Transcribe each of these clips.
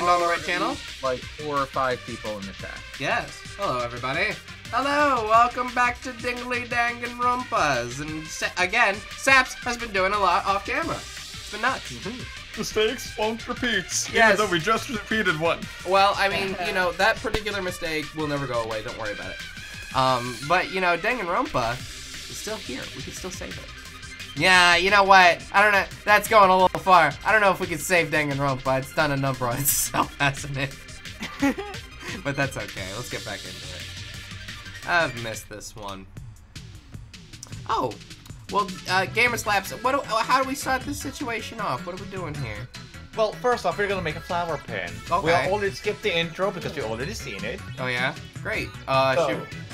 and on the right channel. Like 4 or 5 people in the chat. Yes. Hello, everybody. Hello. Welcome back to DanganRonpas. And again, Saps has been doing a lot off camera. It's been nuts. Mistakes won't repeat. Yes. Even though we just repeated one. Well, I mean, you know, that particular mistake will never go away. Don't worry about it. But, you know, DanganRonpa is still here. We can still save it. Yeah, you know what? I don't know. That's going a little far. I don't know if we can save DanganRonpa. It's done a number on itself, hasn't it? But that's okay. Let's get back into it. I've missed this one. Oh. Well, Gamerslaps, how do we start this situation off? What are we doing here? Well, first off, we're gonna make a flower pen. Okay. We already skipped the intro because we've already seen it. Oh, yeah? Great.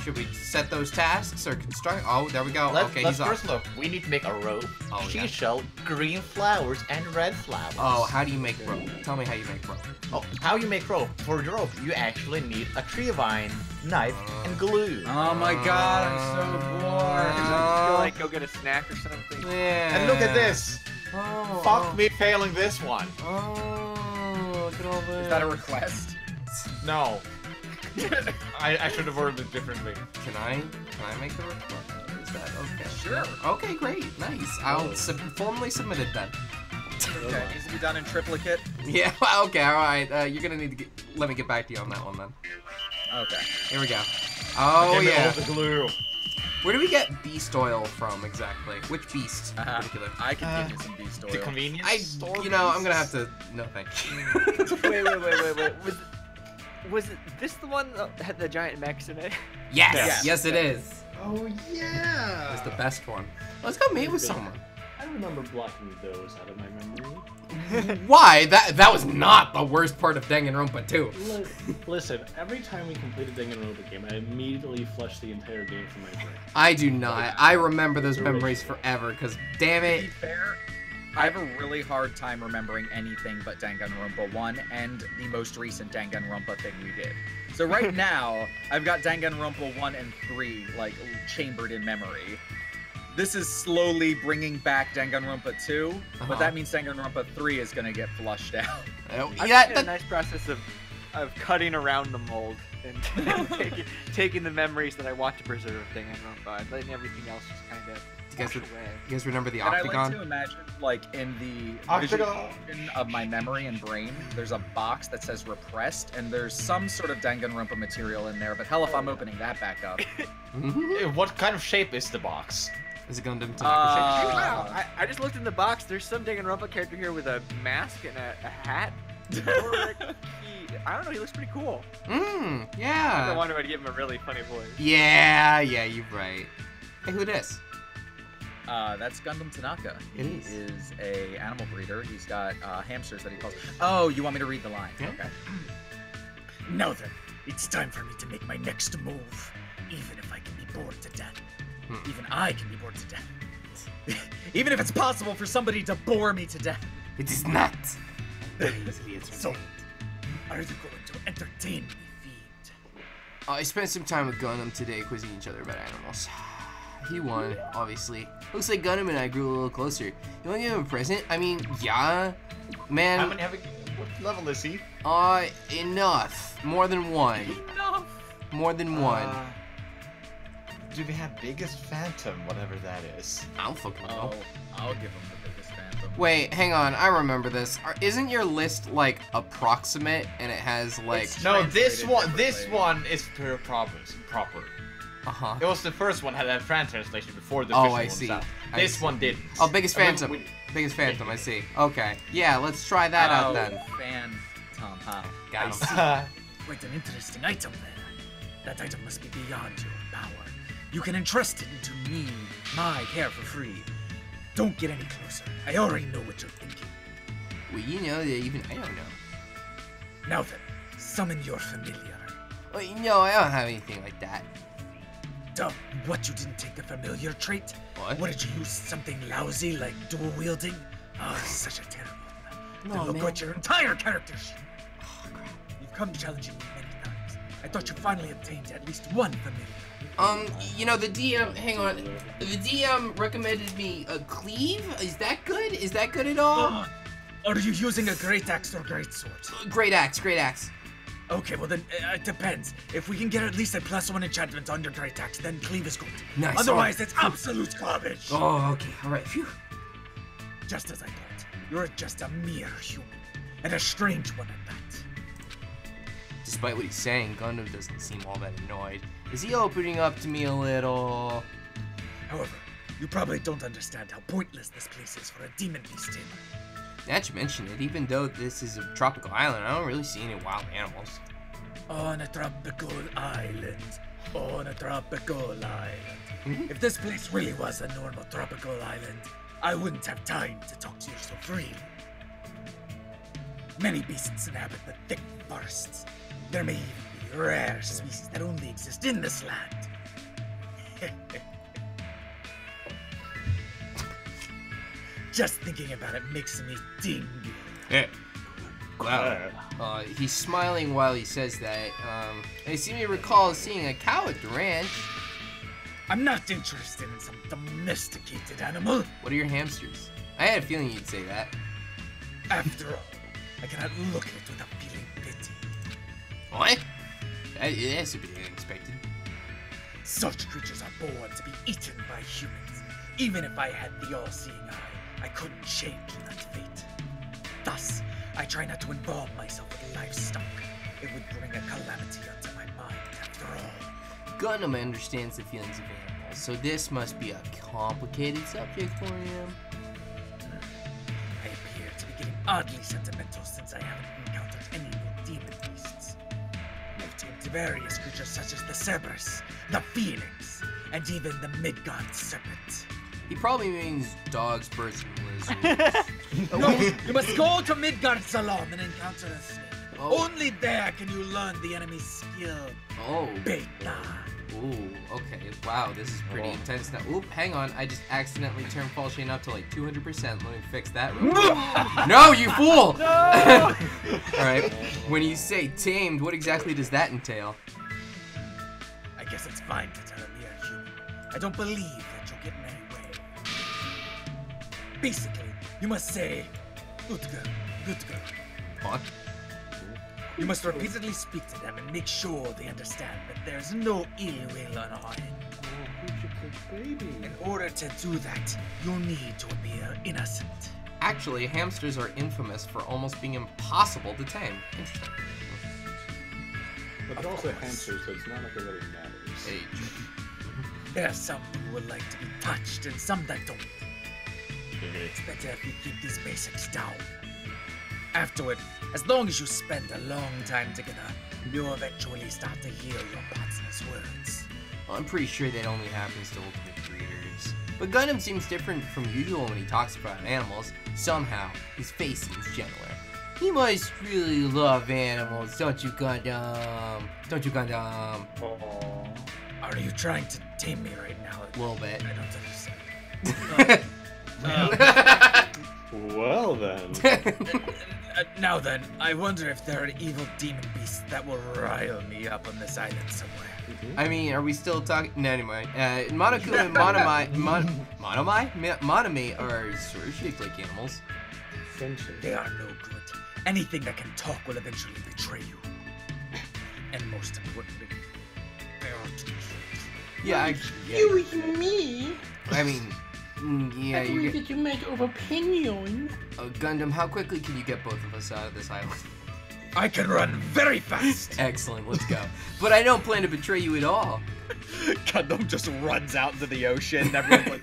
Should we set those tasks or construct? Oh, there we go. Let's he's first off. look. We need to make a rope, yeah. green flowers, and red flowers. Oh, how do you make rope? Tell me how you make rope. Oh, how you make rope? For the rope, you actually need a tree vine, knife, and glue. Oh my god, I'm so bored. I feel like go get a snack or something. Yeah. And look at this. Oh, Fuck me failing this one. Oh, look at all this. Is that a request? No. I should have worded it differently. Can I make the rope? Is that okay? Sure. Okay, great. Nice. I'll formally submit it then. Okay, it needs to be done in triplicate. Yeah, okay, alright. You're gonna need to let me get back to you on that one then. Okay. Here we go. Oh, Give me yeah. all the glue. Where do we get beast oil from exactly? Which beast in particular? I can give you some beast oil. The convenience store. You know, I'm gonna have to. No, thank you. Wait. Was this the one that had the giant mechs in it? Yes, yes, it is. Oh yeah. It's the best one. Let's go meet with someone. I remember blocking those out of my memory. Why? That was not the worst part of Danganronpa 2. Listen, every time we completed a Danganronpa game, I immediately flushed the entire game from my brain. I do not. I remember those memories forever, because damn To it. be fair, I have a really hard time remembering anything but Danganronpa 1 and the most recent Danganronpa thing we did. So right now, I've got Danganronpa 1 and 3, like, chambered in memory. This is slowly bringing back Danganronpa 2, but that means Danganronpa 3 is gonna get flushed out. Yeah, a nice process of cutting around the mold and taking the memories that I want to preserve Danganronpa and letting everything else just kind of wash away. You guys remember the And I octagon? like to imagine, like, in the visualization of my memory and brain, there's a box that says repressed, and there's some sort of Danganronpa material in there, but hell if I'm opening that back up. What kind of shape is the box? Is it Gundam Tanaka shape? Wow, I just looked in the box. There's some Danganronpa character here with a mask and a hat. I don't know, he looks pretty cool. I Yeah. wonder if I'd give him a really funny voice. Yeah, you're right. Hey, who this? That's Gundam Tanaka. It He is a animal breeder. He's got hamsters that he calls. Oh, you want me to read the line? Yeah. Okay. Now then, it's time for me to make my next move. Even if I can be bored to death. Even I can be bored to death. Even if it's possible for somebody to bore me to death. It is not. So, are you going to entertain me, fiend? I spent some time with Gundam today quizzing each other about animals. He won, obviously. Looks like Gundam and I grew a little closer. You want to give him a present? I mean, yeah. Man. What level is he? Enough. More than one. Enough. More than one. Do they have biggest phantom, whatever that is? I don't fucking know. Oh, I'll give him the biggest phantom. Wait, hang on. I remember this. Isn't your list like approximate and it has like? No, this Translated one is per province proper. It was the first one had a fan translation before the official I one see. was out. I This see. one didn't. Oh, biggest I mean, phantom. Biggest phantom. I see. Okay. Yeah, let's try that out then. Phantom, huh? Got him. Quite an interesting item there. That item must be beyond your power. You can entrust it into me, my care for free. Don't get any closer. I already know what you're thinking. Well, you know that even I don't know. Now then, summon your familiar. Well, you know, I don't have anything like that. Dumb. What, you didn't take the familiar trait? What? What, did you use something lousy like dual wielding? Oh, such a terrible one. Then look what your entire character sheet. Oh, crap. You've come challenging me many times. I thought you finally obtained at least one familiar. You know, the DM, hang on, the DM recommended me a cleave? Is that good? Is that good at all? Are you using a great axe or great sword? Great axe, great axe. Okay, well then, it depends. If we can get at least a +1 enchantment on your great axe, then cleave is good. Nice. Otherwise, it's absolute garbage. Oh, okay, alright, phew. Just as I thought. You're just a mere human. And a strange one at that. Despite what he's saying, Gundam doesn't seem all that annoyed. Is he opening up to me a little? However, you probably don't understand how pointless this place is for a demon beast tamer. Now that you mention it, even though this is a tropical island, I don't really see any wild animals. On a tropical island. On a tropical island. If this place really was a normal tropical island, I wouldn't have time to talk to you so freely. Many beasts inhabit the thick forests. There may even be rare species that only exist in this land. Just thinking about it makes me tingle. Yeah. Wow. He's smiling while he says that. I seem to recall seeing a cow at the ranch. I'm not interested in some domesticated animal. What are your hamsters? I had a feeling you'd say that. After all, I cannot look at it without feeling pity. What? That's a bit unexpected. Such creatures are born to be eaten by humans. Even if I had the all-seeing eye, I couldn't change that fate. Thus, I try not to involve myself with livestock. It would bring a calamity onto my mind after all. Gundam understands the feelings of animals, so this must be a complicated subject for him. I appear to be getting oddly sentimental since I haven't encountered any real demon beasts. I've tamed various creatures such as the Cerberus, the Phoenix, and even the Midgard Serpent. He probably means dogs, birds, and lizards. No, you must go to Midgard Salon and encounter a snake. Oh. Only there can you learn the enemy's skill. Oh. Beta. Ooh, okay. Wow, this is pretty intense now. Oop, hang on. I just accidentally turned Fall Chain up to like 200%. Let me fix that real quick. No, you fool! No! Alright, when you say tamed, what exactly does that entail? I guess it's fine to tell a mere human. I don't believe that you'll get in any way. Basically, you must say, good girl, good girl. What? You must repeatedly speak to them and make sure they understand that there's no ill will on our end. Baby. In order to do that, you'll need to appear innocent. Actually, hamsters are infamous for almost being impossible to tame. Interesting. But they're also hamsters, so it's not like it really matters. Hey, There are some who would like to be touched and some that don't. It's better if you keep these basics down. Afterward, as long as you spend a long time together, you'll eventually start to hear your partner's words. well, I'm pretty sure that only happens to ultimate breeders. But Gundam seems different from usual when he talks about animals. Somehow, his face seems gentler. He must really love animals, don't you, Gundam? Don't you, Gundam? Aww. Are you trying to tame me right now? A little bit. I don't understand. Well then. Now then, I wonder if there are evil demon beasts that will rile me up on this island somewhere. I mean, are we still talking? No, anyway. Monoku and Monomi are sort of shaped like animals. Essentially. They are no good. Anything that can talk will eventually betray you. And most importantly, they are too cute. Yeah, Excuse me. I mean, yeah, I believe that you made of opinion. Gundam, how quickly can you get both of us out of this island? I can run very fast. Excellent, let's go. But I don't plan to betray you at all. Gundam just runs out into the ocean and everyone's like,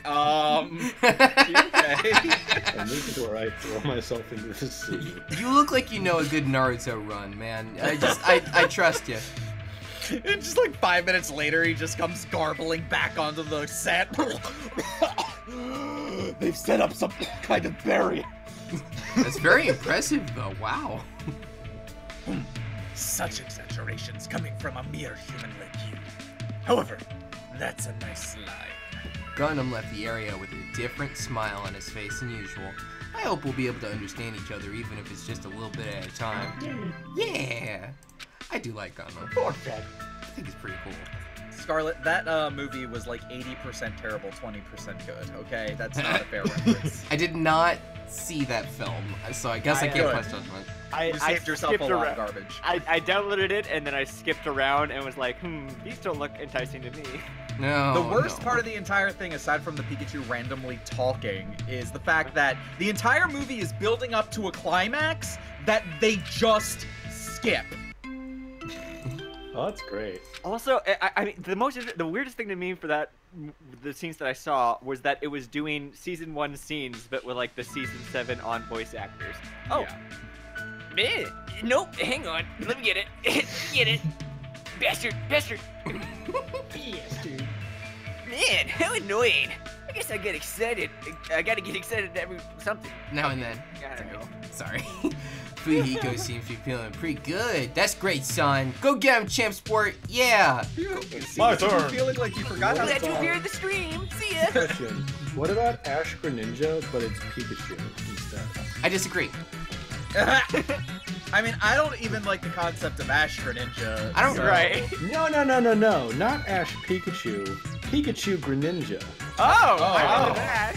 you okay? And this is where I throw myself into the sea. You look like you know a good Naruto run, man. I trust you. And just like 5 minutes later, he just comes garbling back onto the set. They've set up some kind of barrier. That's very impressive, though. Wow. Such exaggerations coming from a mere human like you. However, that's a nice lie. Gundam left the area with a different smile on his face than usual. I hope we'll be able to understand each other, even if it's just a little bit at a time. Yeah. I do like Gundam. I think it's pretty cool. Scarlet, that movie was like 80% terrible, 20% good, okay? That's not a fair reference. I did not see that film, so I guess I can't pass judgment. You saved yourself a skipped lot around. of garbage. I downloaded it and then I skipped around and was like, these don't look enticing to me. No. The worst no. part of the entire thing, aside from the Pikachu randomly talking, is the fact that the entire movie is building up to a climax that they just skip. Oh, that's great. Also, I mean, the weirdest thing to me for that, the scenes that I saw was that it was doing season 1 scenes, but with like the season 7 on voice actors. Oh, Yeah. man, nope, hang on, let me get it, get it, bastard, Bastard. man, how annoying. I guess I get excited. I gotta get excited every something. Now and then. I don't know. Sorry. Fuyuhiko seems to be feeling pretty good. That's great, son. Go get him, Champ Sport. Yeah. My turn. Feeling like you forgot how to Glad you talk. appeared in the stream. See ya. Question. What about Ash Greninja, but it's Pikachu instead? I disagree. I mean, I don't even like the concept of Ash Greninja. I don't- so- Right. No. Not Ash Pikachu. Pikachu Greninja. Oh, I Oh. remember that.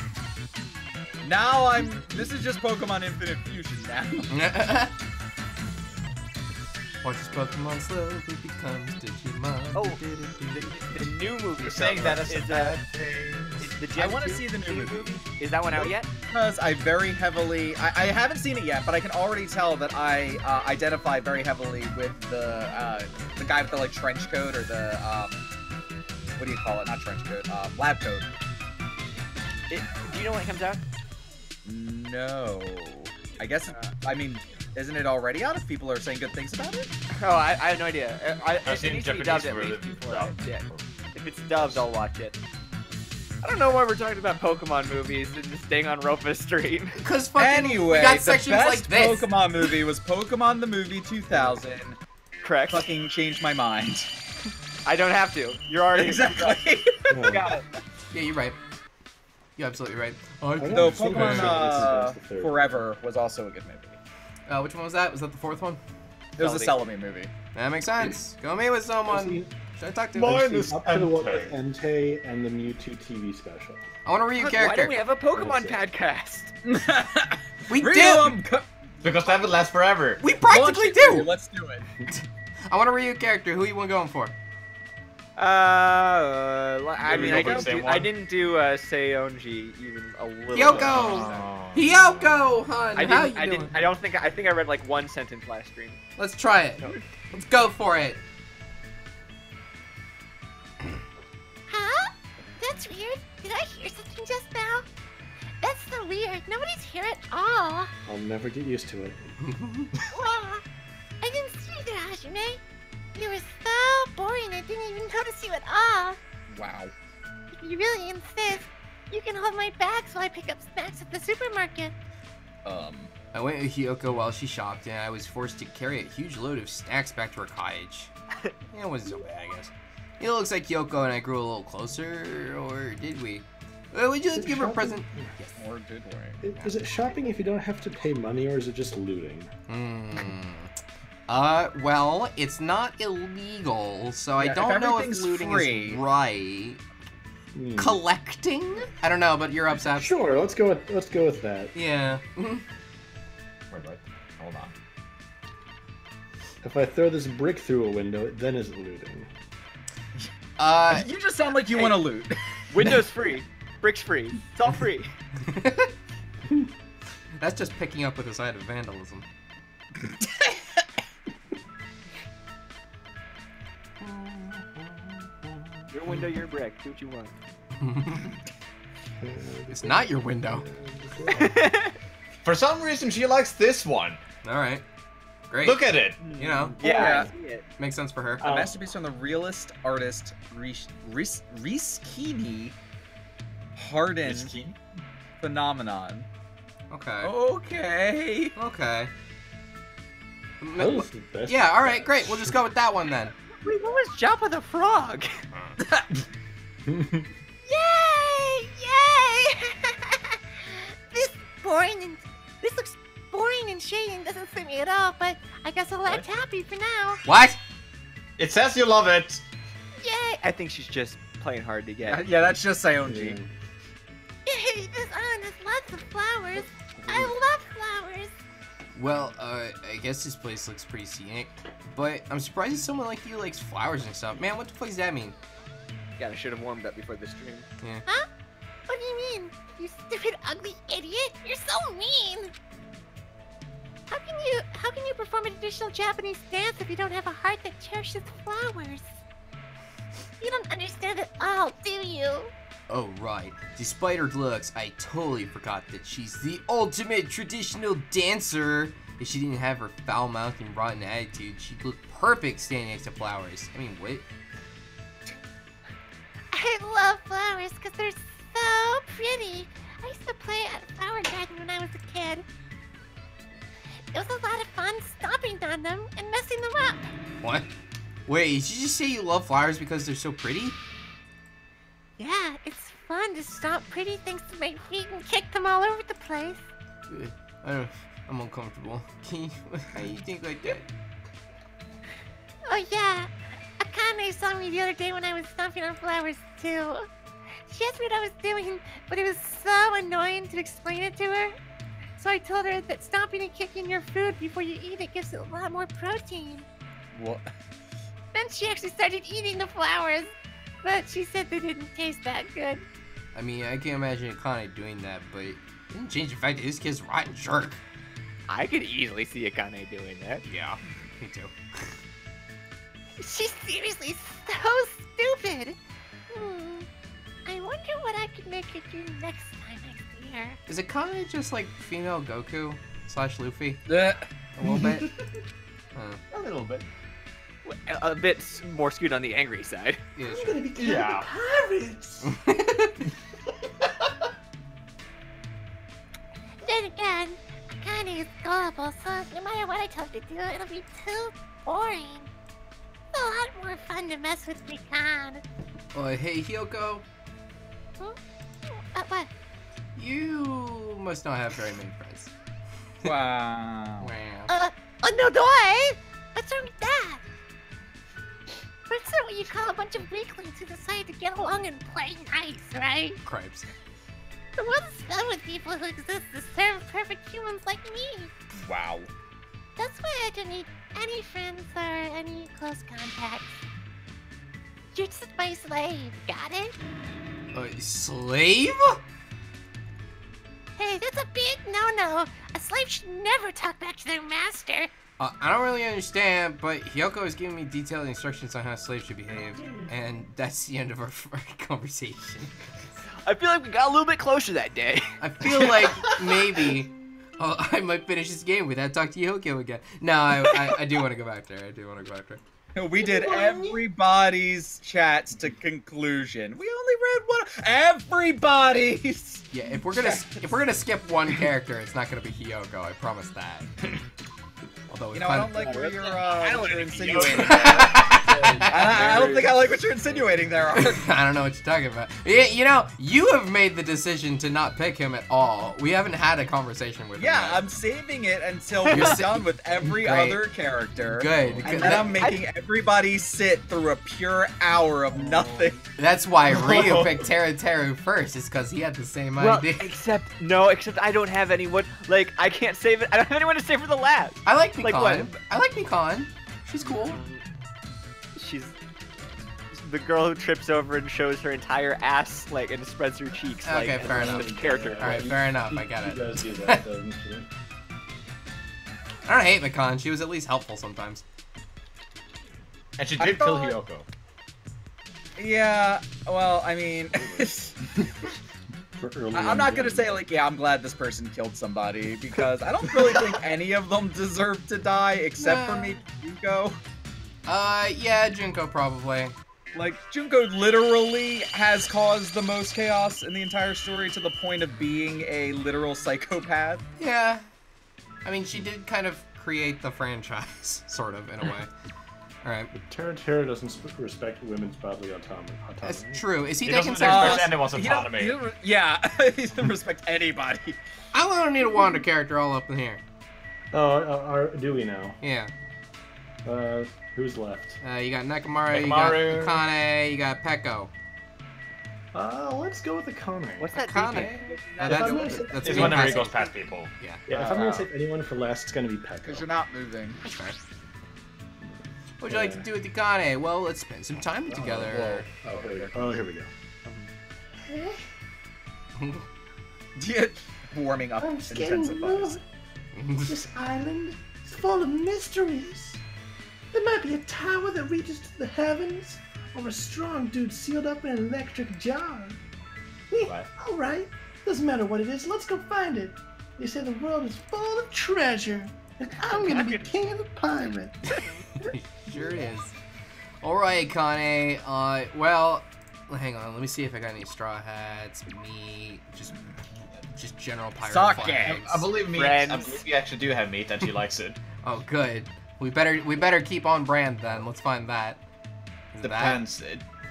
Now this is just Pokemon Infinite Fusion now. Watch this Pokemon slowly becomes Digimon. Oh, the new movie. You're saying that as a is bad is the I Gen want to 2 see the new movie. Is that one out yet? Because I very heavily, I haven't seen it yet, but I can already tell that I identify very heavily with the guy with the like trench coat or the what do you call it? Not trench coat, lab coat. Do you know when it comes out? No, I guess. I mean, isn't it already out? If people are saying good things about it. Oh, I have no idea. I've seen it needs to be Japanese dubbed at least version before dubbed. that. Yeah. If it's dubbed, I'll watch it. I don't know why we're talking about Pokemon movies in this DanganRonpa stream. Because fucking Anyway, we got the sections best like this. Pokemon movie was Pokemon the Movie 2000. Correct. Fucking changed my mind. I don't have to. You're already Exactly. Got it. Yeah, you're right. You're absolutely right. Though I've seen Pokemon Pokemon the third. Forever was also a good movie. Which one was that? Was that the fourth one? It was a Celebi movie. That makes sense. Go meet with someone. Should I talk to Mine him? is Up to the one Entei. with Entei and the Mewtwo TV special. I want to read your Why character. don't we have a Pokemon podcast? We Read do. them! Because that would last forever. We practically Launch it, do. Let's do it. I want to read your character. Who you want going for? I mean, go for the same I one? didn't do Seonji even a little. Kyoko! Oh. Hyoko, hun. I How didn't. you I doing? didn't. I don't think. I think I read like one sentence last stream. Let's try it. No. Let's go for it. Huh? That's weird. Did I hear something just now? That's so weird. Nobody's here at all. I'll never get used to it. Wow. I didn't see you there, Hajime. You were so boring I didn't even notice you at all. Wow. If you really insist, you can hold my bag so I pick up snacks at the supermarket. I went with Hyoko while she shopped, and I was forced to carry a huge load of snacks back to her cottage. Yeah, it wasn't so bad, I guess. It looks like Hyoko and I grew a little closer, or did we? Would you like to give her a present? Yes. Or did we? Is it shopping if you don't have to pay money, or is it just looting? Well, it's not illegal, so I Yeah, if don't know if everything's looting free- is right. Hmm. Collecting? I don't know, but you're upset. Sure, let's go with that. Yeah. Wait, hold on. If I throw this brick through a window, then is it looting? You just sound like you want to loot. Windows free. Bricks free. It's all free. That's just picking up with a side of vandalism. Your window, your brick. Do what you want. It's not your window. For some reason, she likes this one. All right. Great. Look at it. You know, Yeah. I see it. makes sense for her. A masterpiece from the realist artist Riskini Harden phenomenon. Okay. Okay. Okay. That was the best. Yeah, alright, great. We'll just go with that one then. Wait, what was Joppa the Frog? Yay! Yay! This looks boring and shady and doesn't suit me at all, but I guess I'll act happy for now. What? It says you love it. Yay! I think she's just playing hard to get. Yeah, that's just Seonji. Yay! This island has lots of flowers. I love flowers. Well, I guess this place looks pretty scenic, but I'm surprised that someone like you likes flowers and stuff. Man, what the fuck does that mean? Yeah, I should have warmed up before the stream. Yeah. Huh? What do you mean? You stupid, ugly idiot! You're so mean! How can you perform a traditional Japanese dance if you don't have a heart that cherishes flowers? You don't understand at all, do you? Oh, right. Despite her looks, I totally forgot that she's the ultimate traditional dancer. If she didn't have her foul mouth and rotten attitude, she'd look perfect standing next to flowers. I mean, what? I love flowers because they're so pretty. I used to play at a flower garden when I was a kid. It was a lot of fun stomping on them and messing them up. What? Wait, did you just say you love flowers because they're so pretty? Yeah, it's fun to stomp pretty things to my feet and kick them all over the place. I'm uncomfortable. Can you, how do you think like that? Oh yeah, Akane saw me the other day when I was stomping on flowers too. She asked me what I was doing, but it was so annoying to explain it to her. So I told her that stomping and kicking your food before you eat it gives it a lot more protein. What? Then she actually started eating the flowers, but she said they didn't taste that good. I mean, I can't imagine Akane doing that, but it didn't change the fact that this kid's a rotten jerk. I could easily see Akane doing that. Yeah, me too. She's seriously so stupid. I wonder what I could make her do next time I see her. Is Akane just like female Goku / Luffy? Uh, A little bit? A little bit. A bit more skewed on the angry side. Yeah, I'm sure. gonna be killing Yeah. pirates. Then again, Akane is gullible, so no matter what I tell her to do, it'll be too boring. It's a lot more fun to mess with Mikan. Hey, Hyoko, What? you must not have very many friends. wow. Wow. Oh no, do I? What's wrong with that? That's not what you call a bunch of weaklings who decide to get along and play nice, right? Cripes. The world is filled with people who exist to serve perfect humans like me. Wow. That's why I don't need any friends or any close contacts. You're just my slave, got it? Slave? Hey, that's a big no-no. A slave should never talk back to their master. I don't really understand, but Hyoko is giving me detailed instructions on how slaves should behave, and that's the end of our conversation. I feel like we got a little bit closer that day. I feel like maybe I might finish this game without talking to Hyoko again. No, I do want to go back there. I do want to go back there. We did everybody's chats to conclusion. We only read one. Everybody's. Yeah, if we're gonna skip one character, it's not gonna be Hyoko. I promise that. Although You know, I don't like where you're, don't what you're like insinuating. Hyoko. I don't think I like what you're insinuating there, Art. I don't know what you're talking about. Yeah, you know, you have made the decision to not pick him at all. We haven't had a conversation with him. Yeah, yet. I'm saving it until we're done with every Great. other character. Good. And then I'm making everybody sit through a pure hour of nothing. That's why Ryu picked Teru first, is because he had the same Well, idea. except I don't have anyone. Like, I can't save it. I don't have anyone to save for the last. I like Mikan. Like what? I like Mikan. She's cool. She's the girl who trips over and shows her entire ass, like, and spreads her cheeks. Okay, like, fair as enough. a Character. All right, fair enough. I get She it. does do that, doesn't she? I don't hate Mikan. She was at least helpful sometimes. And she I did kill thought- Hyoko. Yeah, well, I mean, For early I'm not gonna on. say like, yeah, I'm glad this person killed somebody because I don't really think any of them deserve to die except for Nah. maybe Junko. Yeah, Junko probably. Like, Junko literally has caused the most chaos in the entire story to the point of being a literal psychopath. Yeah. I mean, she did kind of create the franchise, sort of, in a way. Alright. But Terra doesn't respect women's bodily autonomy. That's true. Is he He taking doesn't sex respect first? anyone's He don't- autonomy. he don't- yeah, he doesn't respect anybody. I don't need a Wanda character all up in here. Oh, do we now? Yeah. Who's left? You got Nekomaru, you got Nekomaru. Akane, you got Peko. Let's go with the Kane. What's that Kane. beeping? That's It's me whenever he passing. goes past people. Yeah. Yeah, if I'm gonna save anyone for last, it's gonna be Pekka. Because you're not moving. That's fair. What would you like to do with the Kane? Well, let's spend some time together. Here we go. Warming up I'm getting intensifies. bored. This island is full of mysteries. There might be a tower that reaches to the heavens, or a strong dude sealed up in an electric jar. Right. Alright, doesn't matter what it is, let's go find it. They say the world is full of treasure, and I'm gonna be king of the pirates. Sure is. Alright, Kane. Well, hang on. Let me see if I got any straw hats, meat, just general pirate Sake. flags. I believe meat. Friends. I believe we actually do have meat, and she likes it. Oh, good. We better keep on brand then. Let's find that. Is that- Depends.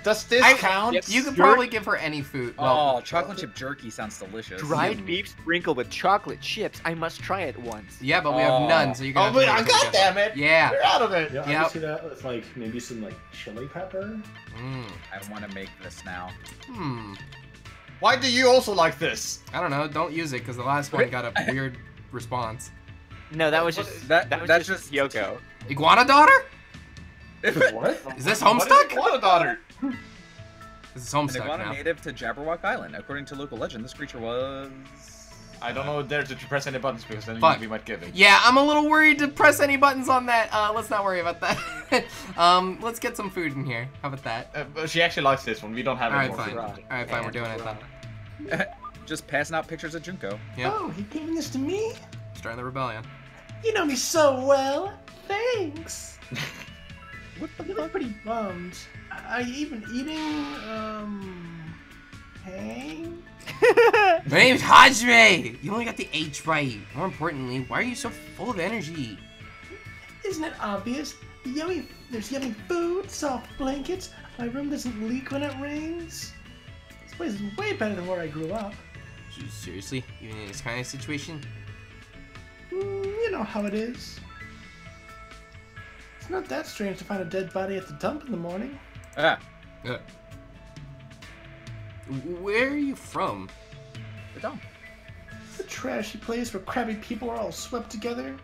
Does this count? You could probably give her any food. Well, Oh, chocolate chip jerky sounds delicious. Dried beef sprinkled with chocolate chips. I must try it once. yeah, but we have Oh. none, so you're Oh, gonna but have to make God it. damn it! Yeah. You're out of it. Yeah, I Yep. can see that with like maybe some like chili pepper. I want to make this now. Why do you also like this? I don't know. Don't use it because the last one got a weird response. No, that was just That- that was that's just just- Yoko. Iguana daughter? What? Is this What Homestuck? is it? Daughter. This is An Homestuck iguana now. native to Jabberwock Island. According to local legend, this creature was... I don't know there to press any buttons because then Fuck. we might give it. Yeah, I'm a little worried to press any buttons on that. Let's not worry about that. Let's get some food in here. How about that? But she actually likes this one. We don't have All any right, more. fine. food. All right, fine. We're doing it then. Just passing out pictures of Junko. Yep. Oh, you giving this to me? Starting the rebellion. You know me so well. Thanks. What the You look pretty bummed. Are you even eating, hey? My name's Hajime. You only got the H right. More importantly, why are you so full of energy? Isn't it obvious? There's yummy food, soft blankets. My room doesn't leak when it rains. This place is way better than where I grew up. Seriously, even in this kind of situation? You know how it is. It's not that strange to find a dead body at the dump in the morning. Ah, Where are you from? the dump. It's a trashy place where crabby people are all swept together.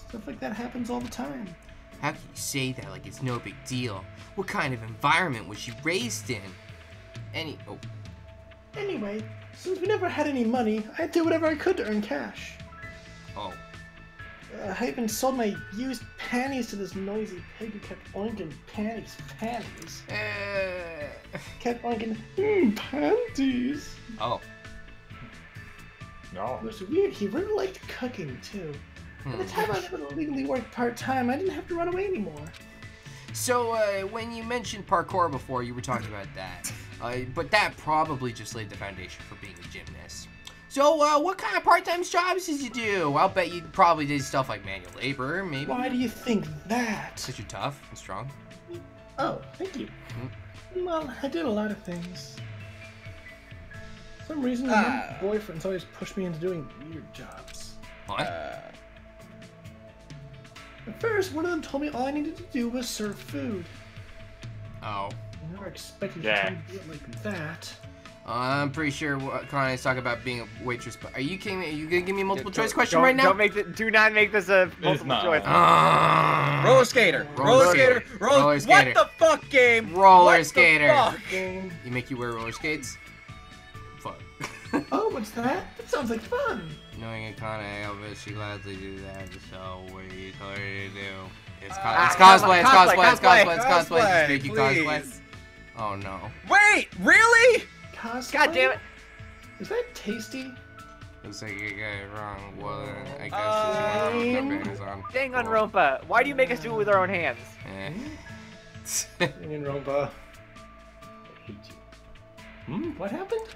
Stuff like that happens all the time. How can you say that like it's no big deal? What kind of environment was she raised in? Anyway, since we never had any money, I did whatever I could to earn cash. Oh. I even sold my used panties to this noisy pig who kept oinking panties. Kept oinking, panties. Oh. No. It was weird, he really liked cooking too. By the time I was able to legally work part-time, I didn't have to run away anymore. So, when you mentioned parkour before, you were talking about that. But that probably just laid the foundation for being a gymnast. So, what kind of part-time jobs did you do? I'll bet you probably did stuff like manual labor, maybe. Why do you think that? Because you're tough and strong. Oh, thank you. Well, I did a lot of things. For some reason, my boyfriends always pushed me into doing weird jobs. What? At first, one of them told me all I needed to do was serve food. Oh. I never expected Yeah. you to do it like that. I'm pretty sure Connie's talking about being a waitress, but are you kidding me? Are you gonna give me a multiple choice question Don't- right now? Do not make this a multiple not. choice. Roller skater. Roller skater. Roller What skater. the fuck, game? Roller What the skater. fuck? Game. You make you wear roller skates? Fuck. Oh, what's that? That sounds like fun. Knowing a Connie, I'll bet she gladly do that. So, what are you telling her to do? It's cosplay, cosplay, it's cosplay, cosplay, it's cosplay, cosplay, it's cosplay. Just make you please. cosplay. Oh no. Wait, really? Cosplay? God damn it. Is that tasty? Looks like you got it wrong. Well, then, I guess since you want to put panties on. DanganRonpa, why do you make us do it with our own hands? Eh. DanganRonpa. I hate you. What happened?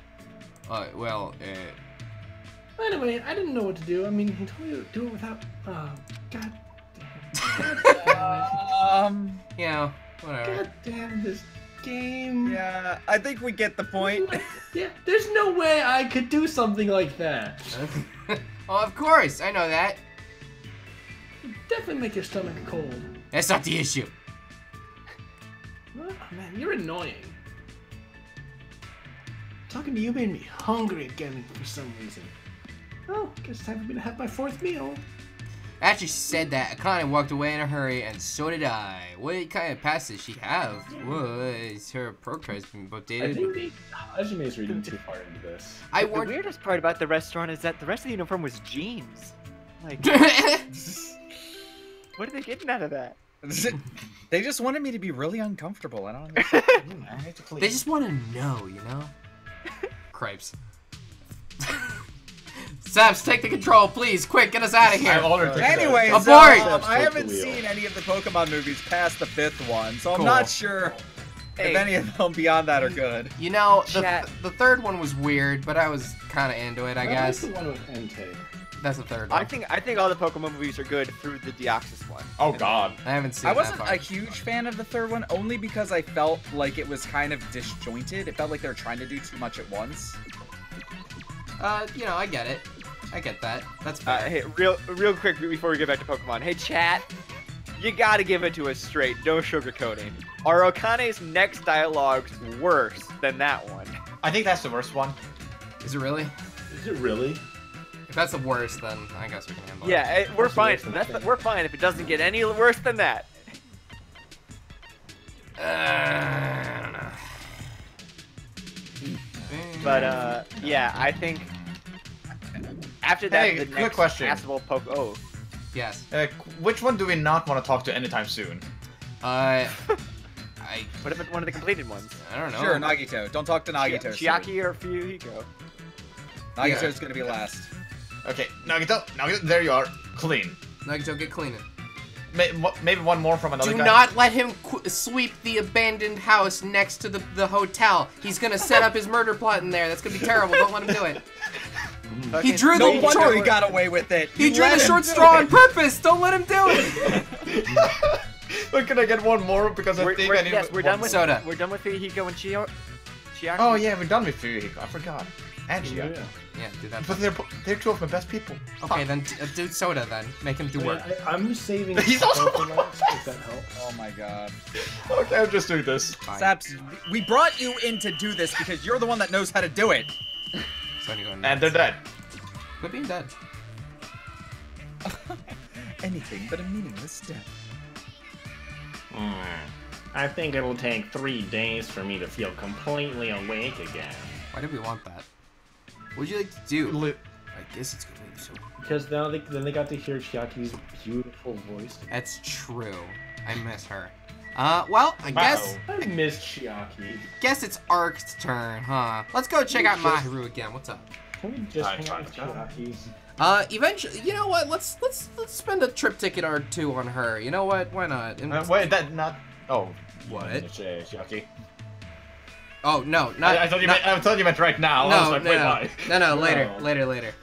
Well, Anyway, I didn't know what to do. I mean, he told me to do it without. God damn. you know, whatever. God damn this game. Yeah, I think we get the point. Yeah, there's no way I could do something like that. Oh, of course, I know that. It'd definitely make your stomach cold. That's not the issue. Oh, man, you're annoying. Talking to you made me hungry again for some reason. Oh, guess it's time for me to have my 4th meal. After she said that, Akane walked away in a hurry, and so did I. What kind of past does she have? What is her progress been I updated? think Hajime's reading too far into this. I The warned. weirdest part about the restaurant is that the rest of the uniform was jeans. Like, what are they getting out of that? They just wanted me to be really uncomfortable. I don't know. I hate to clean. They just want to know, you know? Cripes. Saps, take the control, please. Quick, get us out of I here. already Anyways, Abort! I haven't seen any of the Pokemon movies past the 5th one, so I'm Cool. not sure Hey. if any of them beyond that are good. You know, Chat. the third one was weird, but I was kind of into it, I guess. like the one with Entei. That's the third one. I think all the Pokemon movies are good through the Deoxys one. Oh God. I haven't seen I that wasn't far. a huge fan of the third one, only because I felt like it was kind of disjointed. It felt like they were trying to do too much at once. You know, I get it. I get that. That's fair. Hey, real quick before we get back to Pokemon. Hey, chat, you gotta give it to us straight. No sugarcoating. Are Okane's next dialogues worse than that one? I think that's the worst one. Is it really? Is it really? If that's the worst, then I guess we can handle it. Yeah, we're That's fine. worse than that. We're fine if it doesn't get any worse than that. I don't know. But yeah, I think after that, Hey, the good next question. passable Oh, Yes. Which one do we not want to talk to anytime soon? I what about one of the completed ones? don't know. Sure, Nagito. Don't talk to Nagito. Chiaki or Fuyuhiko? Nagito's gonna be last. Okay, Nagito, there you are. Clean. Nagito, get cleaning. Maybe one more from another Do guy. not let him sweep the abandoned house next to the hotel. He's gonna set up his murder plot in there. That's gonna be terrible. Don't let him do it. He drew No the wonder short. he got away with it. He You drew let the him short do straw it. on purpose. Don't let him do it. But can I get one more because I think I need yes, we're done with Soda. We're done with Fuyuhiko and Chiaki. Oh yeah, we're done with Fuyuhiko. I forgot. And Chiaki. Yeah. Yeah, do that. But they're two of my best people. Okay, then do soda. Then make him do work. I'm saving. He's also Pokemon, if that helps. Oh my god. Okay, I'm just doing this. Fine. Saps, we brought you in to do this because you're the one that knows how to do it. So you're going And they're dead. Quit being dead. Anything but a meaningless death. I think it'll take 3 days for me to feel completely awake again. Why did we want that? What would you like to do? I guess it's gonna be so. Because now then they got to hear Chiaki's beautiful voice. That's true. I miss her. Well, I guess I miss Chiaki. it's Ark's turn, huh? Let's go check out Mahiru again. What's up? Can we just Alright, hang out with fine. Chiaki? Eventually, you know what? Let's spend a trip ticket or 2 on her. You know what? Why not? And- Wait, that not. Oh. What? Chiaki. Oh no, not. I thought you not- meant. I thought you meant right now. I was No, like, no, wait, no, why? no, No. later.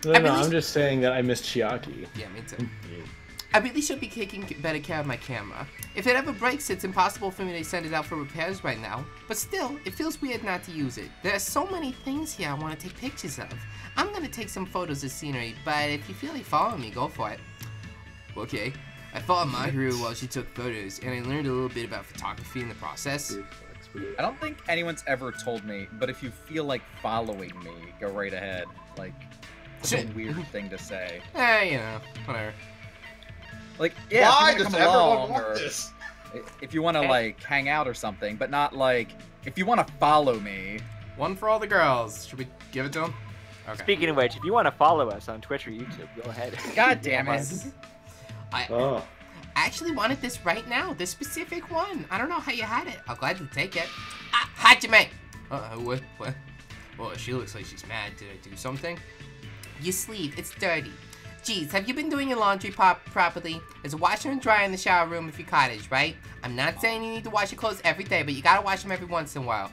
No, I mean, I'm just saying that I miss Chiaki. Yeah, me too. I really should be taking better care of my camera. If it ever breaks, it's impossible for me to send it out for repairs right now. But still, it feels weird not to use it. There are so many things here I want to take pictures of. I'm gonna take some photos of scenery, but if you feel like following me, go for it. Okay. I followed Mahiru while she took photos, and I learned a little bit about photography in the process. I don't think anyone's ever told me, but if you feel like following me, go right ahead. Like, it's a Shit. weird thing to say. You know, whatever. Like, yeah, Why if you does wanna come everyone along, want or this? if you want to like hang out or something, but not like if you want to follow me. One for all the girls. Should we give it to them? Okay. Speaking of which, if you want to follow us on Twitch or YouTube, go ahead. God damn it! I Oh. actually wanted this right now. This specific one. I don't know how you had it. I'll gladly take it. Hajime! What? Well, she looks like she's mad. Did I do something? Your sleeve, it's dirty. Geez, have you been doing your laundry properly? There's a washer and dryer in the shower room if you're cottage, right? I'm not saying you need to wash your clothes every day, but you gotta wash them every once in a while.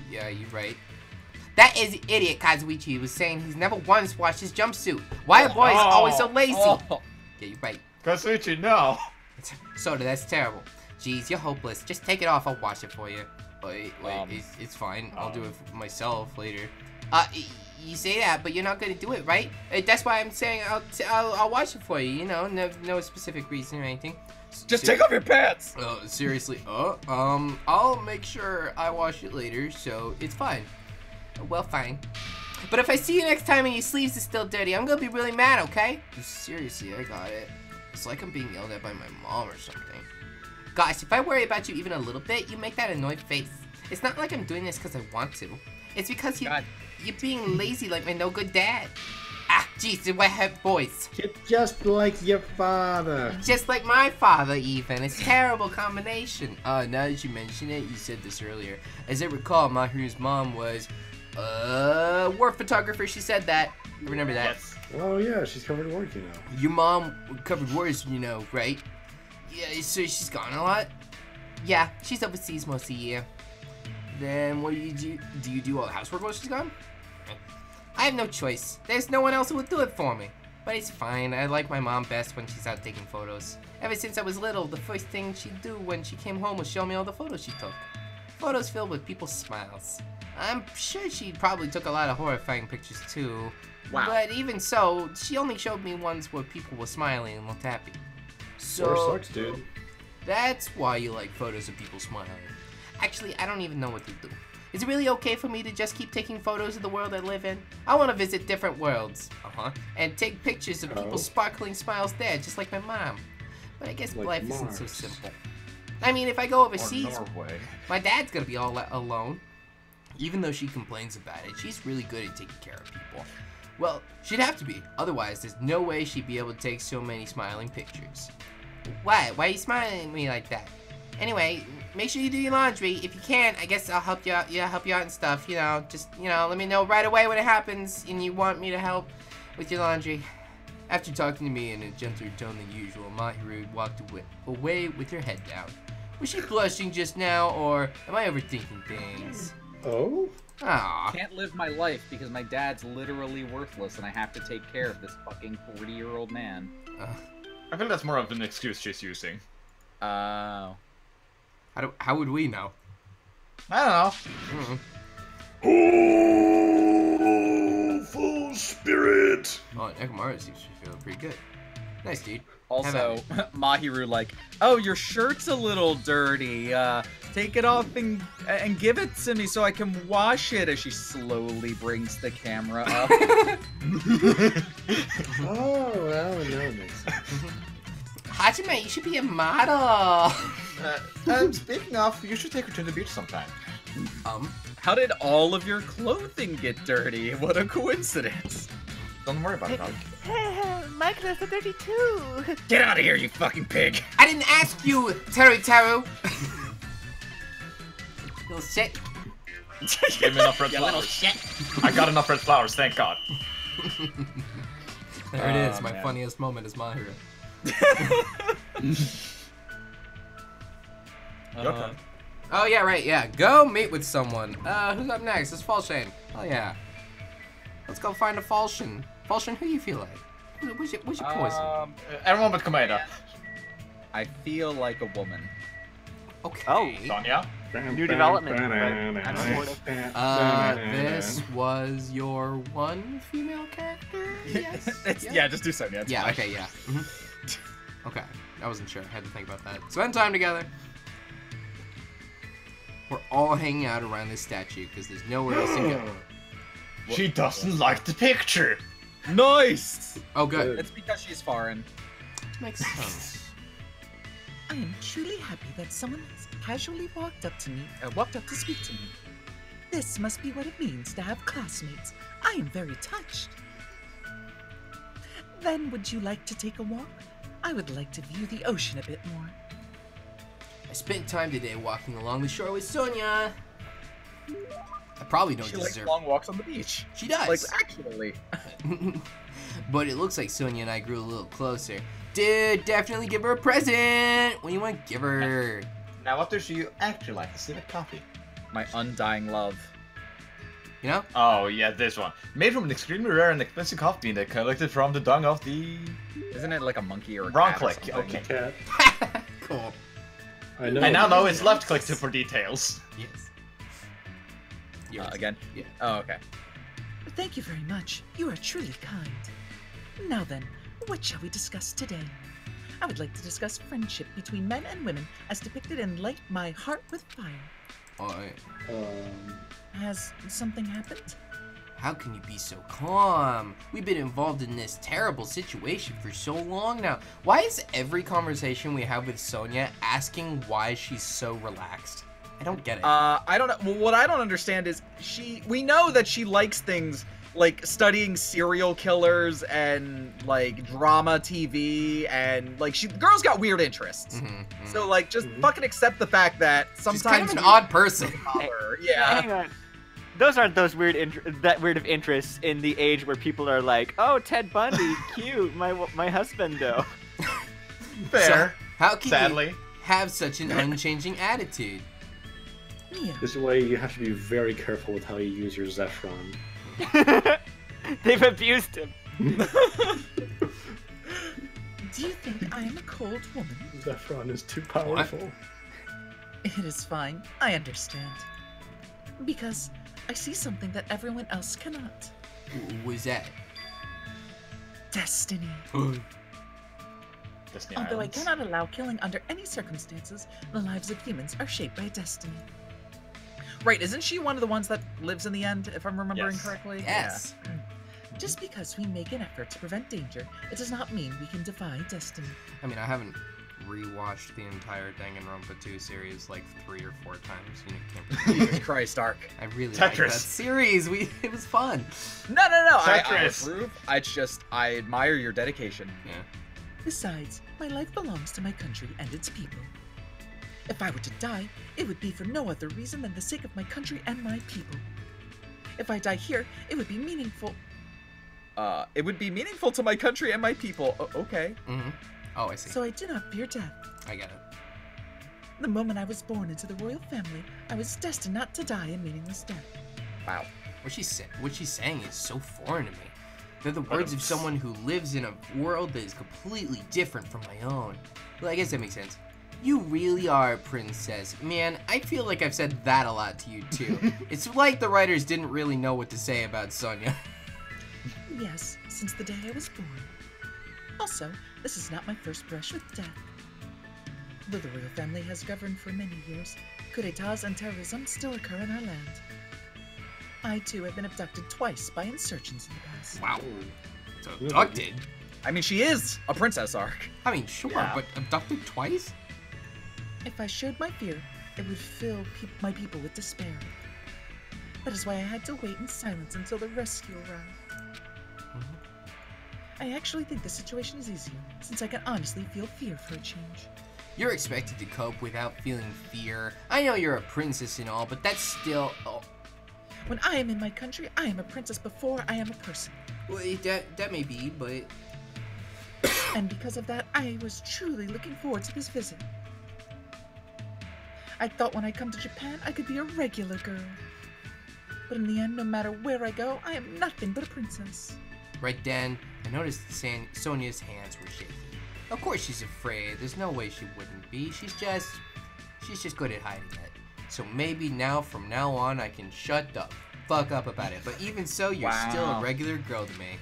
Yeah, you're right. That is idiot Kazuichi was saying he's never once washed his jumpsuit. Why are boys always so lazy? Oh. Yeah, you're right. Kazuichi, no. Soda, that's terrible. Jeez, you're hopeless. Just take it off, I'll wash it for you. Wait, it's fine. I'll do it for myself later. You say that, but you're not gonna do it, right? That's why I'm saying I'll wash it for you. You know, no specific reason or anything. Just take off your pants. Seriously. I'll make sure I wash it later, so it's fine. Well, fine. But if I see you next time and your sleeves are still dirty, I'm gonna be really mad, okay? Seriously, I got it. It's like I'm being yelled at by my mom or something. Gosh, if I worry about you even a little bit, you make that annoyed face. It's not like I'm doing this because I want to. It's because you're being lazy like my no-good dad. Ah, jeez, the wet voice. You're just like your father. Just like my father, even. It's a terrible combination. Now that you mention it, you said this earlier. As I recall, Mahiru's mom was war photographer. She said that. I remember that. Yes. Oh yeah, she's covered in work, you know. Your mom covered wars, you know, right? Yeah, so she's gone a lot? Yeah, she's overseas most of the year. Then what do you do? Do you do all the housework while she's gone? I have no choice. There's no one else who would do it for me. But it's fine. I like my mom best when she's out taking photos. Ever since I was little, the first thing she'd do when she came home was show me all the photos she took. Photos filled with people's smiles. I'm sure she probably took a lot of horrifying pictures too. Wow. But even so, she only showed me ones where people were smiling and looked happy. So War sucks, dude. that's why you like photos of people smiling. Actually, I don't even know what to do. Is it really okay for me to just keep taking photos of the world I live in? I want to visit different worlds. And take pictures of people's sparkling smiles there, just like my mom. But I guess Like life isn't so Mars. simple. I mean, if I go Or overseas, Norway. my dad's gonna be all alone. Even though she complains about it, she's really good at taking care of people. Well, she'd have to be. Otherwise, there's no way she'd be able to take so many smiling pictures. Why? Why are you smiling at me like that? Anyway, make sure you do your laundry. If you can't, I guess I'll help you out. Yeah, help you out and stuff. You know, just, you know, let me know right away when it happens and you want me to help with your laundry. After talking to me in a gentler tone than usual, Mahiru walked away with her head down. Was she blushing just now, or am I overthinking things? Oh? Aw. Can't live my life because my dad's literally worthless and I have to take care of this fucking 40-year-old man. I feel that's more of an excuse she's using. Oh. How would we know? I Mm-hmm. Oh, full spirit. Oh, Nekomaru seems to be feeling pretty good. Nice, dude. Also, Mahiru like, oh, your shirt's a little dirty. Take it off and give it to me so I can wash it. As she slowly brings the camera up. Oh, well, no, it makes sense. Hajime, you should be a model. And speaking of, you should take her to the beach sometime. How did all of your clothing get dirty? What a coincidence. Don't worry about it, dog. My clothes are dirty too. Get out of here, you fucking pig. I didn't ask you, Taru. Little shit. Give me enough red flowers. Shit. I got enough red flowers, thank God. There it is. Oh, My man. funniest moment is Mahiru. Your turn. Oh yeah, right. Yeah, go meet with someone. Who's up next? It's Falshan. Oh yeah. Let's go find a Falshan. Falshan, who you feel like? What's your poison? Everyone but Komeda. I feel like a woman. Okay. Oh. Sonia? New development, but I'm supportive. This was your one female character? Yes. Yeah, just do Sonia. It's Yeah, fine. okay, yeah. Mhm. Okay, I wasn't sure. I had to think about that. Spend time together. We're all hanging out around this statue because there's nowhere else to go. She doesn't like the picture. Nice! Oh, good. It's because she's foreign. Makes sense. I am truly happy that someone has casually walked up to speak to me. This must be what it means to have classmates. I am very touched. Then would you like to take a walk? I would like to view the ocean a bit more. I spent time today walking along the shore with Sonia. I probably don't She likes deserve. long walks on the beach. She does. Like, actually. But it looks like Sonia and I grew a little closer. Dude, definitely give her a present. What do you want to give her? Now, what does you actually like? A civet coffee? My undying love. You know? Oh, yeah, this one. Made from an extremely rare and expensive coffee bean that collected from the dung of the... Isn't it like a monkey or a Wrong cat or click, something? okay. Cat. Cool. I know. I now know it's left click for details. Yes. Yours. Again? Yeah. Oh, okay. Thank you very much. You are truly kind. Now then, what shall we discuss today? I would like to discuss friendship between men and women as depicted in Light My Heart with Fire. What? Has something happened? How can you be so calm? We've been involved in this terrible situation for so long now. Why is every conversation we have with Sonia asking why she's so relaxed? I don't get it. I don't know. Well, what I don't understand is we know that she likes things like studying serial killers and like drama TV and like the girl's got weird interests. So like just fucking accept the fact that sometimes she's kind of an odd person. Yeah. Hang on. Those aren't those weird of interests in the age where people are like, oh, Ted Bundy, cute, my husband though. Fair. So, how can Sadly. you have such an unchanging attitude? Mia, This is why you have to be very careful with how you use your Zephron. They've abused him. do you think I am a cold woman? Zephron is too powerful. It is fine. I understand. Because I see something that everyone else cannot. What was that? Destiny. Disney Although I Islands. cannot allow killing under any circumstances, the lives of humans are shaped by destiny. Right, isn't she one of the ones that lives in the end, if I'm remembering Yes. correctly? Yes. Just because we make an effort to prevent danger, it does not mean we can defy destiny. I mean, I haven't rewatched the entire Danganronpa 2 series like 3 or 4 times. You know, can't Jesus Christ, Ark. I really like that Tetris. series. It was fun. No. I Tetris. approve. I admire your dedication. Yeah. Besides, my life belongs to my country and its people. If I were to die, it would be for no other reason than the sake of my country and my people. If I die here, it would be meaningful. It would be meaningful to my country and my people. Okay. Oh, I see. So I do not fear death. I get it. The moment I was born into the royal family, I was destined not to die a meaningless death. Wow. What she's saying is so foreign to me. They're the words of someone who lives in a world that is completely different from my own. Well, I guess that makes sense. You really are a princess. Man, I feel like I've said that a lot to you, too. It's like the writers didn't really know what to say about Sonia. Yes, since the day I was born. Also, this is not my first brush with death. Though the royal family has governed for many years, coups d'etats and terrorism still occur in our land. I too have been abducted twice by insurgents in the past. Wow. So abducted? I mean, she is a princess, Ark. I mean, sure, Yeah. but abducted twice? If I showed my fear, it would fill my people with despair. That is why I had to wait in silence until the rescue arrived. I actually think the situation is easier, since I can honestly feel fear for a change. You're expected to cope without feeling fear. I know you're a princess and all, but that's still... Oh, When I am in my country, I am a princess before I am a person. well, that may be, but... And because of that, I was truly looking forward to this visit. I thought when I come to Japan, I could be a regular girl. But in the end, no matter where I go, I am nothing but a princess. Right then, I noticed Sonia's hands were shaking. Of course she's afraid. There's no way she wouldn't be. She's just good at hiding it. So maybe from now on, I can shut the fuck up about it. But even so, you're still a regular girl to me.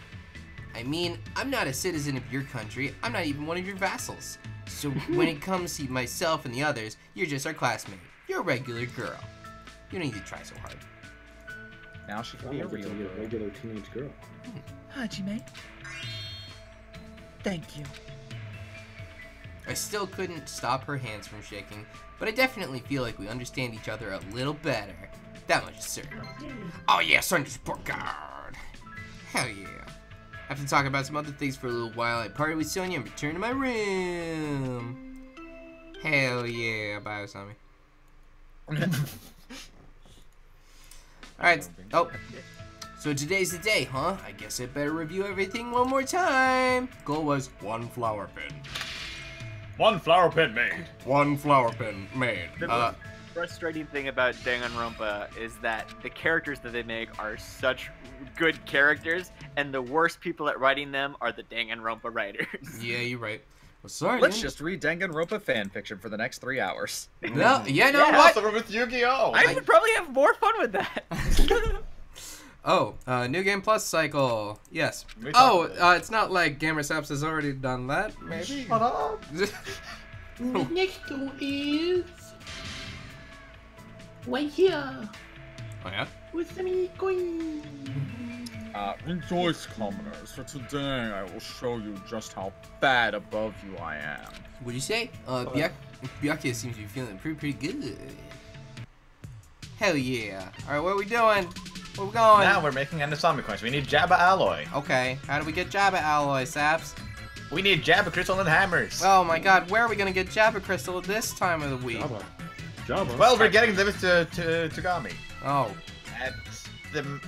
I mean, I'm not a citizen of your country. I'm not even one of your vassals. So when it comes to myself and the others, you're just our classmate. You're a regular girl. You don't need to try so hard. Now she can I be a don't real think you're a girl. regular teenage girl. Hajime. Thank you. I still couldn't stop her hands from shaking, but I definitely feel like we understand each other a little better. That much is certain. Oh yeah, Sonia's support guard. Hell yeah. After talking about some other things for a little while, I parted with Sonia and returned to my room. Hell yeah, bye, Osami. Alright, oh. So today's the day, huh? I guess I better review everything one more time. Goal was 1 flower pin. 1 flower pin made. 1 flower pin made. The most frustrating thing about Danganronpa is that the characters that they make are such good characters, and the worst people at writing them are the Danganronpa writers. Yeah, you're right. Well, sorry. Let's man. just read Danganronpa fanfiction for the next 3 hours. No, yeah, no, Yeah. what? Also with Yu-Gi-Oh! I would probably have more fun with that. Oh, New Game Plus cycle. Yes. We Oh, talked about it's not like Gamersaps has already done that, maybe? Shut up! The next goal is Right here. Oh yeah? With some coin. Rejoice, commoners, for today I will show you just how bad above you I am. What'd you say? Byakuya seems to be feeling pretty good. Hell yeah. Alright, what are we doing? Where we going? Now we're making Anasami coins. We need Jabba alloy. Okay, how do we get Jabba alloy, Saps? We need Jabba crystal and hammers. Oh my god, where are we gonna get Jabba crystal at this time of the week? Jabba. Well, we're getting them to Tagami. Oh, At the...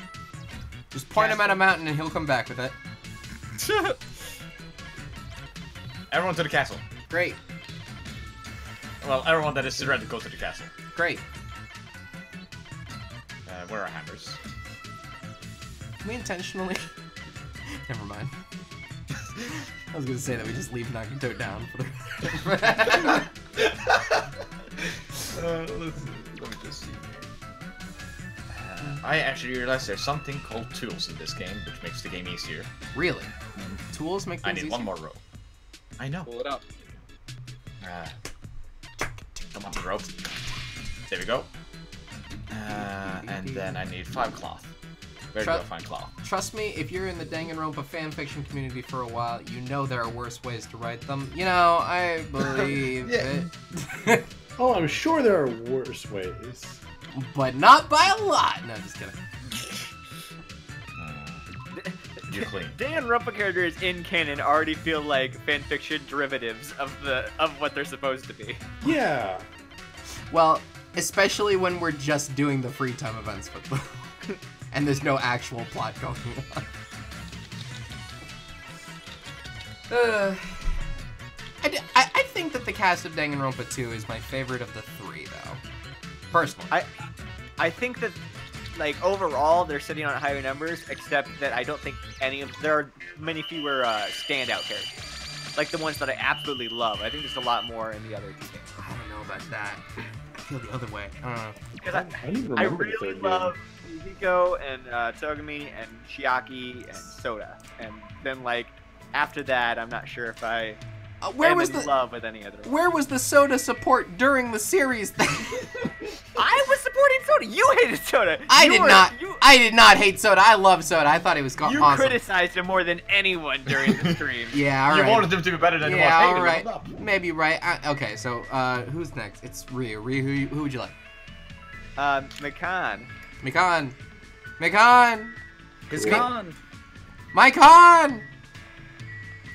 just point him at a mountain and he'll come back with it. Everyone to the castle. Great, Well, everyone that is ready to go to the castle. great. Where are hammers? We intentionally... Never mind. I was gonna say that we just leave Nagito down for the... Let me just see. I actually realized there's something called tools in this game, which makes the game easier. Really? Tools make I things need one easier? more rope. I know. Pull it up. Come on, the rope. There we go. And then I need 5 cloth. Where do I find cloth? Trust me, if you're in the DanganRonpa fanfiction community for a while, you know there are worse ways to write them. You know, I believe Yeah. it. Oh, I'm sure there are worse ways. But not by a lot! No, just kidding. You're clean. Danganronpa characters in canon already feel like fanfiction derivatives of what they're supposed to be. Yeah. Well, especially when we're just doing the free time events with them. And there's no actual plot going on. I think that the cast of Danganronpa 2 is my favorite of the 3, though. Personally. I think that, like, overall they're sitting on higher numbers, except that I don't think there are many fewer standout characters. Like the ones that I absolutely love. I think there's a lot more in the other two games. I don't know about that. I feel the other way. I don't know. Because I don't even I remember the really third love Hiko and Togami and Chiaki and Soda. And then, like, after that, I'm not sure if I Where am was in love with any other one. Where was the Soda support during the series thing? I was supporting Soda. You hated Soda. I did not hate Soda. I love Soda. I thought he was You awesome. criticized him more than anyone during the stream. Yeah, all right. You wanted them to be better than Yeah, what all right. up. Maybe you're right. Okay, so who's next? It's Ryu. Ryu, who would you like? Mikan. Mikan. Mikan. It's Mi- gone. My Con.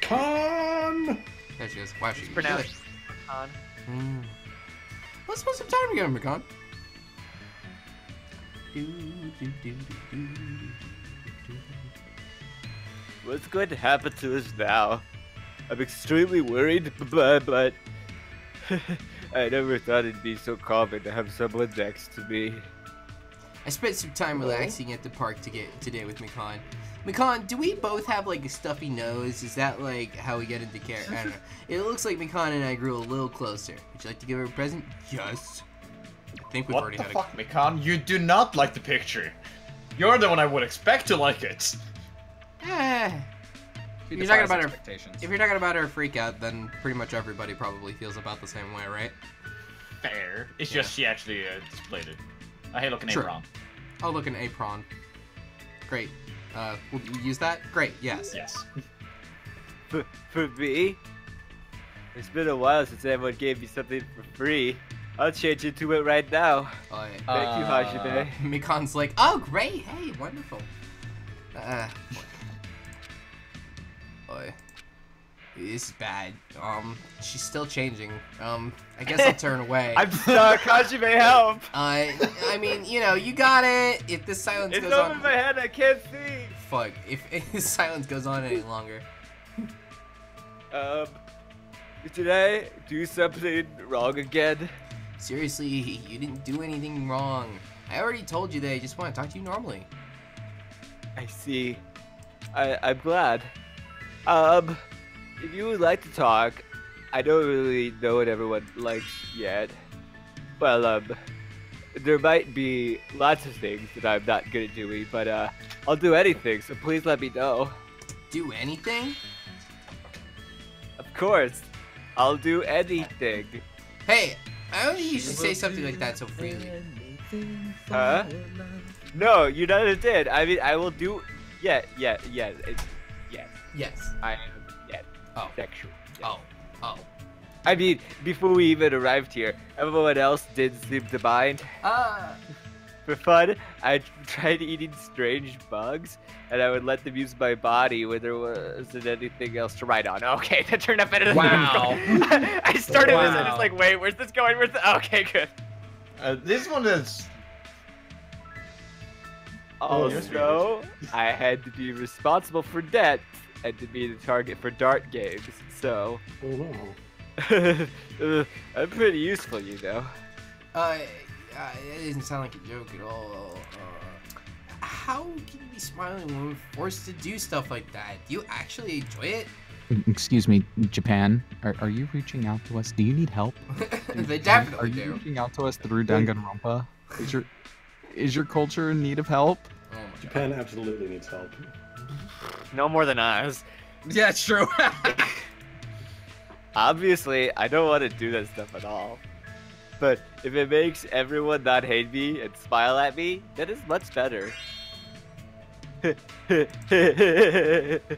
Con! There she is. Wow, she's Pronounced Mikan. Let's spend some time together, Mikan. What's going to happen to us now? I'm extremely worried, but I never thought it'd be so common to have someone next to me. I spent some time relaxing at the park today with Mikan. Mikan, do we both have like a stuffy nose? Is that like how we get into character? I don't know. It looks like Mikan and I grew a little closer. Would you like to give her a present? Yes. I think we've What already the had fuck, Mikan? You do not like the picture. You're the one I would expect to like it. She You're talking defies about her- expectations. If you're talking about her freak out, then pretty much everybody probably feels about the same way, right? Fair. It's just she actually displayed it. Hey, look, an Sure. apron. Oh, look, an apron. Great. Will you use that? Great, yes. Yes. For me? It's been a while since anyone gave me something for free. I'll change into it right now. Thank you, Hajime. Mikan's like, oh, great, hey, wonderful. Boy. This is bad. She's still changing. I guess I'll turn away. I'm stuck. Hajime, help! I mean, you know, you got it. If this silence It's goes over on... my head. I can't see. Fuck. If this silence goes on any longer. Did I do something wrong again? Seriously, you didn't do anything wrong. I already told you that I just want to talk to you normally. I see. I'm glad. If you would like to talk, I don't really know what everyone likes yet. Well, there might be lots of things that I'm not good at doing, but I'll do anything, so please let me know. Do anything? Of course, I'll do anything. Hey, I don't think you should say something like that so freely. anything for Huh? love. No, you never did. I mean, I will do. Yeah. Yes. Yes. I am. Yeah. Oh. Sexual. Oh. Oh. I mean, before we even arrived here, everyone else did seem to mind. For fun, I tried eating strange bugs, and I would let them use my body when there wasn't anything else to ride on. Okay, that turned out better than Wow. I started this and Wow. it's like, wait, where's this going? Okay, good. This one is. Also, I had to be responsible for debt and to be the target for dart games, so Oh no. I'm pretty useful, you know. It doesn't sound like a joke at all. How can you be smiling when we're forced to do stuff like that? Do you actually enjoy it? Excuse me, Japan. Are you reaching out to us? Do you need help? They Are definitely you do. reaching out to us through DanganRonpa? Is your culture in need of help? Oh my Japan absolutely needs help. No more than us. Yeah, it's true. Obviously, I don't want to do that stuff at all. But if it makes everyone not hate me and smile at me, that is much better.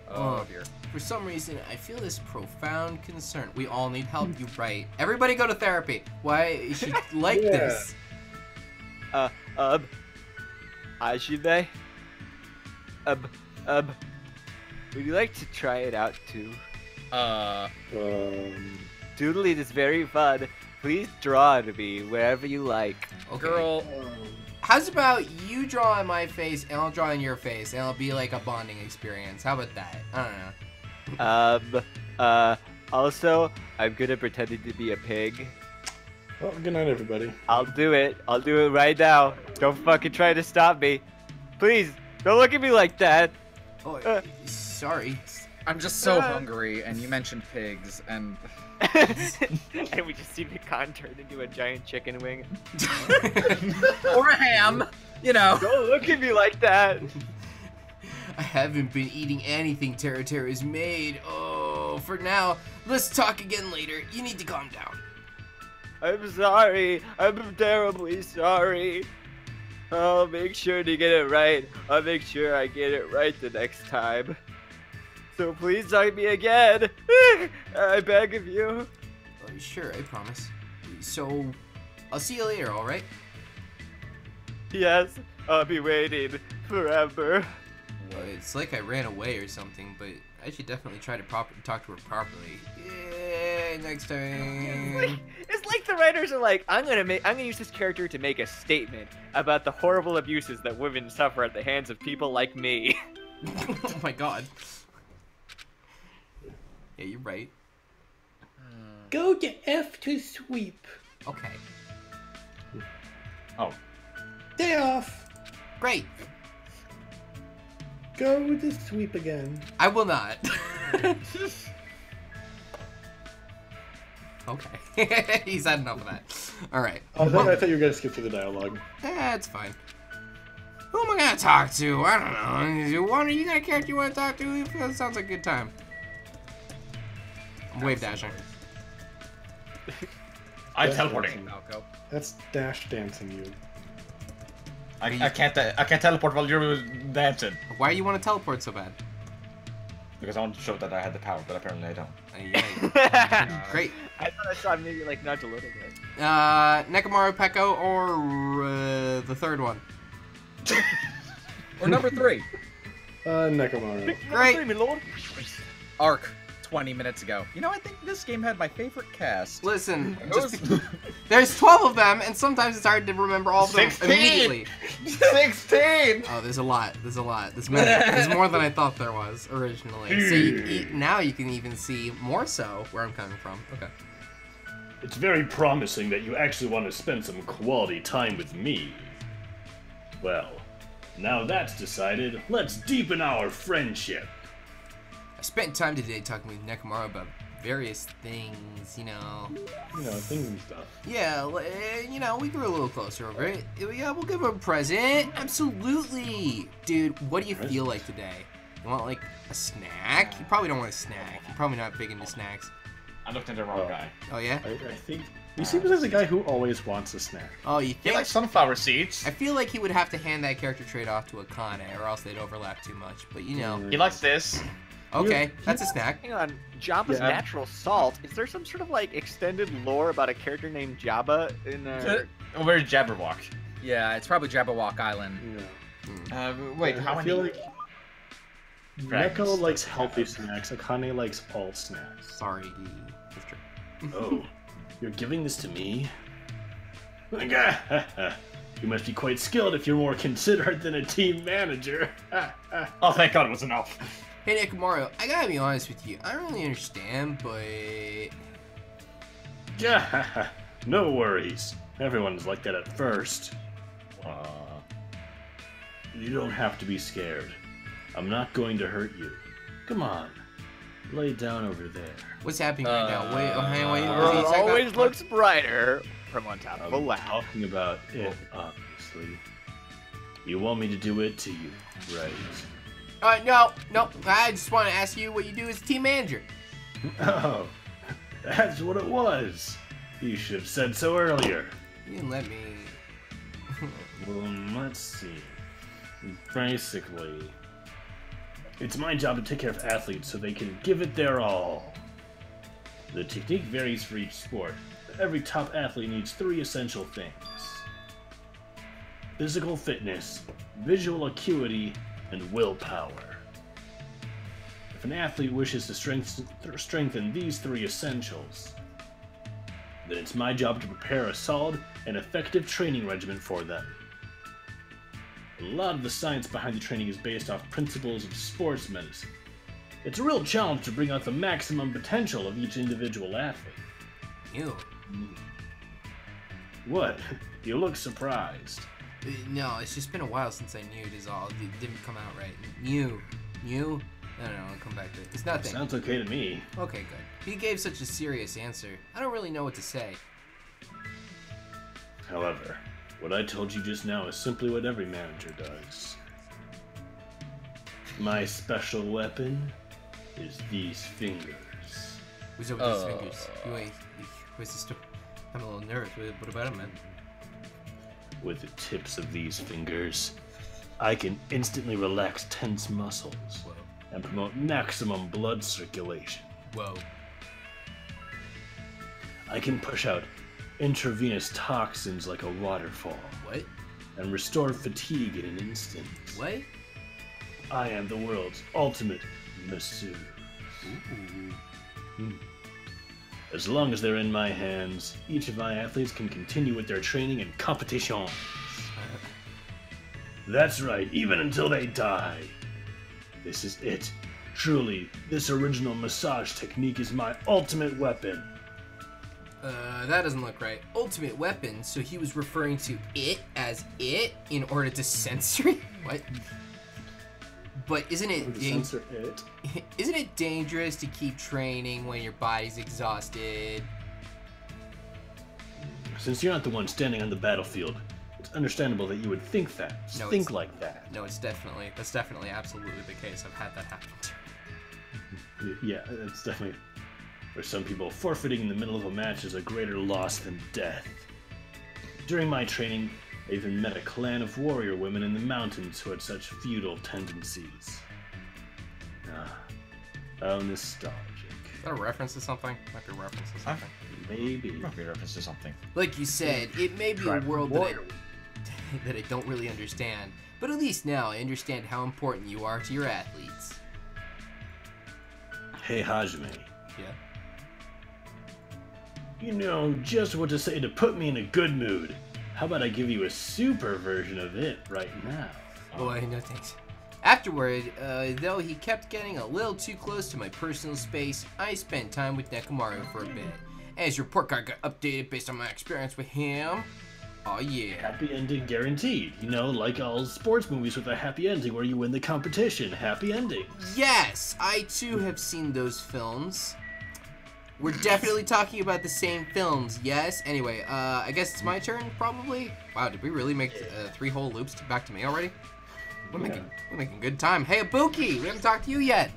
Oh dear. For some reason, I feel this profound concern. We all need help, you right. Everybody go to therapy. Why is she like Yeah. this? Ashime? Would you like to try it out too? Doodling is very fun. Please draw to me wherever you like. Okay. Girl, How's about you draw on my face and I'll draw on your face and it'll be like a bonding experience. How about that? I don't know. Also, I'm good at pretending to be a pig. Well, good night, everybody. I'll do it. I'll do it right now. Don't fucking try to stop me. Please, don't look at me like that. Oh, sorry. I'm just so hungry, and you mentioned pigs, and And we just see the con turn into a giant chicken wing. or a ham, you know. Don't look at me like that. I haven't been eating anything Terra has made. Oh, for now. Let's talk again later. You need to calm down. I'm sorry. I'm terribly sorry. I'll make sure to get it right. I'll make sure I get it right the next time. So please talk to me again. I beg of you. Sure, I promise. So, I'll see you later, alright? Yes, I'll be waiting forever. Well, it's like I ran away or something, but I should definitely try to talk to her properly. Yeah, next time. It's like the writers are like, I'm gonna use this character to make a statement about the horrible abuses that women suffer at the hands of people like me. Oh my god. Yeah, you're right. Go to F to sweep. Okay. Oh. Day off. Great. Go to sweep again. I will not. Okay. He's had enough of that. Alright. I thought you were gonna skip through the dialogue. It's fine. Who am I gonna talk to? I don't know. You got a character you wanna talk to? That sounds like a good time. I'm wave dashing. I'm That's teleporting. Falco. That's dash dancing you. I can't teleport while you're dancing. Why do you want to teleport so bad? Because I want to show that I had the power, but apparently I don't. Yeah. Great. I thought I saw him maybe like nudge a little bit. Nekomaru Peko or the third one? Or number 3, Nekomaru. Great. My lord. Arc, 20 minutes ago. You know, I think this game had my favorite cast. Listen, It was- there's 12 of them, and sometimes it's hard to remember all of them 16! immediately. 16! Oh, there's a lot. There's a lot. There's more than I thought there was originally. So now you can even see more so where I'm coming from. Okay. It's very promising that you actually want to spend some quality time with me. Well, now that's decided, let's deepen our friendship. I spent time today talking with Nekomaru about various things, you know. You know, things and stuff. Yeah, you know, we grew a little closer over it. Yeah, we'll give her a present. Absolutely. Dude, what do you feel like today? You want, like, a snack? You probably don't want a snack. You're probably not big into snacks. I looked at the wrong guy. Oh yeah. I think he seems like the guy who always wants a snack. Oh, you He think? likes sunflower seeds. I feel like he would have to hand that character trait off to Akane, or else they'd overlap too much. But you know. He likes this. Okay, that's a snack. Hang on, Jabba's Yeah. natural salt. Is there some sort of like extended lore about a character named Jabba in there? Where's Jabberwock? Yeah, it's probably Jabberwock Island. Yeah. Wait, how I many? feel like Dragons. Neko likes healthy snacks. Akane likes all snacks. Sorry, that's true. Oh, you're giving this to me? You must be quite skilled if you're more considerate than a team manager. Oh, thank God it was enough. Hey, Nekomaru, I gotta be honest with you. I don't really understand, but No worries. Everyone's like that at first. You don't have to be scared. I'm not going to hurt you. Come on. Lay down over there. what's happening right now? Wait, oh, hang on, wait. The wait, world a second. always looks brighter from on top of a I'm ladder. talking about it, obviously. You want me to do it to you, right? No. I just want to ask you what you do as a team manager. Oh, that's what it was. You should have said so earlier. You didn't let me. Well, let's see. Basically, it's my job to take care of athletes so they can give it their all. The technique varies for each sport, but every top athlete needs 3 essential things: physical fitness, visual acuity, and willpower. If an athlete wishes to strengthen these 3 essentials, then it's my job to prepare a solid and effective training regimen for them. A lot of the science behind the training is based off principles of sports medicine. It's a real challenge to bring out the maximum potential of each individual athlete. You. What? You look surprised. No, it's just been a while since I knew it is all. It didn't come out right. New. No, I'll come back to it. It's nothing. Sounds okay to me. Okay, good. He gave such a serious answer. I don't really know what to say. However, what I told you just now is simply what every manager does. My special weapon is these fingers. What's up with these fingers? Wait, where's the story? I'm a little nervous. What about him, man? With the tips of these fingers, I can instantly relax tense muscles Whoa. and promote maximum blood circulation. Whoa. I can push out intravenous toxins like a waterfall What? and restore fatigue in an instant. What? I am the world's ultimate masseuse. As long as they're in my hands, each of my athletes can continue with their training and competitions. That's right, even until they die. This is it. Truly, this original massage technique is my ultimate weapon. That doesn't look right. Ultimate weapon, so he was referring to it as it in order to censor it? What? But isn't it Censor it. isn't it dangerous to keep training when your body's exhausted? Since you're not the one standing on the battlefield, it's understandable that you would think that. No, Think it's- like that. No, that's definitely absolutely the case. I've had that happen to me. Yeah, it's definitely where some people forfeiting in the middle of a match is a greater loss than death. During my training, I even met a clan of warrior women in the mountains who had such feudal tendencies. How nostalgic. Is that a reference to something? Might be a reference to something. Maybe. Might be a reference to something. Like you said, it may be a Tribal world that warrior. that I don't really understand, but at least now I understand how important you are to your athletes. Hey, Hajime. Yeah. You know just what to say to put me in a good mood. How about I give you a super version of it right now? Boy, no thanks. Afterward, though he kept getting a little too close to my personal space, I spent time with Nekomaru for a bit. As your report card got updated based on my experience with him. Oh yeah. Happy ending guaranteed. You know, like all sports movies with a happy ending where you win the competition. Happy ending. Yes, I too have seen those films. We're definitely talking about the same films, yes? Anyway, I guess it's my turn, probably? Wow, did we really make 3 whole loops back to me already? We're making good time. Hey, Ibuki! We haven't talked to you yet!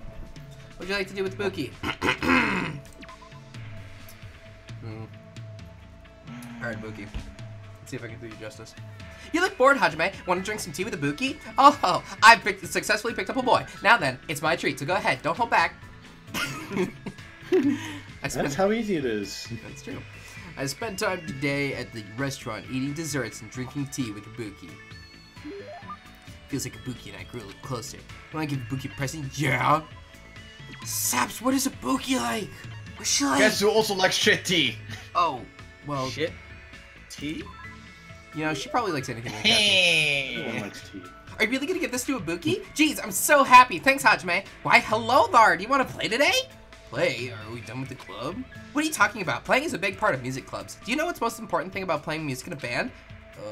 What'd you like to do with Ibuki? Alright, Buki. Let's see if I can do you justice. You look bored, Hajime. Want to drink some tea with a Buki? Oh, I've successfully picked up a boy. Now then, it's my treat, so go ahead. Don't hold back. That's how easy it is. That's true. I spent time today at the restaurant eating desserts and drinking tea with a Buki. Feels like a Buki and I grew a little closer. Want to give Buki a present? Yeah. Saps, what is a Buki like? What's she like? Guess who also likes shit tea? Oh, well, Shit. Tea? you know, she probably likes anything like that. Everyone likes tea. Are you really gonna give this to a Buki? Jeez, I'm so happy. Thanks, Hajime. Why, hello there. Do you want to play today? Play? Are we done with the club? What are you talking about? Playing is a big part of music clubs. Do you know what's the most important thing about playing music in a band?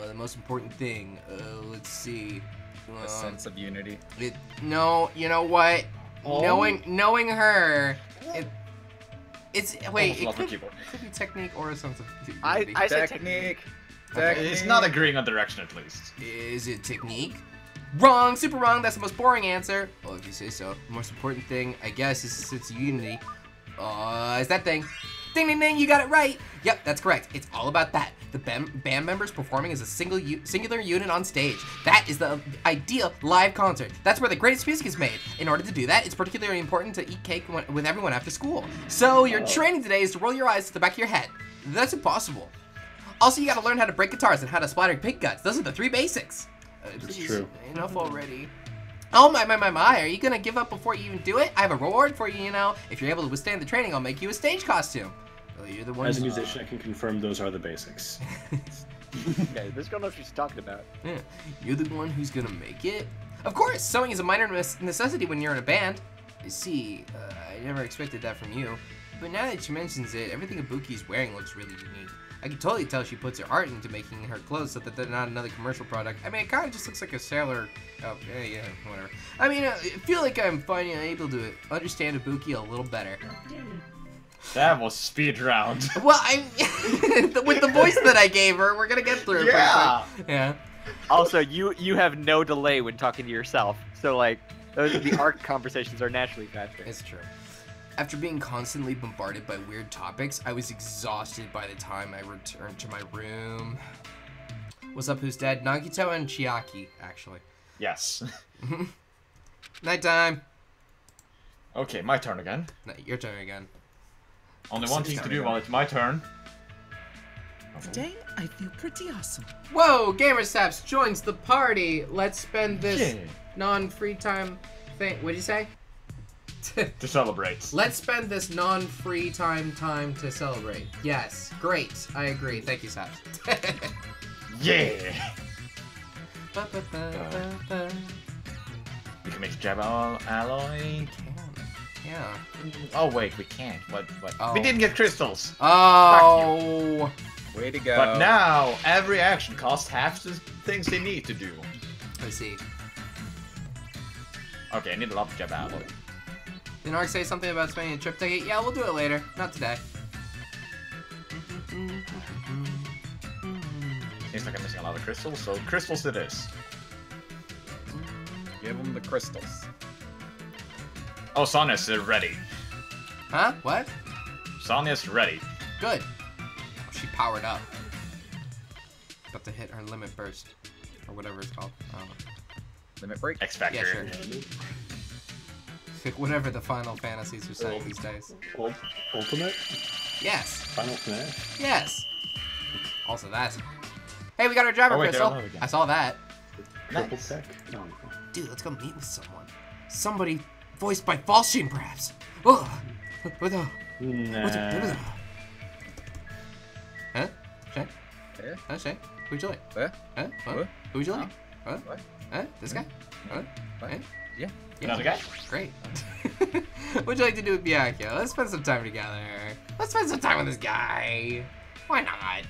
The most important thing. Let's see. A sense of unity. No, you know what? Oh. Knowing her, it's wait. Almost It lost my could be technique or a sense of unity. I said Technique. It's not agreeing on direction, at least. Is it technique? Wrong, super wrong. That's the most boring answer. Well, if you say so. The most important thing, I guess, is a sense of unity. Is that thing? Ding, ding, ding, you got it right. Yep, that's correct. It's all about that. The band members performing as a singular unit on stage. That is the ideal live concert. That's where the greatest music is made. In order to do that, it's particularly important to eat cake with everyone after school. So your training today is to roll your eyes to the back of your head. That's impossible. Also, you gotta learn how to break guitars and how to splatter pig guts. Those are the 3 basics. That's Please, true. Enough already. Oh my. Are you gonna give up before you even do it? I have a reward for you, you know. If you're able to withstand the training, I'll make you a stage costume. Well, you're the one. As a musician, I can confirm those are the basics. Okay, this girl knows what she's talking about. Yeah. You're the one who's gonna make it? Of course, sewing is a minor necessity when you're in a band. You see, I never expected that from you. But now that she mentions it, everything Ibuki's wearing looks really unique. I can totally tell she puts her heart into making her clothes so that they're not another commercial product. I mean, it kind of just looks like a sailor. Oh, yeah, whatever. I mean, I feel like I'm finally able to understand Ibuki a little better. That was speed round. Well, with the voice that I gave her, we're gonna get through it. Yeah. Pretty quick. Yeah. Also, you have no delay when talking to yourself, so like the ARC conversations are naturally faster. It's true. After being constantly bombarded by weird topics, I was exhausted by the time I returned to my room. What's up, who's dead? Nagito and Chiaki, actually. Yes. Nighttime. Okay, my turn again. No, your turn again. Only one thing to do while it's my turn. Today, I feel pretty awesome. Whoa, Gamersaps joins the party. Let's spend this Yeah. non-free time thing. What'd you say? To celebrate. Let's spend this non-free time to celebrate. Yes, great. I agree. Thank you, Saps. Yeah. We can make jab alloy. Yeah. Oh wait, we can't. What? Oh. We didn't get crystals. Oh. Way to go. But now every action costs half the things they need to do. I see. Okay, I need a lot of jab alloy. Did Ark say something about spending a trip ticket? Yeah, we'll do it later. Not today. Seems like I'm missing a lot of crystals, so crystals it is. Give them the crystals. Oh, Sonya's ready. Huh? What? Sonya's ready. Good. Oh, she powered up. About to hit her limit burst. Or whatever it's called. I don't know. Limit break? X Factor. Yeah, sure. Whatever the Final Fantasies are saying these days. Ultimate? Yes. Final Smash? Yes. Also that. Hey, we got our driver Oh, wait, crystal. they're alive again. I saw that. Triple Nice. tech? No. Dude, let's go meet with someone. Somebody voiced by Falstream, perhaps. Oh. What the? Nah. Huh? Shay? Yeah. Huh, Shay? Who'd you like? Huh? Huh? What? What? Who'd you like? Huh? What? Huh? This guy? Huh? What? Huh? Yeah. Another guy? Great. What'd you like to do with Byakuya? Let's spend some time together. Let's spend some time with this guy. Why not?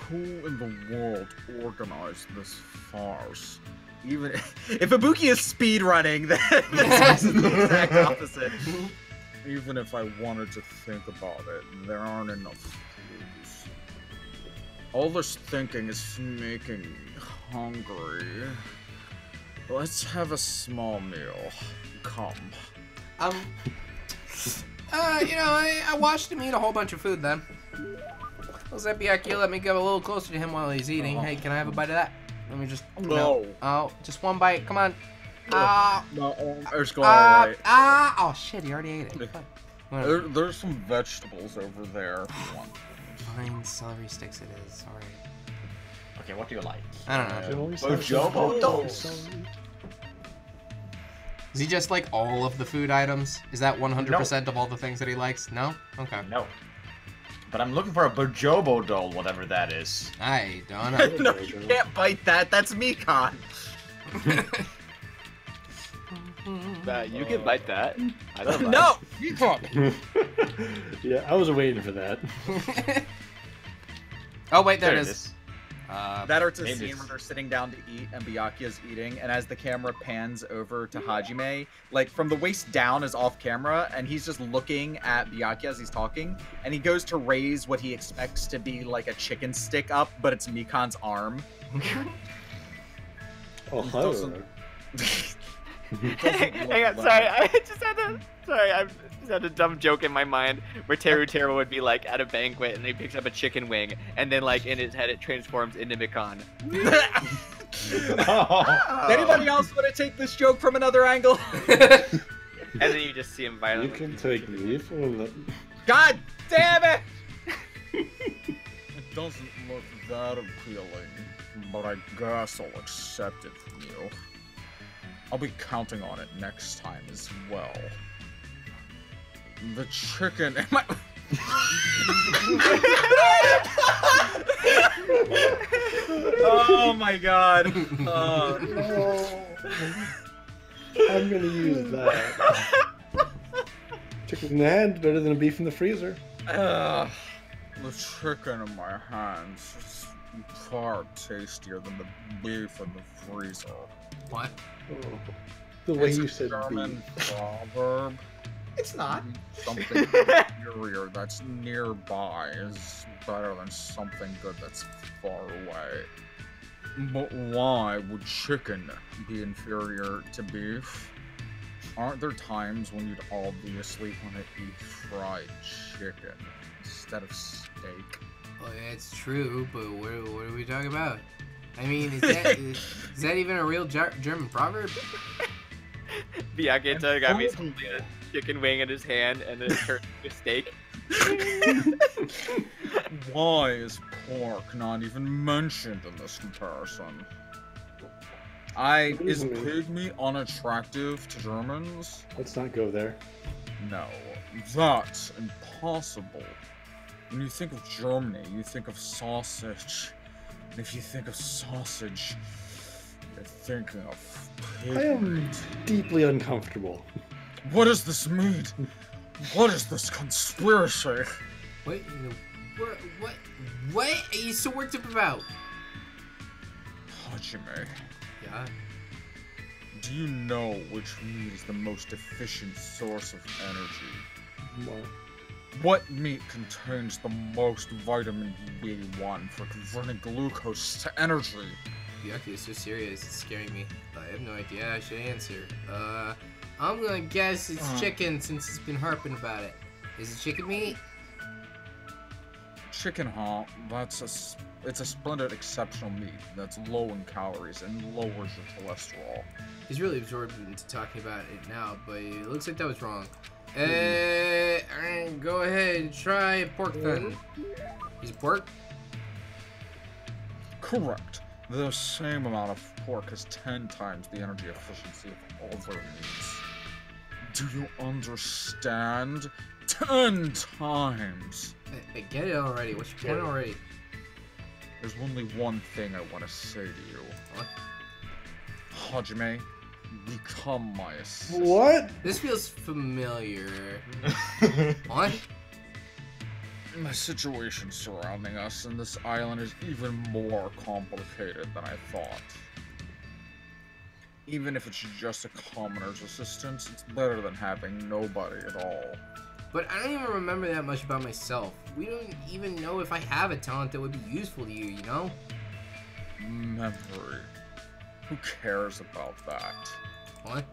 Who in the world organized this farce? Even if Ibuki is speedrunning, then this is the exact opposite. Even if I wanted to think about it, there aren't enough clues. All this thinking is making me hungry. Let's have a small meal. Come. I watched him eat a whole bunch of food then. Well, Zepiaki, let me get a little closer to him while he's eating. Hey, can I have a bite of that? Let me just... No. Oh, just one bite. Come on. No, it's going away. Oh, shit, he already ate it. There's some vegetables over there if you want. Fine, celery sticks it is. Sorry. Okay, what do you like? I don't know. Bojobo dolls. Is he just like all of the food items? Is that 100% of all the things that he likes? No? Okay. No. But I'm looking for a Bojobo doll, whatever that is. I don't know. No, you can't bite that. That's Mekon. You can bite that. I don't know. No, Mekon. Yeah, I was waiting for that. Oh, wait, there it it is. That or it's a maybe scene it's- where they're sitting down to eat and Byakuya's eating, and as the camera pans over to Hajime, like from the waist down is off camera, and he's just looking at Byakuya as he's talking, and he goes to raise what he expects to be like a chicken stick up, but it's Mekon's arm. Oh, He hello. doesn't- Hang on, sorry, I just had a dumb joke in my mind where Teru would be like at a banquet and he picks up a chicken wing and then like in his head it transforms into Mekon. Anybody else want to take this joke from another angle? And then you just see him You violently. can take me for that. God damn it! It doesn't look that appealing, but I guess I'll accept it from you. I'll be counting on it next time as well. The chicken. Am I... Oh my god. I'm gonna use that. Chicken in the hand, better than a beef in the freezer. The chicken in my hands is far tastier than the beef in the freezer. What? Oh, the way It's you a said German beef. proverb. It's not. Something inferior that's nearby is better than something good that's far away. But why would chicken be inferior to beef? Aren't there times when you'd obviously want to eat fried chicken instead of steak? Well, that's true, but what are we talking about? I mean, is that even a real German proverb? Byakuya got me holding a chicken wing in his hand and then it turned into a steak. Why is pork not even mentioned in this comparison? Is pig meat unattractive to Germans? Let's not go there. No, that's impossible. When you think of Germany, you think of sausage. And if you think of sausage, you're thinking of pig I am meat. deeply uncomfortable. What does this mean? What is this conspiracy? What are you so worked up about? Hajime, Yeah. do you know which meat is the most efficient source of energy? Well, What meat contains the most vitamin B1 for converting glucose to energy? Byakuya is so serious, it's scaring me. I have no idea I should answer. I'm gonna guess it's chicken since it's been harping about it. Is it chicken meat? Chicken, huh? It's a splendid, exceptional meat that's low in calories and lowers your cholesterol. He's really absorbed into talking about it now, but it looks like that was wrong. Go ahead and try pork then. Is it pork? Correct. The same amount of pork has 10 times the energy efficiency of other meats. Do you understand? 10 times! I get it already. What's your point already? There's only one thing I want to say to you. What? Hajime, become my assistant. what? This feels familiar. What? The situation surrounding us in this island is even more complicated than I thought. Even if it's just a commoner's assistant, it's better than having nobody at all. But I don't even remember that much about myself. We don't even know if I have a talent that would be useful to you, you know? Memory. Who cares about that? What?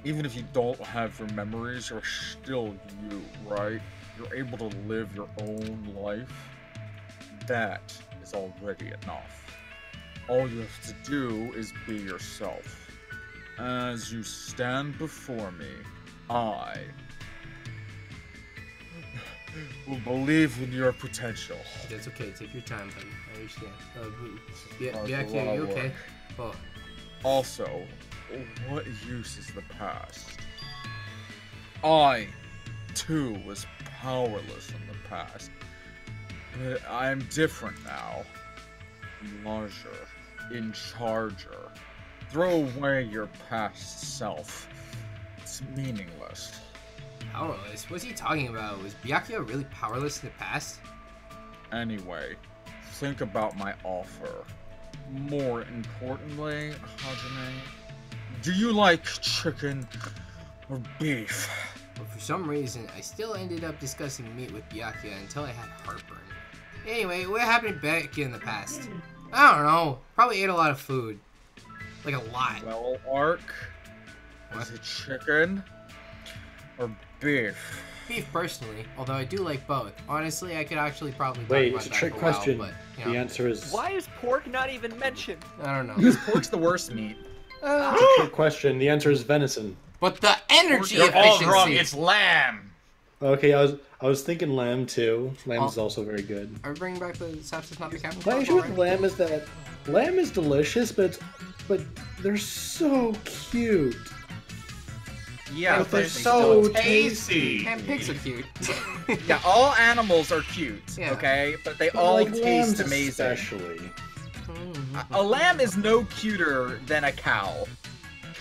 Even if you don't have your memories, you're still you, right? You're able to live your own life. That is already enough. All you have to do is be yourself. As you stand before me, I will believe in your potential. That's okay. Take your time, buddy. I understand. That's Yeah, a okay, lot you of okay? work. Oh. Also, what use is the past? I, too, was powerless in the past. But I'm different now. Larger. In charger. Throw away your past self. It's meaningless. Powerless? What's he talking about? Was Byakuya really powerless in the past? Anyway, think about my offer. More importantly, Hajime, do you like chicken or beef? But for some reason, I still ended up discussing meat with Byakuya until I had heartburn. Anyway, what happened back in the past? I don't know. Probably ate a lot of food. Like a lot. Well, Ark, What? is it chicken or beef? Beef personally, although I do like both. Honestly, I could actually probably talk Wait, about it's a that trick for a while, question. but, you The know, answer is. Why is pork not even mentioned? I don't know. Because pork's the worst meat. It's a trick question. The answer is venison. But the energy You're all efficiency. wrong. It's lamb. Okay, I was thinking lamb too. Lamb is also very good. Are we bringing back the Sepsis Not the Captain? My Club issue with already? lamb is that lamb is delicious, but they're so cute. Yeah, But they're but so tasty. And pigs are cute. yeah, all animals are cute, Yeah. okay? But they But, all like, taste lambs amazing. especially. A lamb is no cuter than a cow.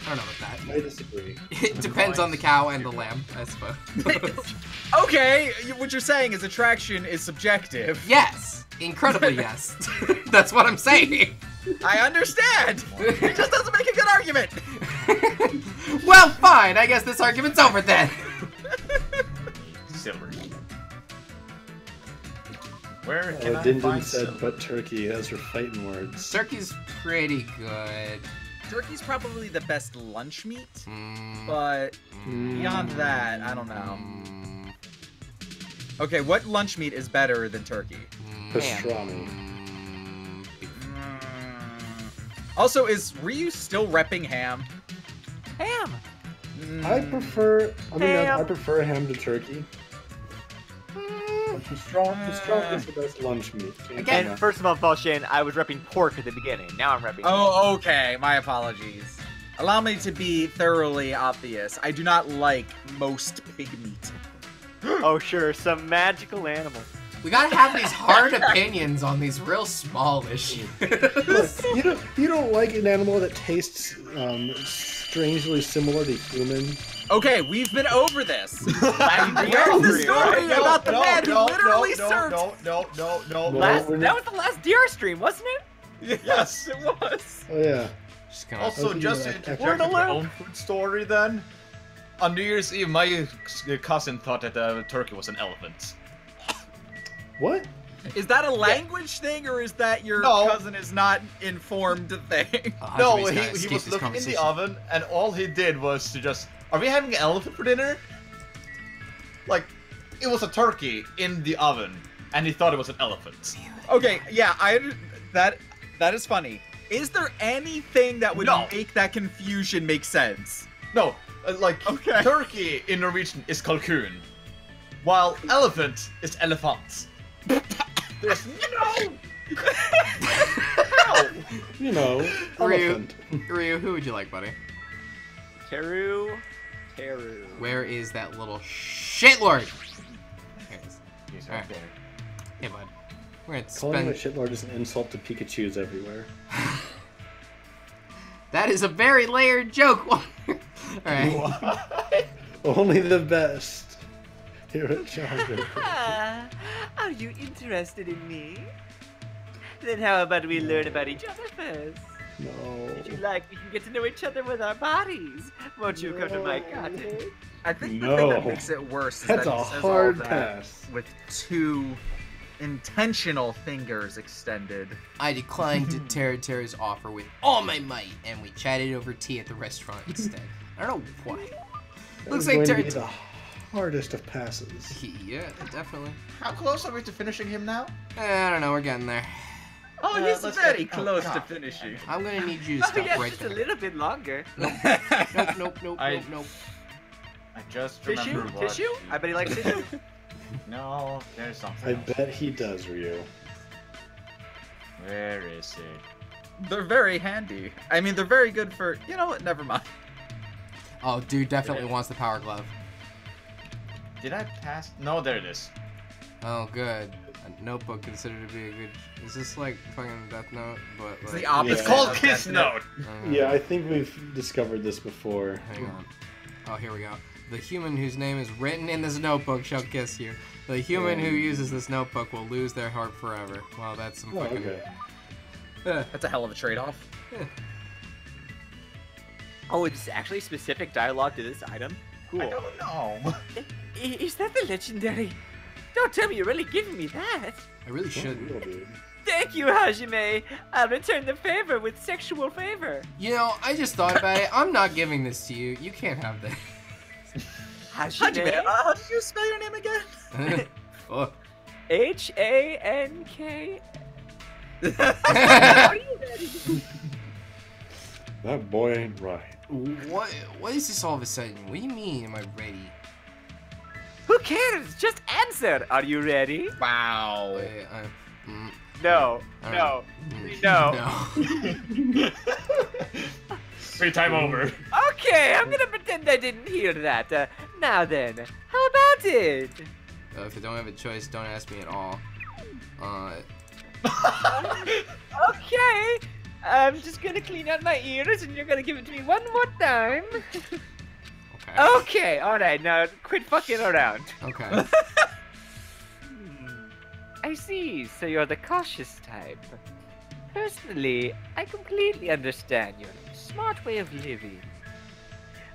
I don't know about that. I disagree. It depends on the cow and the lamb, I suppose. Okay, what you're saying is attraction is subjective. Yes, incredibly yes. That's what I'm saying. I understand. It just doesn't make a good argument. Well, fine. I guess this argument's over then. Silver. Where can I Din find said, silver? but turkey as her fighting words. Turkey's pretty good. Turkey's probably the best lunch meat, Mm, but beyond that, I don't know. Okay, what lunch meat is better than turkey? Pastrami. Also, is Ryu still repping ham? Ham. I prefer. I mean, Ham. I prefer ham to turkey. Pastrami is the best lunch meat. Can't Again, deny. And first of all, Falshan, I was repping pork at the beginning. Now I'm repping. Oh, okay. My apologies. Allow me to be thoroughly obvious. I do not like most pig meat. Oh, sure, some magical animal. we gotta have these hard opinions on these real small issues. You don't like an animal that tastes strangely similar to human. Okay, we've been over this. Agree, Where's the story right? about the man who literally served? no. We're That was the last DR stream, wasn't it? Yes. it was. Oh yeah. Just gonna- Also, Okay, just to yeah, interject we're in with a my loop. own food story then. On New Year's Eve, my cousin thought that turkey was an elephant. What? Is that a language thing, or is that your No. cousin is not informed thing? No, Hajime's gotta he escape was this looking in the conversation. oven, and all he did was to just, are we having an elephant for dinner? Like, it was a turkey in the oven, and he thought it was an elephant. Okay, yeah, that is funny. Is there anything that would No. make that confusion make sense? No, like, Okay. turkey in Norwegian is kalkun, while elephant is elephant. There's no... How? You know, Ryu, elephant. Ryu, who would you like, buddy? Teru. Where is that little shitlord? There it is. He's Alright. right there. Hey, bud. We're gonna Calling him a spend. shitlord is an insult to Pikachu's everywhere. That is a very layered joke. Alright. What? Only the best. Here at Charger. Are you interested in me? Then how about we learn about each other first? No. If you like, we can get to know each other with our bodies. Won't you come to my cottage? I think the thing that No. makes it worse is That's that a he says hard all that pass. with two intentional fingers extended. I declined to Terra's offer with all my might, and we chatted over tea at the restaurant instead. I don't know why. That Looks is like going to be the hardest of passes. Yeah, definitely. How close are we to finishing him now? I don't know, we're getting there. Oh, he's let's very get- oh, close to God. finishing. I'm gonna need you to Oh, stop yes, right just a there. little bit longer. Nope. I just Tissue? remember what. Tissue? I bet he likes tissue. No, there's something. I else. bet he does, Ryu. Where is it? They're very handy. I mean, they're very good for. You know what? Never mind. Oh, dude definitely wants the power glove. Did I pass? No, there it is. Oh, good. A notebook considered to be a good. Is this like fucking Death Note? But It's like, the opposite. It's called of Kiss Death Note. Yeah, I think we've discovered this before. Hang on. Oh, here we go. The human whose name is written in this notebook shall kiss you. The human who uses this notebook will lose their heart forever. Well, that's some Oh, fucking. okay. That's a hell of a trade-off. Oh, it's actually specific dialogue to this item? Cool. I don't know. Is that the legendary? Don't tell me you're really giving me that. I really Don't shouldn't. real, dude. Thank you, Hajime. I'll return the favor with sexual favor. You know, I just thought about it. I'm not giving this to you. You can't have this. Hajime? How did you spell your name again? Oh. H-A-N-K. That boy ain't right. What is this all of a sudden? What do you mean, am I ready? Who cares? Just answer. Are you ready? Wow. Wait, No. I No. don't No. No. Free time over. Okay, I'm gonna pretend I didn't hear that. Now then, how about it? If I don't have a choice, don't ask me at all. Okay, I'm just gonna clean out my ears and you're gonna give it to me one more time. Okay. Okay, alright, now quit fucking around. Okay. I see, so you're the cautious type. Personally, I completely understand your smart way of living.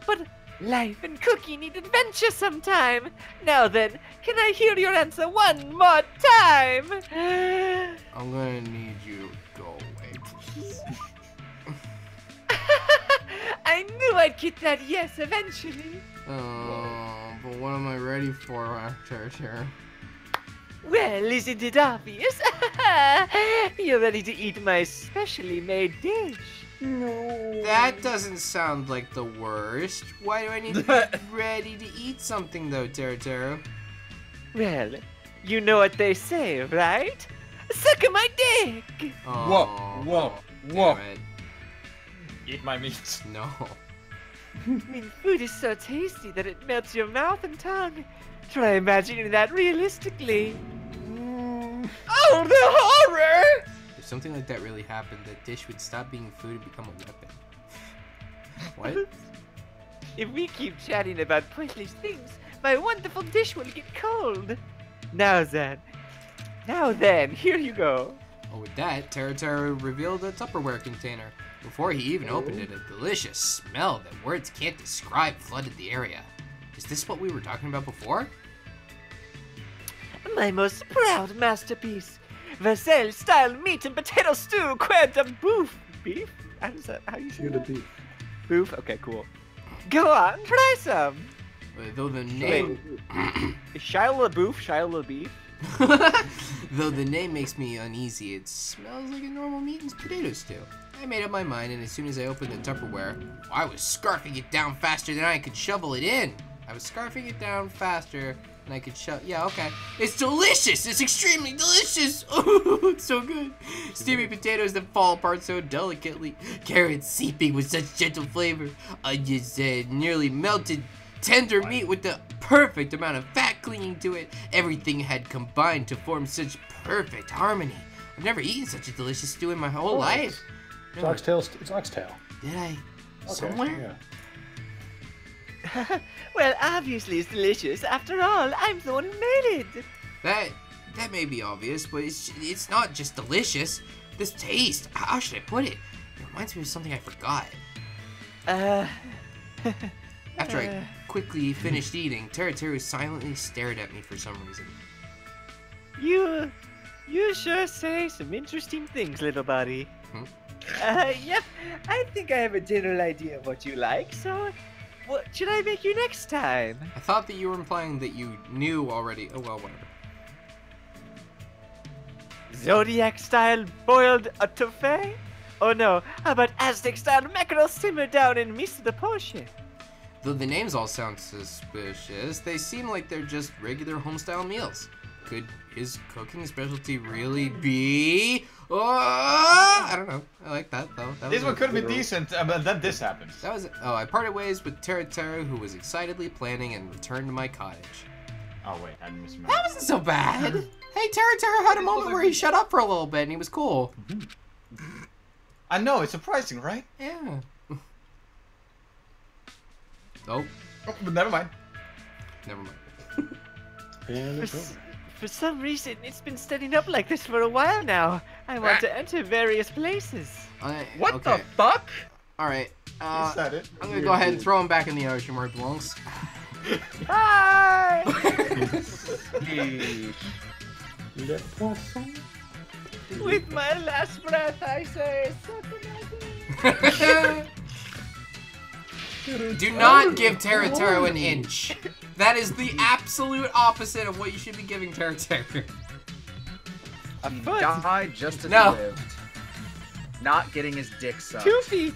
But life and cookie need adventure sometime. Now then, can I hear your answer one more time? I'm gonna need you to go away, please. I knew I'd get that yes eventually. Oh, but what am I ready for after here? Well, isn't it obvious? You're ready to eat my specially made dish. No. That doesn't sound like the worst. Why do I need to be ready to eat something though, Teru? Well, you know what they say, right? Suck my dick! Oh, Whoa. damn it. Eat my meat. No. I mean, food is so tasty that it melts your mouth and tongue. Try imagining that realistically. Oh, the horror! If something like that really happened, that dish would stop being food and become a weapon. What? If we keep chatting about pointless things, my wonderful dish will get cold. Now then, here you go. Oh, with that, Teru revealed a Tupperware container. Before he even opened it, a delicious smell that words can't describe flooded the area. Is this what we were talking about before? My most proud masterpiece. Versailles style meat and potato stew, quid de bouffe. Beef? How you say You're the that? beef. Boof? Okay, cool. Go on, try some. Though the name, Is Shia LaBeouf Shia LaBeef? though the name makes me uneasy, it smells like a normal meat and potato stew. I made up my mind, and as soon as I opened the Tupperware, I was scarfing it down faster than I could shovel it in. I was scarfing it down faster than I could shove. Yeah, okay. It's delicious. It's extremely delicious. Oh, it's so good. Steamy potatoes that fall apart so delicately. Carrots seeping with such gentle flavor. Onions nearly melted. Tender meat with the perfect amount of fat clinging to it. Everything had combined to form such perfect harmony. I've never eaten such a delicious stew in my whole life. It's oxtail. It's oxtail. Did I? Okay, Somewhere? Yeah. Well, obviously it's delicious. After all, I'm the one who made it. That may be obvious, but it's not just delicious. This taste, how should I put it? It reminds me of something I forgot. After I quickly finished eating, Teru silently stared at me for some reason. You sure say some interesting things, little buddy. Hmm? Yep, I think I have a general idea of what you like, so What should I make you next time? I thought that you were implying that you knew already. Oh, well, whatever. Zodiac style boiled etouffee? Oh no, how about Aztec style mackerel simmer down in miso de poche? Though the names all sound suspicious, they seem like they're just regular homestyle meals. Could his cooking specialty really be? Oh, I don't know. I like that though. This one could be decent, but then this happens. That was. Oh, I parted ways with Teru, who was excitedly planning and returned to my cottage. Oh wait, I misremembered. That wasn't so bad. Hey, Teru had a moment where he shut up for a little bit and he was cool. I know, it's surprising, right? Yeah. Oh, but never mind. never mind. And it's over. For some reason, it's been standing up like this for a while now. I want to enter various places. What okay. the fuck? All right. You said it. I'm gonna go ahead and throw him back in the ocean where he belongs. Bye! Le poisson. With my last breath, I say, Do not give Teru an inch. That is the absolute opposite of what you should be giving Teru. a He foot, died just as No. he lived. Not getting his dick sucked. 2 feet.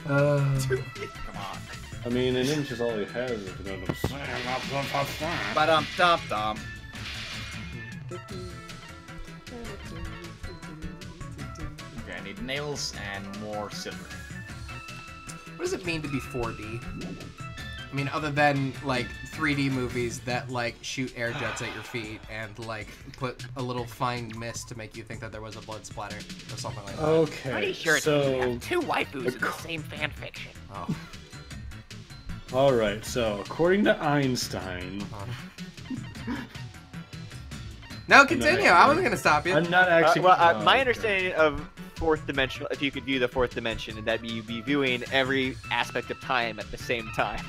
2 feet. Come on. I mean, an inch is all he has. If you know Ba-dum-dum-dum. Okay, I need nails and more silver. What does it mean to be 4D? I mean, other than, like, 3D movies that, like, shoot air jets at your feet and, like, put a little fine mist to make you think that there was a blood splatter or something like that. Okay. Pretty sure it's so, two waifus in the same fanfiction. Oh. all right. So, according to Einstein, No, continue. I wasn't gonna stop you. I'm not actually. My okay. understanding of fourth dimensional, if you could view the fourth dimension, and that you'd be viewing every aspect of time at the same time.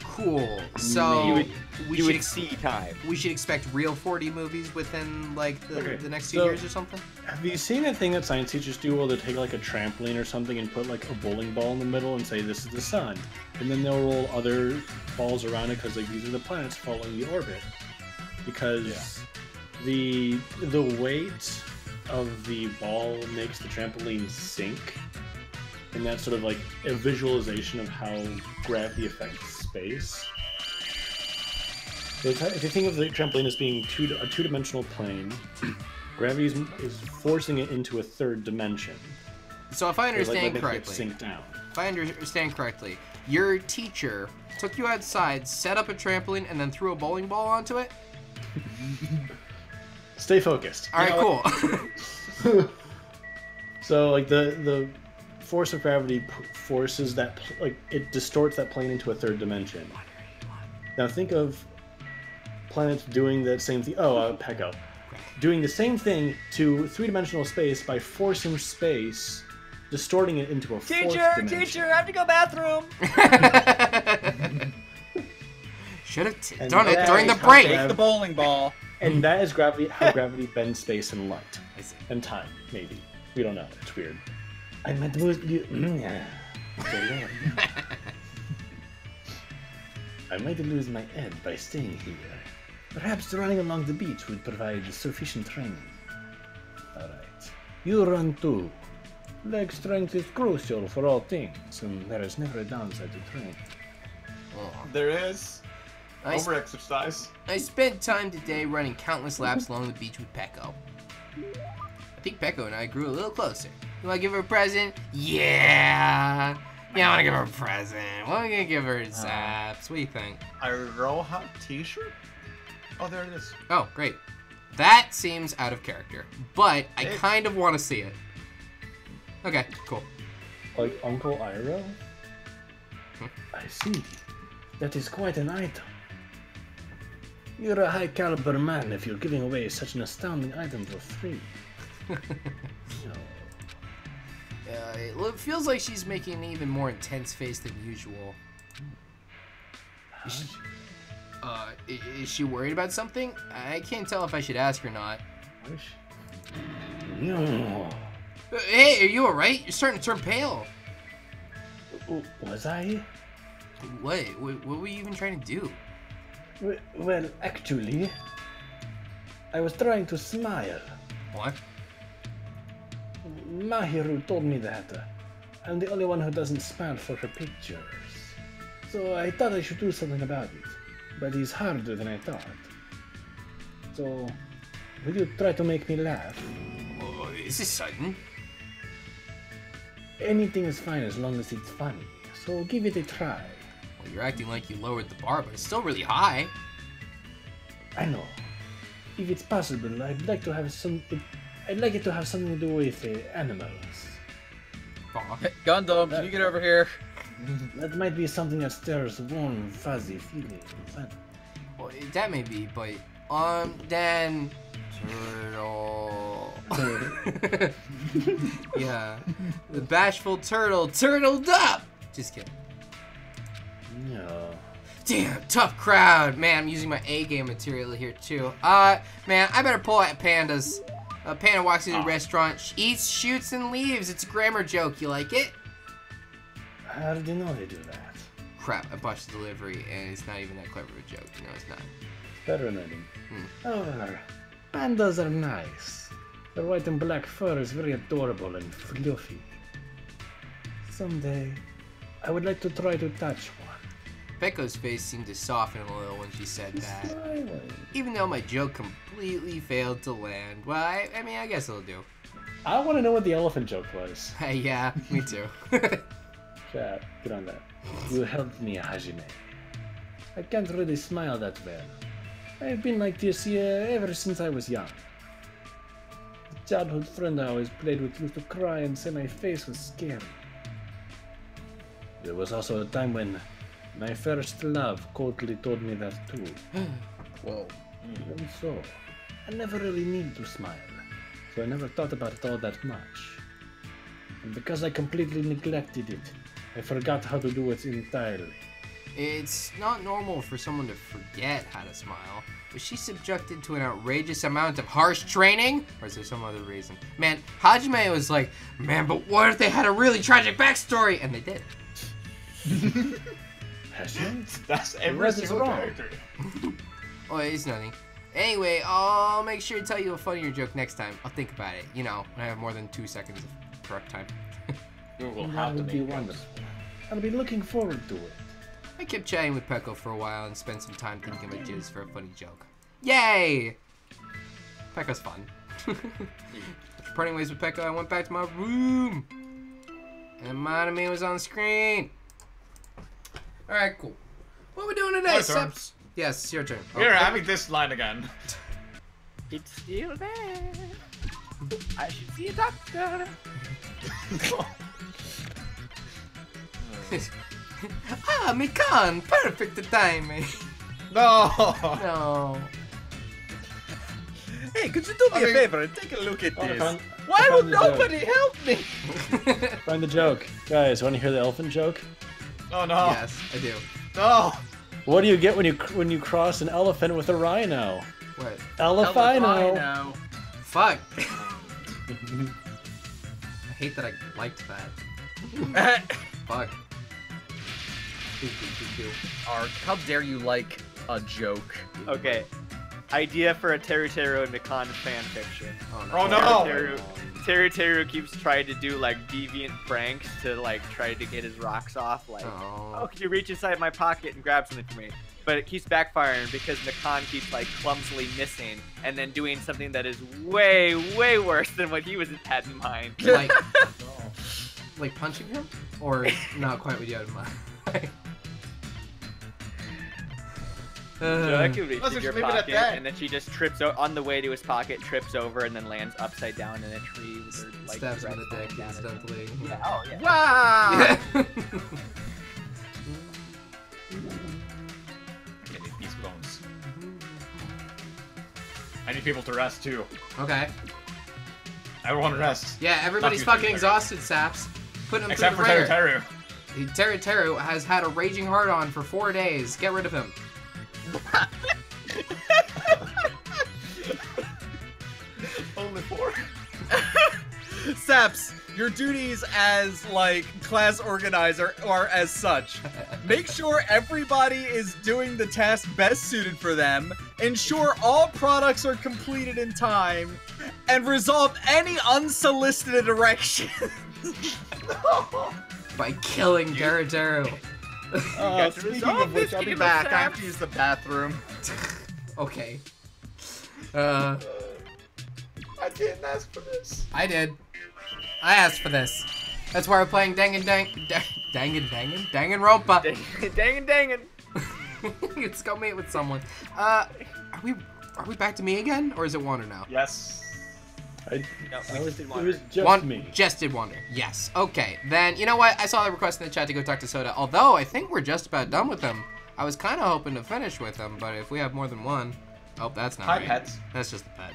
Cool. So You would- we you should would see time. we should expect real 4D movies within like Okay, the next 2 so- years or something. Have you seen that thing that science teachers do where they take like a trampoline or something and put like a bowling ball in the middle and say this is the sun, and then they'll roll other balls around it because like these are the planets following the orbit, because the weight of the ball makes the trampoline sink, and that's sort of like a visualization of how gravity affects space. So if you think of the trampoline as being a two-dimensional plane, gravity is forcing it into a third dimension. So if I So, like, understand making it correctly, sink down. if I understand correctly, your teacher took you outside, set up a trampoline, and then threw a bowling ball onto it. Stay focused. All right, cool. So like the force of gravity forces that it distorts that plane into a third dimension. Now think of planets doing that same thing. Pecco. Doing the same thing to three-dimensional space by forcing space, distorting it into a fourth dimension. Teacher, I have to go bathroom. Should have And done it that during the is how break. Take the bowling ball. And that is gravity. How gravity bends space and light I see. and time. Maybe we don't know. It's weird. I might lose you. I might lose my head by staying here. Perhaps running along the beach would provide sufficient training. Alright. You run too. Leg strength is crucial for all things, and there is never a downside to training. There is. I s- Over-exercise. I spent time today running countless laps along the beach with Pecco. I think Pecco and I grew a little closer. You wanna give her a present? Yeah! Yeah, I wanna give her a present. What are we gonna give her? Zaps. What do you think? Iroha t-shirt? Oh, there it is. Oh, great. That seems out of character, but I It- kind of want to see it. Okay, cool. Like Uncle Iroh? Hmm. I see. That is quite an item. You're a high caliber man if you're giving away such an astounding item for free. It feels like she's making an even more intense face than usual. Is she worried about something? I can't tell if I should ask or not. No. Hey, are you alright? You're starting to turn pale. Was I? What were you even trying to do? Well, actually, I was trying to smile. What? Mahiru told me that I'm the only one who doesn't smile for her pictures. So I thought I should do something about it. But it's harder than I thought. So, will you try to make me laugh? Oh, this is sudden. Anything is fine as long as it's funny. So give it a try. Well, you're acting like you lowered the bar, but it's still really high. I know. If it's possible, I'd like to have some. I'd like it to have something to do with animals. Aw. Gundam, can you get over here? That might be something that stirs warm, fuzzy feelings. Well, that may be, but then turtle. Yeah, the bashful turtle turtled up. Just kidding. No. Damn, tough crowd. Man, I'm using my A-game material here too. Man, I better pull at Panda's. Panda walks into the restaurant, eats, shoots, and leaves. It's a grammar joke. You like it? How did you know they do that? Crap, I botched the delivery, and it's not even that clever of a joke. No, it's not. Better than them. However, pandas are nice. Their white and black fur is very adorable and fluffy. Someday, I would like to try to touch one. Pecco's face seemed to soften a little when she said that. Smiling. Even though my joke completely failed to land. Well, I mean, I guess it'll do. I want to know what the elephant joke was. Yeah, me too. Chat, get on that. You helped me, Hajime. I can't really smile that well. I've been like this ever since I was young. The childhood friend I always played with used to cry and say my face was scary. There was also a time when my first love coldly told me that too. Whoa. Even so, I never really needed to smile, so I never thought about it all that much. And because I completely neglected it, I forgot how to do it entirely. It's not normal for someone to forget how to smile. Was she subjected to an outrageous amount of harsh training? Or is there some other reason? Man, Hajime was like, man, but what if they had a really tragic backstory? And they did. That's every single wrong. character. Oh, it's nothing. Anyway, I'll make sure to tell you a funnier joke next time. I'll think about it. You know, when I have more than 2 seconds of correct time. Google That how to would be make jokes. wonderful. I'll be looking forward to it. I kept chatting with Pecco for a while and spent some time thinking of ideas for a funny joke. Yay! Pecco's fun. After parting ways with Pecco, I went back to my room. And Maname was on the screen. Alright, cool. What are we doing today, My turn. Seps? Yes, it's your turn. We're Okay. having this line again. It's still there. I should see a doctor. Ah, Mikan! Perfect timing! No! No. Hey, could you do me I mean- a favor and take a look at Oh, I this? found- Why I will found the joke. nobody help me? Find the joke. Guys, want to hear the elephant joke? Oh no! Yes, I do. No! What do you get when you cross an elephant with a rhino? What? Elephino. Elefino. Fuck! I hate that I liked that. Fuck. Ark, how dare you like a joke? Okay. Idea for a Teru and Mikan fan fiction. Oh no. Oh no! Teru keeps trying to do like deviant pranks to like try to get his rocks off. Like, Oh. oh, can you reach inside my pocket and grab something for me? But it keeps backfiring because Mikan keeps like clumsily missing and then doing something that is way, way worse than what he had in mind. Like, like punching him? Or not quite what you had in mind? So I could reach Let's in just your leave it at pocket, that. and then she just trips on the way to his pocket, trips over, and then lands upside down in a tree with her like Stabs him in dress the dick falling down. instantly. Yeah. Oh yeah. Wow! I need these bones. I need people to rest too. Okay. Everyone rest. Yeah, everybody's Not you, fucking Teru. exhausted, Saps. Put him Except through for the Teru ringer. Teru. Teru has had a raging hard-on for 4 days. Get rid of him. Only 4. Saps, your duties as, like, class organizer are as such. Make sure everybody is doing the task best suited for them, ensure all products are completed in time, and resolve any unsolicited erections. By killing Daru. Speaking of which, I'll be back. I have to use the bathroom. Okay. I didn't ask for this. I did. I asked for this. That's why we're playing Danganronpa. Dangan. Let's go mate with someone. Are we back to me again, or is it Wander now? Yes. No, we just did It one. was just me. Just did Wander. Yes. Okay. Then you know what? I saw the request in the chat to go talk to Soda. Although I think we're just about done with him. I was kind of hoping to finish with him, but if we have more than one, oh, that's not Hi, right. pets. That's just the pet.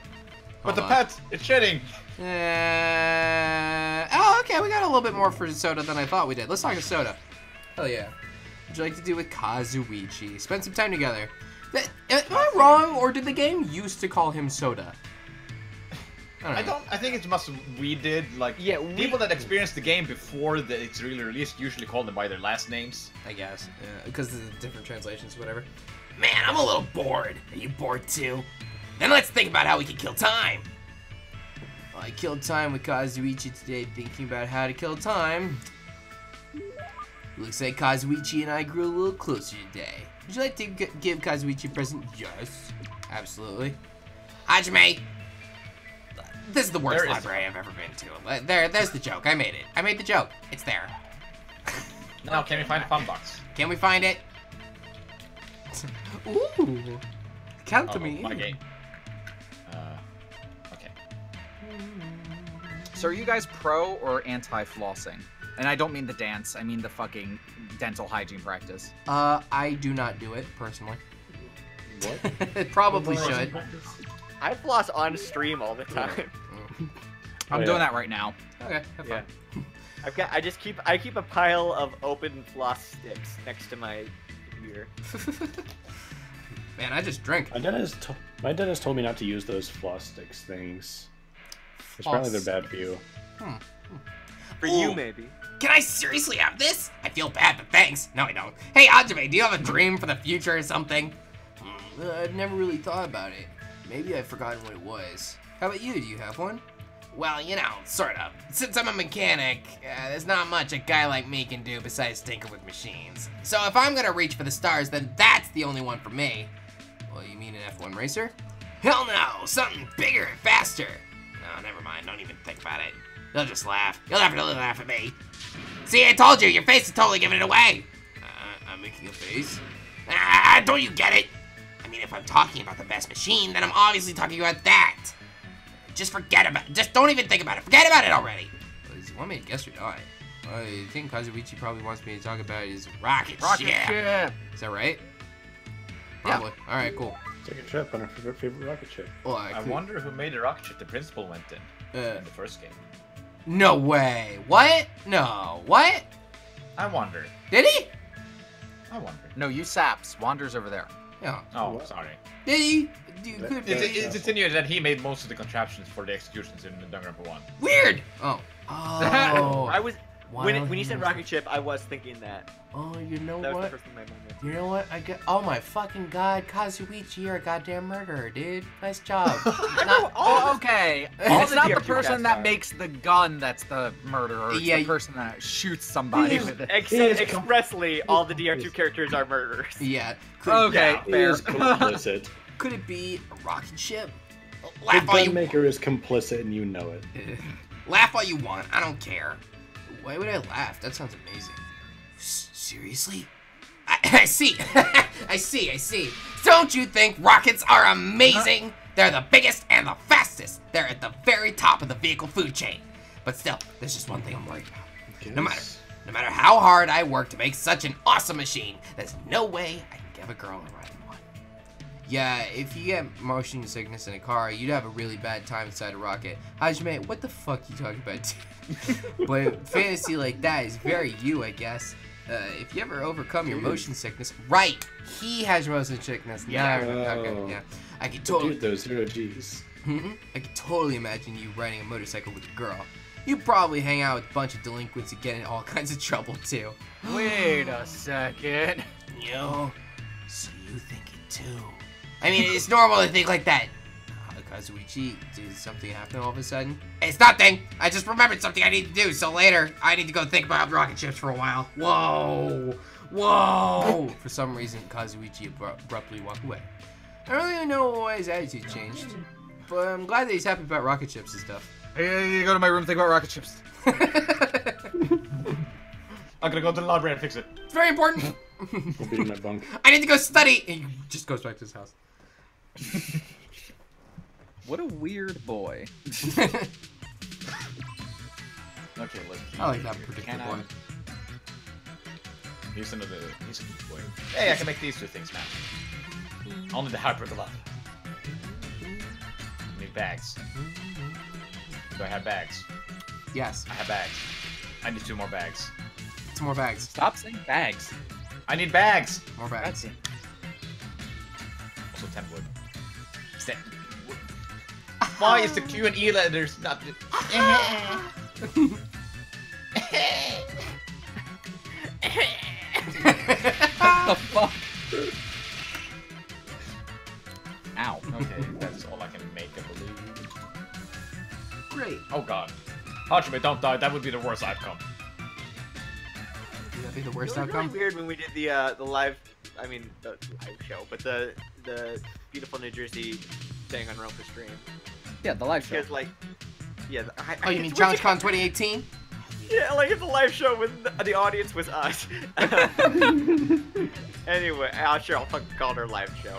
But Hold the on. pet, it's shitting. Oh, okay. We got a little bit more for Soda than I thought we did. Let's talk to Soda. Hell yeah. What'd you like to do with Kazuichi? Spend some time together. Am I wrong, or did the game used to call him Soda? I don't know. I think it's must we did like people that experienced the game before it's really released usually call them by their last names. I guess, because of the different translations, whatever. Man, I'm a little bored. Are you bored too? Then let's think about how we can kill time. Well, I killed time with Kazuichi today, thinking about how to kill time. Looks like Kazuichi and I grew a little closer today. Would you like to give Kazuichi a present? Yes, absolutely. Hajime, this is the worst library I've ever been to. There's the joke. I made it. I made the joke. It's there. Now, can we find a fun box? Can we find it? Ooh. Count to me. My game. Okay. So are you guys pro or anti-flossing? And I don't mean the dance, I mean the fucking dental hygiene practice. I do not do it, personally. What? It probably should. I floss on stream all the time. I'm doing that right now. Okay, have fun. I keep a pile of open floss sticks next to my computer. Man, I just drink. My dentist told me not to use those floss sticks things. Apparently they're bad for you. For you, maybe. Can I seriously have this? I feel bad, but thanks. No, I don't. Hey, Hajime, do you have a dream for the future or something? I've never really thought about it. Maybe I've forgotten what it was. How about you? Do you have one? Well, you know, sort of. Since I'm a mechanic, there's not much a guy like me can do besides tinker with machines. So if I'm gonna reach for the stars, then that's the only one for me. Well, you mean an F1 racer? Hell no! Something bigger and faster! No, never mind. Don't even think about it. You'll just laugh. You'll have to laugh at me. See, I told you! Your face is totally giving it away! I'm making a face? Don't you get it? I mean, if I'm talking about the best machine, then I'm obviously talking about that. Just forget about it. Just don't even think about it. Forget about it already. Well, does he want me to guess or not? I think Kazuichi probably wants me to talk about his rocket ship. Is that right? Probably. Yeah. Alright, cool. Take a trip on our favorite rocket ship. Well, I wonder who made the rocket ship the principal went in the first game. No way. What? No. What? I wonder. Did he? I wonder. No, you saps. Wander's over there. Yeah. Oh, sorry. Did he? It's insinuated that he made most of the contraptions for the executions in DanganRonpa 1. Weird. Oh. Oh. I was when you said rocket ship, I was thinking that. Oh, you know That was what? the first thing my mind went. You know what? Oh my fucking god, Kazuichi, you're a goddamn murderer, dude. Nice job. Okay. All It's the not the DRQ person cats that are. makes the gun that's the murderer. It's Yeah, the person that shoots somebody with it. Except expressly, all the DR2 characters are murderers. Yeah. Okay, He fair. is complicit. Could it be a rocket ship? The Laugh all you gunmaker is complicit and you know it. Laugh all you want. I don't care. Why would I laugh? That sounds amazing. Seriously? I see. I see. Don't you think rockets are amazing? They're the biggest and the fastest. They're at the very top of the vehicle food chain. But still, there's just one thing I'm worried about. No matter how hard I work to make such an awesome machine, there's no way I can give a girl a ride in one. Yeah, if you get motion sickness in a car, you'd have a really bad time inside a rocket. Hajime, what the fuck you talking about? But fantasy like that is very you, I guess. If you ever overcome your motion sickness, right? He has motion sickness. Yeah. Okay, yeah. I could totally. Dude, those 0 Gs. I could totally imagine you riding a motorcycle with a girl. You probably hang out with a bunch of delinquents and get in all kinds of trouble too. Wait a second. Yo, so you think it too? I mean, it's normal to think like that. Kazuichi, did something happen all of a sudden? It's nothing! I just remembered something I need to do, so later, I need to go think about rocket ships for a while. Whoa! Whoa! For some reason, Kazuichi abruptly walked away. I don't really know why his attitude changed, but I'm glad that he's happy about rocket ships and stuff. Hey, you go to my room, think about rocket ships. I'm gonna go to the library and fix it. It's very important! I'll be in my bunk. I need to go study! And he just goes back to his house. What a weird boy. Okay, let's. I like that particular boy. He's a good boy. Hey, I can make these two things now. Only the hyper glove. Need bags. Do I have bags? Yes. I have bags. I need 2 more bags. Some more bags. Stop saying bags. I need bags! More bags. Also 10 wood. Why is the Q and E letters not... What the fuck? Ow. Okay, that's all I can make, I believe. Great. Oh god. Hajime, don't die. That would be the worst outcome. Would that be the worst It was outcome? really weird when we did the live, I mean, the live show, but the beautiful New Jersey DanganRonpa stream. Yeah, the live show. Because like, yeah. Oh, you mean ChallengeCon 2018? Yeah, like it's a live show when the audience was us. Anyway, sure, I'll fucking call it our live show.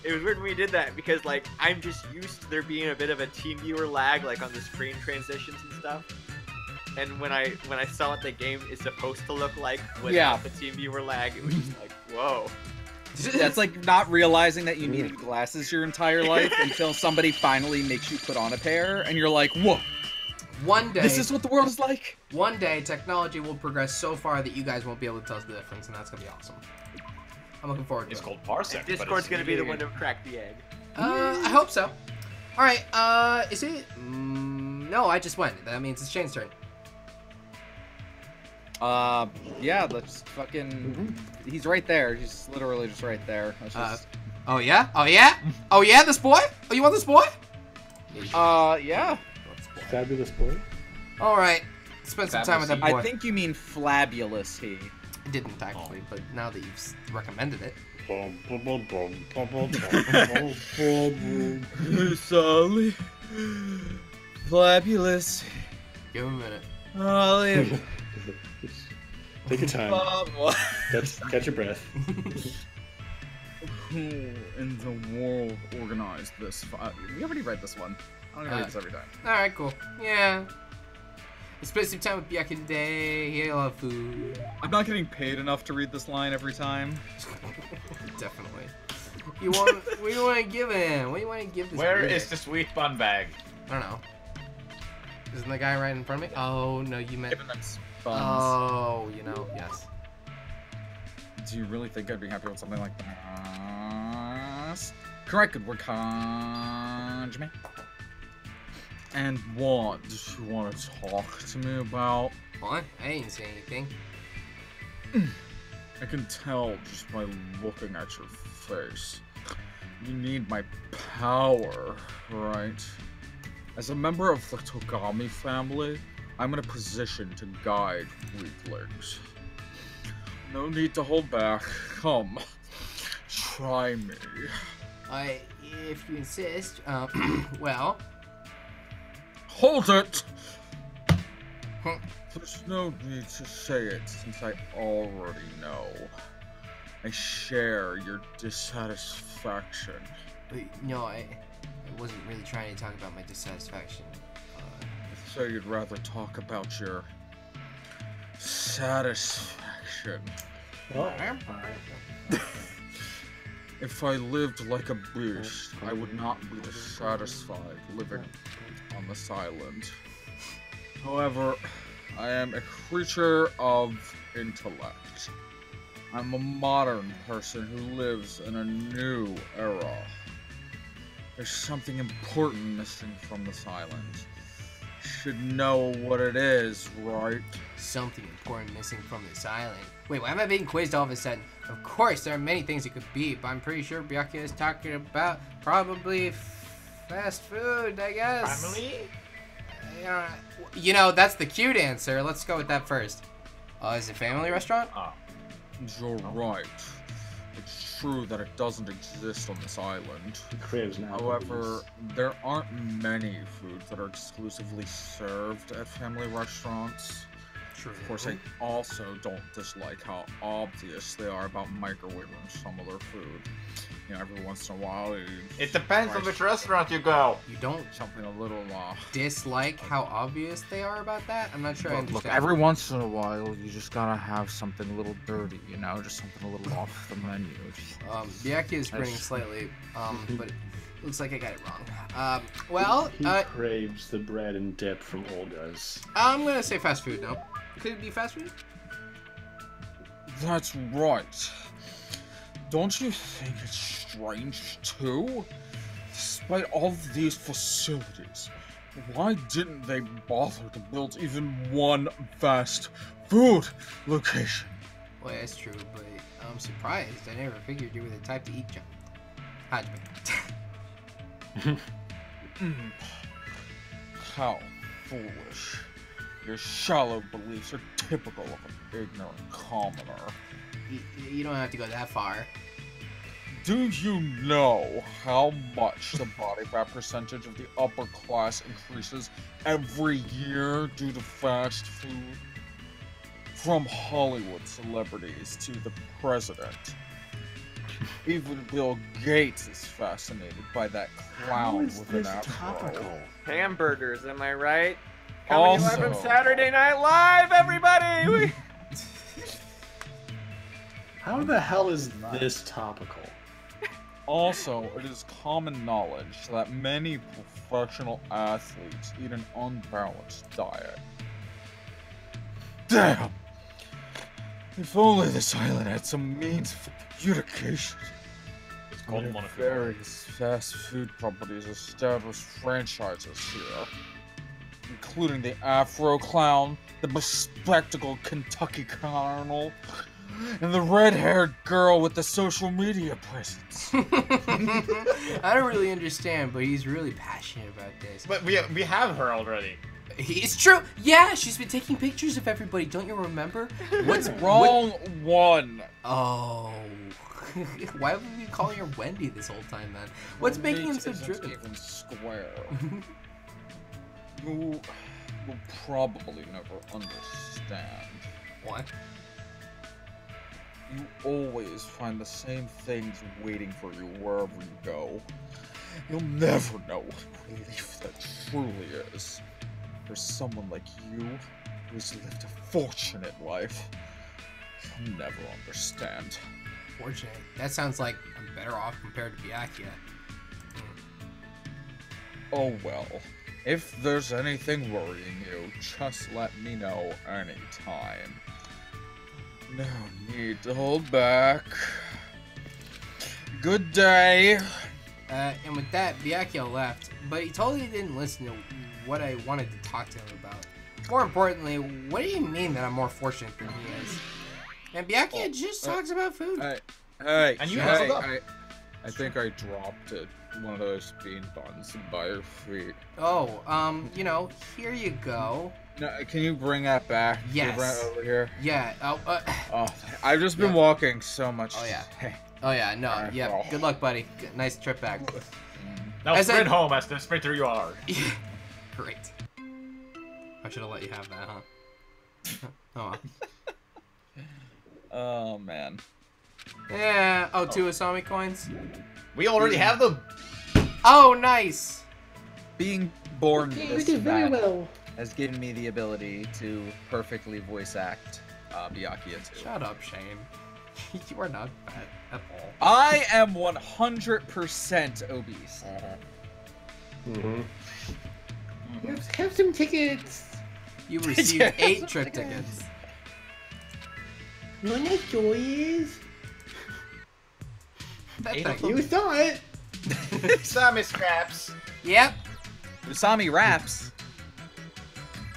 It was weird when we did that because like I'm just used to there being a bit of a team viewer lag like on the screen transitions and stuff. And when I saw what the game is supposed to look like without the team viewer lag, it was just like, whoa. That's like not realizing that you needed glasses your entire life until somebody finally makes you put on a pair, and you're like, whoa. One day, This is what the world is like. one day, technology will progress so far that you guys won't be able to tell us the difference, and that's gonna be awesome. I'm looking forward to It's it. called Parsec. Discord's gonna be the one to crack the egg. I hope so. All right. Is it? No, I just went. That means it's Shane's turn. Yeah, let's fucking. He's right there. He's literally just right there. Let's just... Oh yeah. Oh yeah. Oh yeah. This boy. Oh, you want this boy? Yeah. Fabulous boy. All right. Spend some time with that boy. I think you mean flabulous he. I didn't actually, but now that you've recommended it. Sally. Flabulous. Give him a minute. Ollie. Take your time. Catch your breath. Who in the world organized this? We already read this one. I'm gonna read this every time. Alright, cool. Yeah. I spent some time with Byaku today. He ate a lot of food. I'm not getting paid enough to read this line every time. Definitely. You want? What do you want to give him? What do you want to give this? Where weird? is the sweet bun bag? I don't know. Isn't the guy right in front of me? Oh no, you meant. Giving them buns. Oh, you know, yes. Do you really think I'd be happy with something like that? Correct, good word, Kanjime. And what do you want to talk to me about? What? I didn't say anything. I can tell just by looking at your face. You need my power, right? As a member of the Togami family, I'm in a position to guide weaklings. No need to hold back. Come, try me. If you insist, well. Hold it! There's no need to say it, since I already know. I share your dissatisfaction. No, I wasn't really trying to talk about my dissatisfaction. So you'd rather talk about your satisfaction. Oh. If I lived like a beast, I would not be dissatisfied living on this island. However, I am a creature of intellect. I'm a modern person who lives in a new era. There's something important missing from this island. should know what it is, right? Something important missing from this island. Wait, why am I being quizzed all of a sudden? Of course, there are many things it could be, but I'm pretty sure Byakuya is talking about probably fast food, I guess. Family? You know, that's the cute answer. Let's go with that first. Is it family restaurant? You're right. It's true that it doesn't exist on this island. He craves an However, there aren't many foods that are exclusively served at family restaurants. True. Of course, I also don't dislike how obvious they are about microwaving some of their food. You know, every once in a while, It depends on which restaurant you go. You don't something a little dislike how obvious they are about that? I'm not sure I understand. Look, every once in a while, you just gotta have something a little dirty, you know, just something a little off the menu. Byakuya is grinning slightly, but it looks like I got it wrong. Well, he craves the bread and dip from Olga's. I'm gonna say fast food now. Could it be fast food? That's right. Don't you think it's strange, too? Despite all of these facilities, why didn't they bother to build even one fast food location? Well, that's true, but I'm surprised. I never figured you were the type to eat junk. How foolish. Your shallow beliefs are typical of an ignorant commoner. You don't have to go that far. Do you know how much the body fat percentage of the upper class increases every year due to fast food? From Hollywood celebrities to the president. Even Bill Gates is fascinated by that clown with an afro. Hamburgers, am I right? Coming live from Saturday Night Live, everybody! How the hell is this topical? Also, it is common knowledge that many professional athletes eat an unbalanced diet. Damn! If only this island had some means of communication. It's called one of Various fast food companies established franchises here, including the Afro Clown, the bespectacled Kentucky Colonel, and the red-haired girl with the social media presence. I don't really understand, but he's really passionate about this. But we have her already. It's true. Yeah, she's been taking pictures of everybody. Don't you remember? What's wrong? One. Oh. Why have we been calling her Wendy this whole time, then? What's making him so driven? Even square. You will probably never understand. What? You always find the same things waiting for you wherever you go. You'll never know what relief that truly is. For someone like you, who's lived a fortunate life, you'll never understand. Fortunate? That sounds like I'm better off compared to Byakuya. Oh well. If there's anything worrying you, just let me know anytime. No need to hold back. Good day. And with that, Byakuya left, but he totally didn't listen to what I wanted to talk to him about. More importantly, what do you mean that I'm more fortunate than he is? And Byakuya just talks about food. Hey, and you hustled up. I think I dropped one of those bean buns by your feet. Oh, you know, here you go. No, can you bring that back? Yes. Can you bring it over here? Yeah. Oh, I've just been walking so much. Oh yeah. Hey. Oh yeah. No. Yeah. Good luck, buddy. Nice trip back. Now sprint home as the sprinter you are. Great. I should have let you have that, huh? Oh. Oh man. Yeah. Oh, 2 Asami coins. We already have them. Oh, nice. Being born this very bad well. has given me the ability to perfectly voice act Byakuya too. Shut up, Shane. You are not fat at all. I am 100% obese. Have some tickets. You received 8 trip tickets. You know what that joy is? You saw it. Sammy scraps. Yep. Usami raps.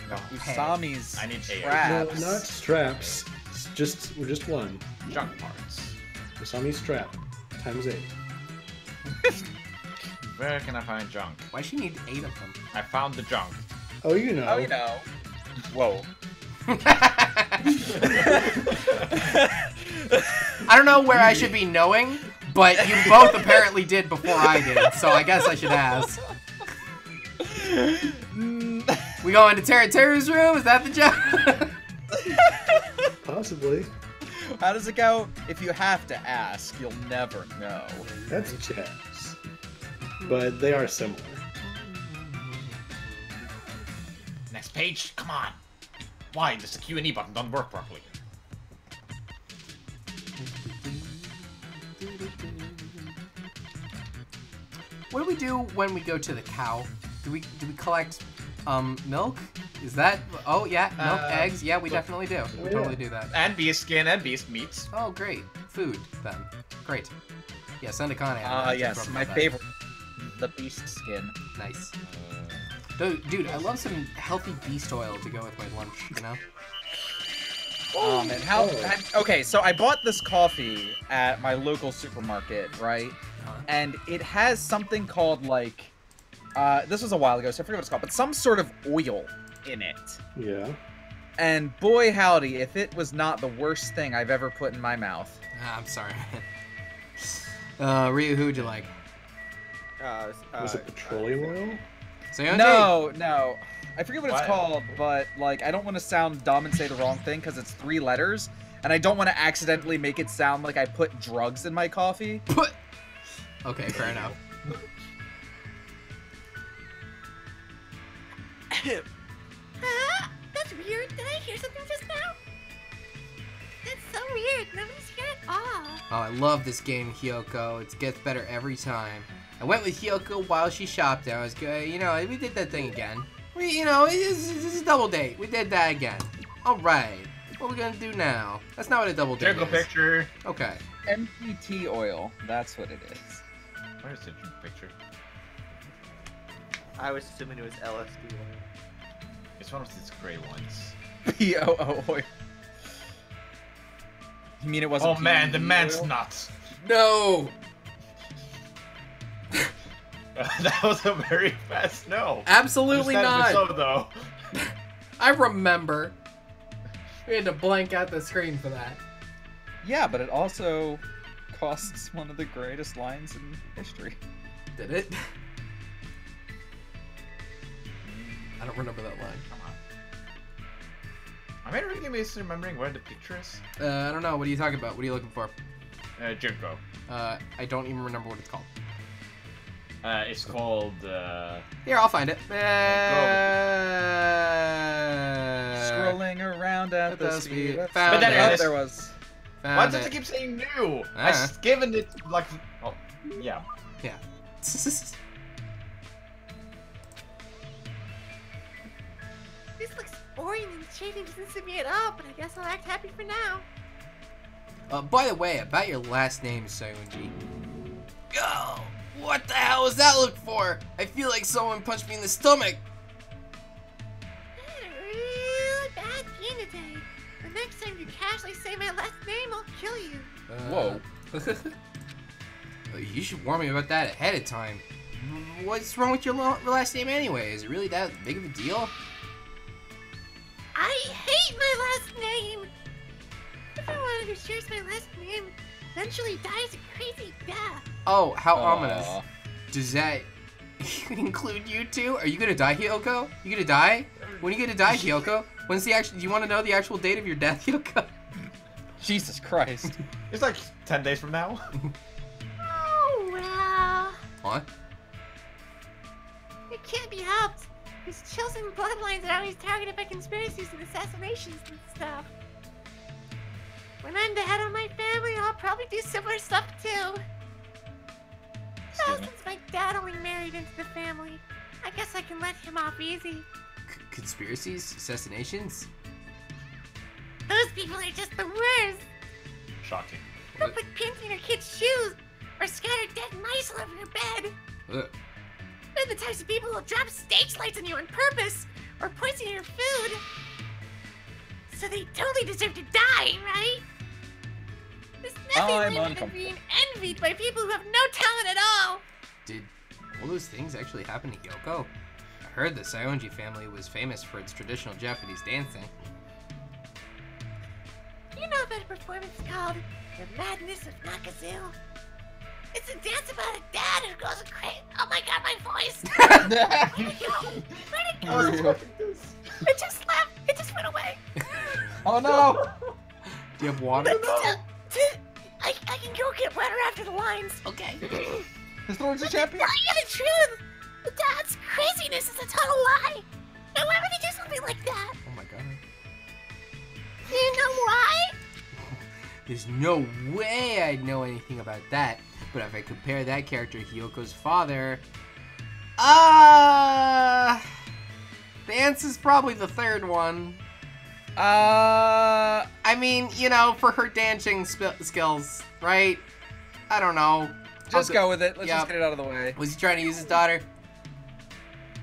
No. Usami's I need AI. No, traps. not straps. We're just one. Junk parts. Usami strap. Times 8. Where can I find junk? Why she need 8 of them? I found the junk. Oh, you know. Oh, you know. Whoa. I don't know where I should be knowing, but you both apparently did before I did, so I guess I should ask. We go into Terry's room? Is that the joke? Possibly. How does it go? If you have to ask, you'll never know. That's jazz. But they are similar. Next page, come on. Why does the Q&E button don't work properly? What do we do when we go to the cow? Do we collect milk? Is that? Oh yeah, milk, eggs. Yeah, we definitely do. We totally do that. And beast skin and beast meats. Oh great, food then. Great. Yeah, send a con. Yes, my favorite. The beast skin. Nice. Dude, I love some healthy beast oil to go with my lunch. You know. Oh man, okay, so I bought this coffee at my local supermarket, right? And it has something called like, this was a while ago, so I forget what it's called, but some sort of oil in it. Yeah. And boy howdy, if it was not the worst thing I've ever put in my mouth. I'm sorry. Ryu, who'd you like? Was it petroleum oil? No. I forget what it's called, but like I don't want to sound dumb and say the wrong thing because it's 3 letters, and I don't want to accidentally make it sound like I put drugs in my coffee. Okay, fair enough. That's weird. Did I hear something just now? That's so weird. Nobody's here at all. Oh, I love this game, Hyoko. It gets better every time. I went with Hyoko while she shopped. I was good. You know, we did that thing again. It's a double date. We did that again. All right. What are we gonna do now? That's not what a double date Jingle is. picture. Okay. MPT oil. That's what it is. Where's the jingle picture? I was assuming it was LSD oil. It's one of these gray ones. POO oil. You mean it wasn't? Oh man, the PE man's oil? nuts. No. That was a very fast no. Absolutely not. So, though. I remember. We had to blank out the screen for that. Yeah, but it also costs one of the greatest lines in history. Did it? I don't remember that line. Come on. Am I really misremembering where the picture is? I don't know. What are you talking about? What are you looking for? Junko. I don't even remember what it's called. It's called, Here, I'll find it. Scrolling around at the speed. Found But it. there was. Why Found does it. it keep saying new? Ah. I've given it, like, oh, yeah. Yeah. This looks boring and shady doesn't suit me at all, but I guess I'll act happy for now. By the way, about your last name, Sayunji. Yo! What the hell was that look for? I feel like someone punched me in the stomach. I had a really bad dream today. The next time you casually say my last name, I'll kill you. Whoa. You should warn me about that ahead of time. What's wrong with your last name anyway? Is it really that big of a deal? I hate my last name. Everyone who shares my last name eventually dies a crazy death. Oh, how ominous. Does that include you two? Are you gonna die, Hyoko? You gonna die? When are you gonna die, Hyoko? When's the actual? Do you want to know the actual date of your death, Hyoko? Jesus Christ. It's like 10 days from now. Oh, well. What? It can't be helped. His chosen bloodlines are always targeted by conspiracies and assassinations and stuff. When I'm the head of my family, I'll probably do similar stuff too. Well, since my dad only married into the family, I guess I can let him off easy. Conspiracies? Assassinations? Those people are just the worst. Shocking. They'll put pins in your kid's shoes or scatter dead mice all over your bed. Ugh. They're the types of people who'll drop stage lights on you on purpose or poison your food. So they totally deserve to die, right? There's nothing I'm better than uncomfortable. being envied by people who have no talent at all. Did all those things actually happen to Hyoko? I heard the Saionji family was famous for its traditional Japanese dancing. You know about a performance called The Madness of Nakazu? It's a dance about a dad who goes crazy. Oh my god, my voice! Where'd it go? Where'd it go? It just left. It just went away. Oh no! Do you have water? I can go get water after the lines. Okay. His Lord's a champion. Tell you the truth. The dad's craziness is a total lie. Now why would he do something like that? Oh my god. Do you know why? There's no way I'd know anything about that. But if I compare that character to Hyoko's father, the answer's probably the third one. I mean, you know, for her dancing skills, right? I don't know. Just go with it. Let's Yeah. just get it out of the way. Was he trying to use his daughter?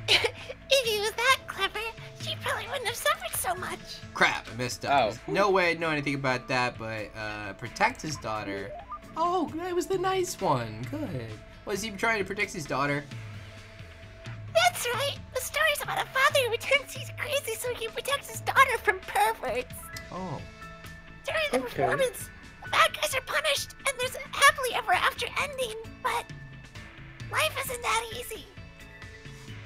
If he was that clever, she probably wouldn't have suffered so much. Crap, I missed up. Oh. There's no way I'd know anything about that, but protect his daughter. Oh, that was the nice one. Good. Was he trying to protect his daughter? That's right. The story's about a father who pretends he's crazy so he can protect his daughter from perverts. Oh. During the performance, the bad guys are punished, and there's a happily ever after ending, but life isn't that easy.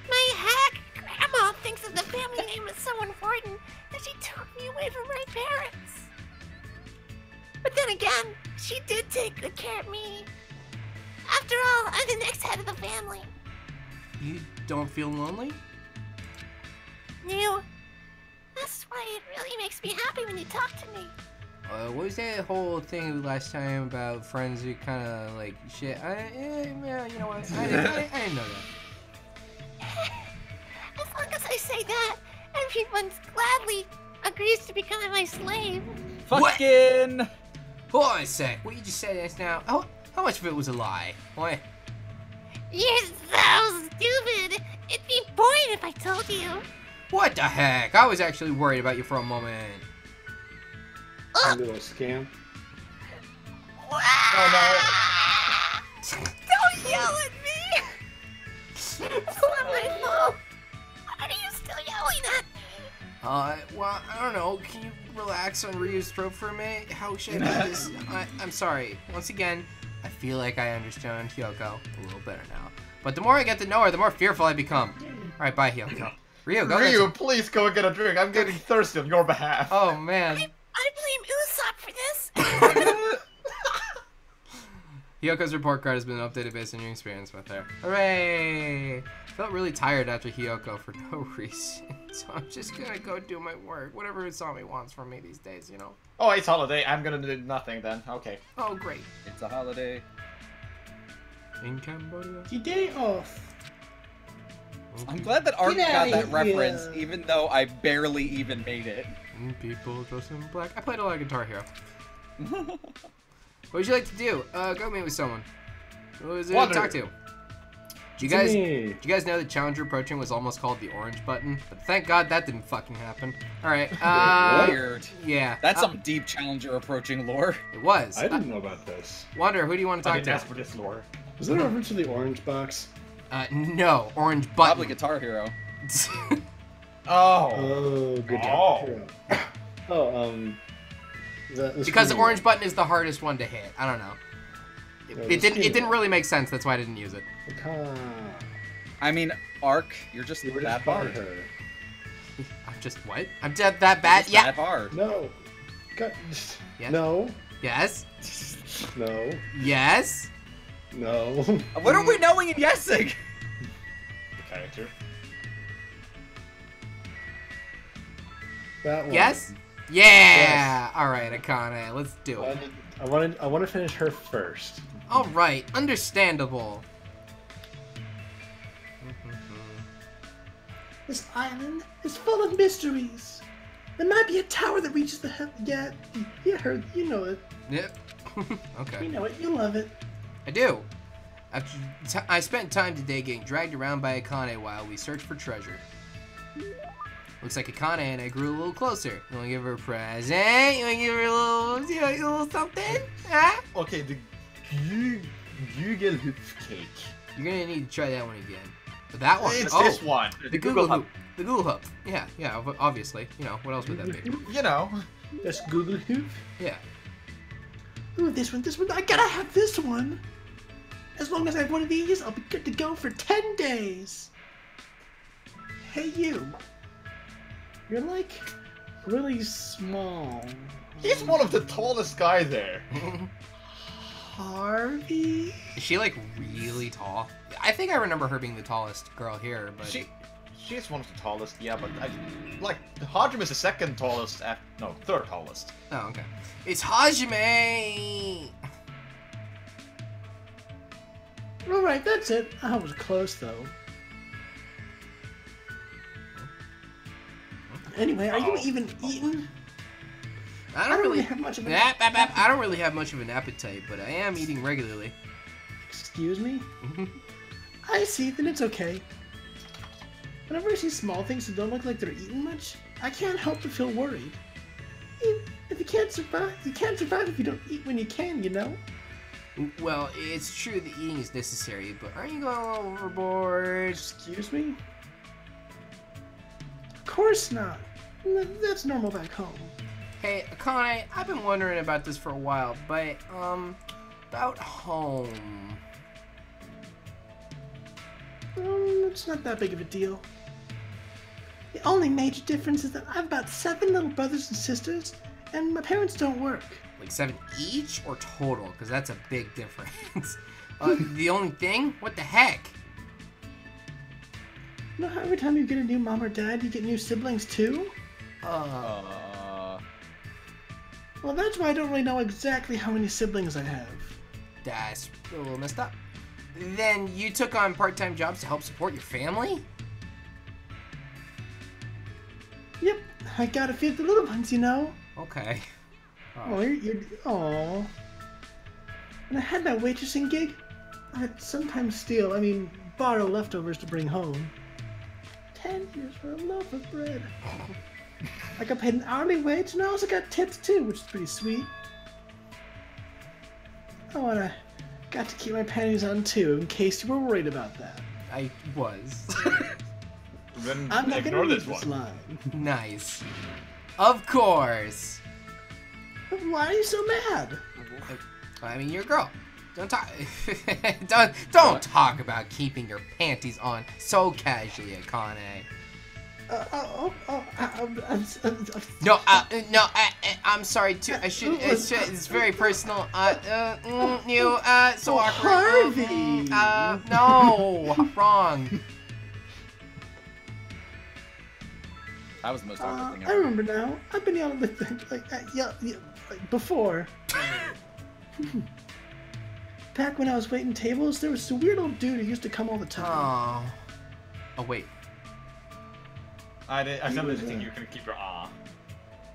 My hack grandma thinks of the family name as so important that she took me away from my parents. But then again, she did take good care of me. After all, I'm the next head of the family. You don't feel lonely? You. That's why it really makes me happy when you talk to me. What was that whole thing last time about friends who kind of like shit? Yeah, you know what? I didn't know that. As long as I say that, everyone gladly agrees to become my slave. Fucking. Hold on a sec. What you just said just now? How much of it was a lie? What? You're so stupid. It'd be boring if I told you. What the heck? I was actually worried about you for a moment. You little scamp. Oh Don't yell at me. It's not my fault. What are you still yelling at me? Well, I don't know. Can you relax on Ryu's throat for a minute? How should I do this? I'm sorry. Once again, I feel like I understand Hyoko a little better now. But the more I get to know her, the more fearful I become. Alright, bye, Hyoko. Ryu, go Ryu, please go and get a drink. I'm getting thirsty on your behalf. Oh, man. I blame Usopp for this. Hyoko's report card has been updated based on your experience with her. Hooray! Felt really tired after Hyoko for no reason. So I'm just gonna go do my work. Whatever Usami wants from me these days, you know? Oh, it's holiday. I'm gonna do nothing then. Okay. Oh, great. It's a holiday. In Cambodia? Your day off. I'm glad that Art Get got outta that reference, here. even though I barely even made it. People dressed in black. I played a lot of Guitar Hero. What would you like to do? Go meet with someone. Who was it to Wander. talk to? Did you guys know that Challenger Approaching was almost called the orange button? But thank God that didn't fucking happen. Alright, Weird. yeah. That's some deep Challenger approaching lore. It was. I didn't know about this. Wander, who do you want to I talk didn't to? ask for this lore. Was there a reference to the orange box? No. Orange Probably button. Guitar Hero. Oh. Oh, good. Oh. Oh, Because the orange button is the hardest one to hit. I don't know. It didn't really make sense. That's why I didn't use it. I mean, Ark, you're just You were that just by hard. her. I'm just what? I'm that bad? Just Yeah. that hard. No. God. Yes. No. Yes. No. Yes. No. What are we knowing and guessing? The character. That one. Yes. Yeah. All right, Akane. Let's do it. I want to finish her first. All right. Understandable. This island is full of mysteries. There might be a tower that reaches the heaven. Yeah, you heard. You know it. Yep. Okay. You know it. You love it. I do. I spent time today getting dragged around by Akane while we search for treasure. Looks like Akane and I grew a little closer. You wanna give her a present? You wanna give her a little something? Huh? Okay, the Google Hoof Cake. You're gonna need to try that one again. But that one. It's oh, this one. The Google Hoop. The Google Hoop. Yeah, obviously. You know, what else would that be? You know. That's Google Hoof. Yeah. Ooh, this one. I gotta have this one. As long as I have one of these, I'll be good to go for 10 days. Hey, you. You're like really small. He's one of the tallest guys there. Harvey? Is she like really tall? I think I remember her being the tallest girl here, but She's one of the tallest, yeah, but Hajime is the second tallest, no, third tallest. oh, okay. It's Hajime. Alright, that's it. I was close though. Anyway, are you even eating? I don't really have much of an I don't really have much of an appetite, but I am eating regularly. Excuse me? I see, then it's okay. Whenever I see small things that don't look like they're eating much, I can't help but feel worried. If you can't survive if you don't eat when you can, you know? Well, it's true that eating is necessary, but aren't you going a little overboard? Excuse me? Of course not. That's normal back home. Hey, Akane, I've been wondering about this for a while, but, about home. It's not that big of a deal. The only major difference is that I have about 7 little brothers and sisters, and my parents don't work. Like 7 each or total? Because that's a big difference. The only thing? What the heck? You know how every time you get a new mom or dad, you get new siblings too? Uh, Well, that's why I don't really know exactly how many siblings I have. That's a little messed up. Then you took on part-time jobs to help support your family? Yep, I gotta feed the little ones, you know? Okay. Oh, aw. When I had my waitressing gig, I'd sometimes borrow leftovers to bring home. 10 years for a loaf of bread. I got paid an hourly wage, and I also got tips too, which is pretty sweet. Oh, and I got to keep my panties on too, in case you were worried about that. I was. Then I'm not ignore gonna this read this one. line. Nice. Of course. Why are you so mad? I mean, you're a girl. Don't talk. don't talk about keeping your panties on so casually, Akane. No, I'm sorry too. I should. It's very personal. So awkward. Harvey. No, wrong. that was the most awkward thing I ever. remember now. I've been yelling with before. Back when I was waiting tables, there was this weird old dude who used to come all the time. Oh wait. I didn't think you can keep your ah.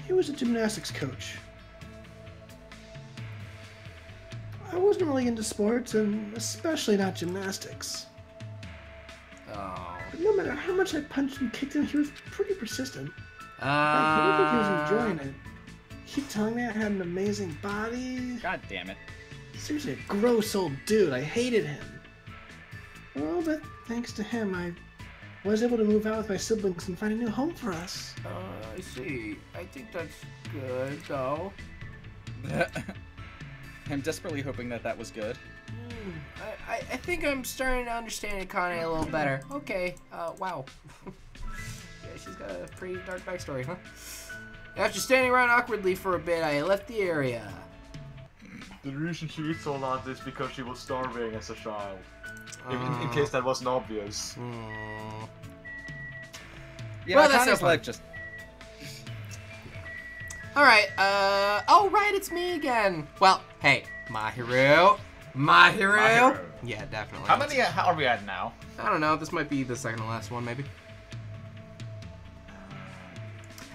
He was a gymnastics coach. I wasn't really into sports, and especially not gymnastics. Oh. But no matter how much I punched and kicked him, he was pretty persistent. I didn't think he was enjoying it. He kept telling me I had an amazing body. God damn it. Seriously, a gross old dude. I hated him. Well, but thanks to him, I was able to move out with my siblings and find a new home for us. I see. I think that's good, though. I'm desperately hoping that was good. I think I'm starting to understand Akane a little better. Okay. Wow. Yeah, she's got a pretty dark backstory, huh? After standing around awkwardly for a bit, I left the area. The reason she eats a lot is because she was starving as a child. In case that wasn't obvious. Yeah, well, that's Akane's no life fun. just. Alright, oh right, it's me again. Well, hey, Mahiru. Mahiru. Yeah, definitely. How many are we at now? I don't know, this might be the second to last one, maybe.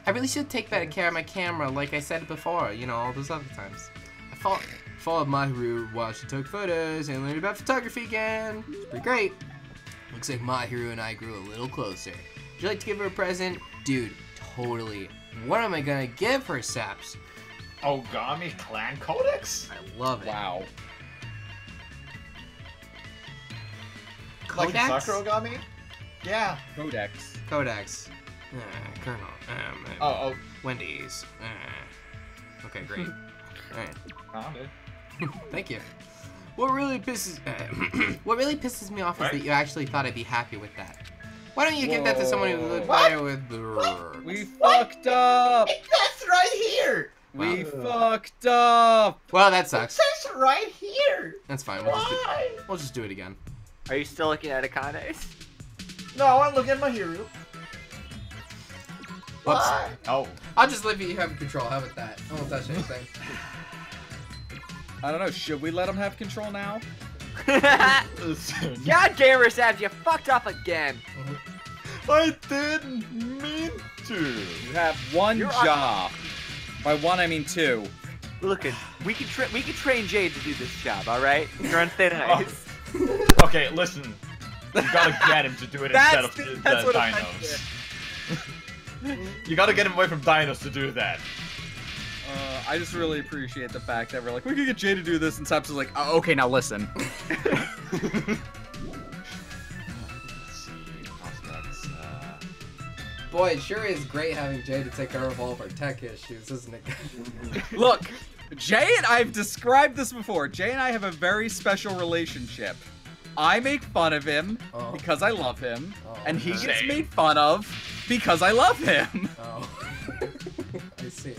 I really should take better care of my camera, like I said before, you know, all those other times. I followed Mahiru while she took photos and learned about photography again. It's pretty great. Looks like Mahiru and I grew a little closer. Would you like to give her a present? Dude, totally. What am I gonna give her, Saps? Ogami Clan Codex? I love it. Wow. Like in Codex? Sakura Ogami? Yeah. Codex. Codex. Colonel. Oh. Wendy's. Okay, great. Alright. Found it. Thank you. What really pisses me off is that you actually thought I'd be happy with that. Why don't you give that to someone who looked better with the... We fucked up! That's right here! We fucked up! Well, that sucks. That's right here! That's fine. We'll just do it again. Are you still looking at Akane's? No, I want to look at my hero. Whoops. Oh. I'll just let you have control. How about that? I won't touch anything. I don't know, should we let him have control now? God damn it, Sabs, you fucked up again. I didn't mean to. You have one You're job. By one, I mean two. Look, we can train Jade to do this job, all right? You're on thin ice. Okay, listen. You gotta get him to do it instead of the dinos. You gotta get him away from dinos to do that. I just really appreciate the fact that we're like, we can get Jay to do this, and Saps is like, oh, okay, now listen. Boy, it sure is great having Jay to take care of all of our tech issues, isn't it? Look, Jay and I've described this before. Jay and I have a very special relationship. I make fun of him because I love him, and he gets made fun of because I love him. Oh. I see.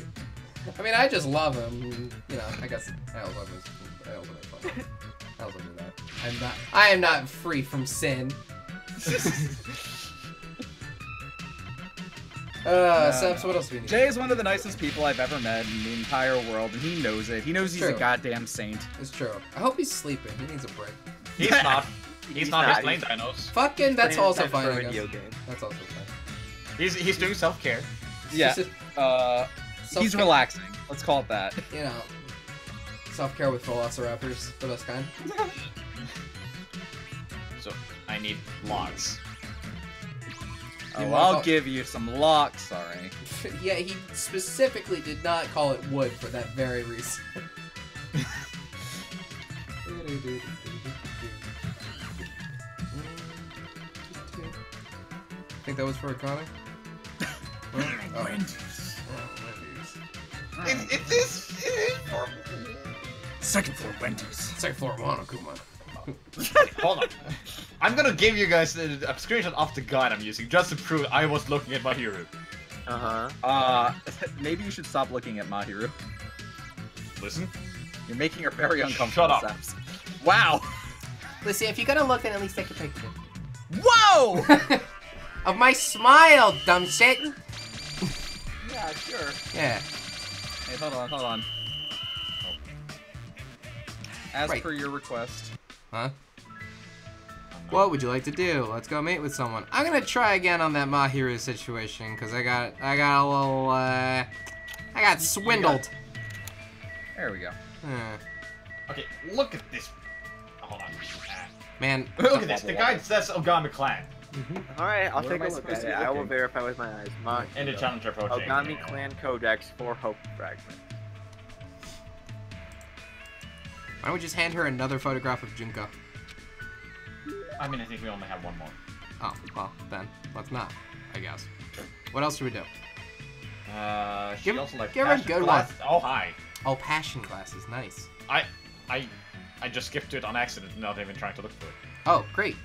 I mean, I just love him. You know, I guess I also love him. I also make fun of him. I also do that. I am not free from sin. Saps, what else do we need? Jay is one of the nicest people I've ever met in the entire world, and he knows it. He knows he's a goddamn saint. It's true. I hope he's sleeping. He needs a break. He's not. He's not. He's playing dinos. Fucking, that's also fine. For a video game. That's also fine. He's doing self-care. Yeah. He's relaxing. Let's call it that. You know, self-care with velociraptors, the best kind. So I need logs. Oh, I'll give you some locks, sorry. Yeah, he specifically did not call it wood for that very reason. Think that was for Akane? Wendy's. It is for... Second floor Wendy's. Second floor Monokuma. Hold on. I'm gonna give you guys a screenshot of the guide I'm using just to prove I was looking at my hero. Maybe you should stop looking at Mahiru. Listen. You're making her very uncomfortable. Shut up. Saps. Wow. Listen, if you're gonna look, then at least take a picture. Whoa! Of my smile, dumb shit. Yeah, sure. Yeah. Hey, hold on. As per your request. Huh? What would you like to do? Let's go mate with someone. I'm gonna try again on that Mahiru situation because I got a little I got swindled. There we go. Okay, look at this. Hold on. Man, Look at this. The guide says Ogami Clan. Alright, I'll Where take am a I look supposed at to it. be I will looking? verify with my eyes. In the challenger approaching. Ogami Clan Codex for Hope Fragment. why don't we just hand her another photograph of Junko? I mean, I think we only have one more. Oh, well, then let's not, I guess. What else should we do? She also like give her a passion good glasses. Oh, hi. Oh, passion glasses, nice. I just skipped it on accident, not even trying to look for it. Oh, great.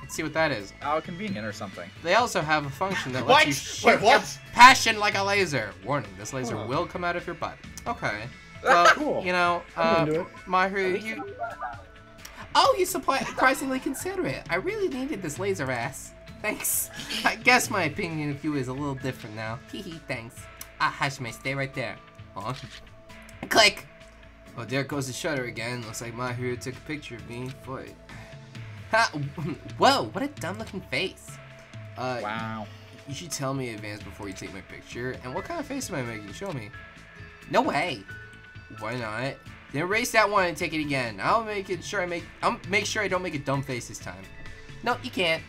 Let's see what that is. Oh, convenient or something. They also have a function that What? lets you shoot Wait, what? your passion like a laser. Warning, this laser will come out of your butt. Okay. Well, Cool. you know, I'm into it. Mahiru, you... Oh, you surprisingly considerate. I really needed this laser ass. Thanks. I guess my opinion of you is a little different now. Hehe, thanks. Ah, Hashime, stay right there. Huh? Click! Oh, there goes the shutter again. Looks like Mahiru took a picture of me. Boy. Ha! Whoa, what a dumb-looking face. Wow. You should tell me in advance before you take my picture. And what kind of face am I making? Show me. No way. Why not? Then erase that one and take it again. I'll make sure I don't make a dumb face this time. No, you can't.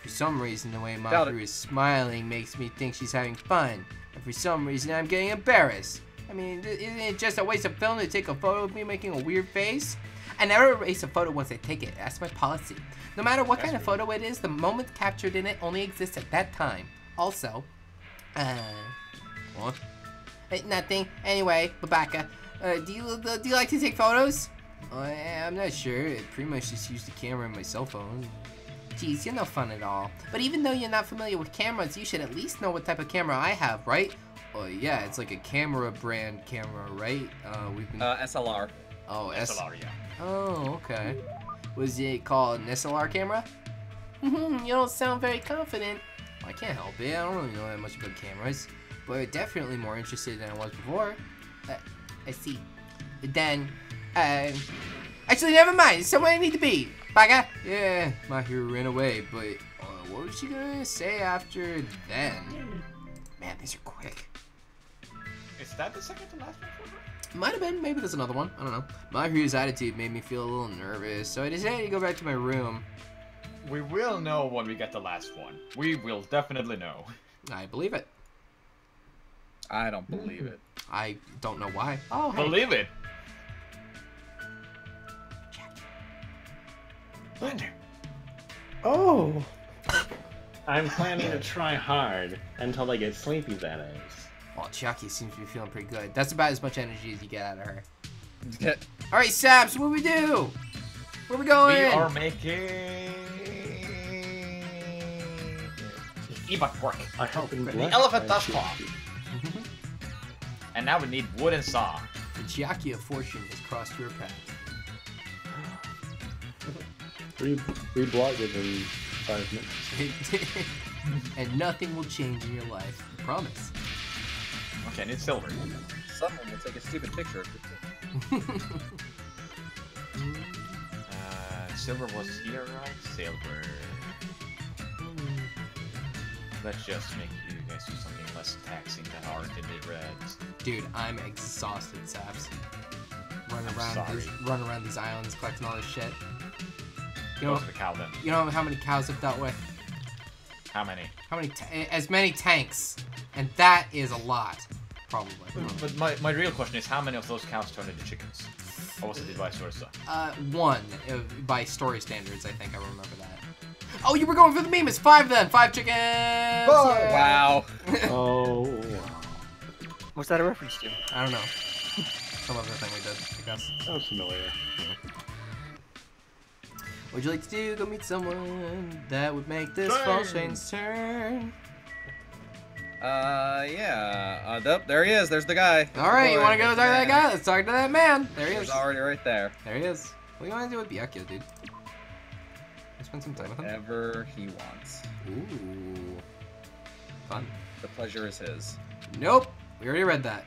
For some reason, the way Doubt it. Mahiru is smiling makes me think she's having fun. And for some reason, I'm getting embarrassed. I mean, isn't it just a waste of film to take a photo of me making a weird face? I never erase a photo once I take it. That's my policy. No matter what kind of photo it is, the moment captured in it only exists at that time. Also, what? Nothing. Anyway, Babaka, do you like to take photos? I'm not sure. I pretty much just use the camera on my cell phone. Geez, you're no fun at all. But even though you're not familiar with cameras, you should at least know what type of camera I have, right? Oh yeah, it's like a camera brand camera, right? We've been... SLR. Oh, SLR, yeah. Oh, okay. Was it called an SLR camera? You don't sound very confident. Well, I can't help it. I don't really know that much about cameras, but definitely more interested than I was before. I see. Then, actually, never mind. It's somewhere I need to be. Baga? Yeah, Mahiru ran away, but what was she gonna say after then? Man, these are quick. Is that the second to last one for her? Might have been. Maybe there's another one. I don't know. Mahiru's attitude made me feel a little nervous, so I decided to go back to my room. We will know when we get the last one. We will definitely know. I believe it. I don't believe it. I don't know why. Oh, hey. Believe it. Oh. I'm planning to try hard until I get sleepy, that is. Well, Chucky seems to be feeling pretty good. That's about as much energy as you get out of her. Alright, Saps, what do we do? Where we going? We are making... e-buck work. I hope in The elephant thus far. And now we need wood and saw. The Chiaki of fortune has crossed your path. Reblog within 5 minutes. And nothing will change in your life. I promise. Okay, I need silver. Someone will take a stupid picture of it. Silver was here, right? Silver. Let's just make you guys do something less taxing that aren't in the reds. Dude, I'm exhausted, Saps. Running I'm around these islands collecting all this shit. You Go know, to the cow then. you know how many cows I've dealt with? How many? As many tanks. And that is a lot. Probably. But my real question is, how many of those cows turned into chickens? Or was it vice versa? One. By story standards, I think I remember that. Oh, you were going for the meme. It's 5 then. 5 chickens. Yeah. Wow. Oh. What's that a reference to? I don't know. Some other thing we did, I guess. Sounds familiar. Would you like to do? Go meet someone that would make this fall Shane's turn. Yeah. There he is. There's the guy. All right, you want to go talk to that guy? Let's talk to that man. There he He's is. already right there. There he is. What do you want to do with Byakuya, dude? Spend some time with him. Whatever he wants. Ooh. Fun. The pleasure is his. Nope. We already read that.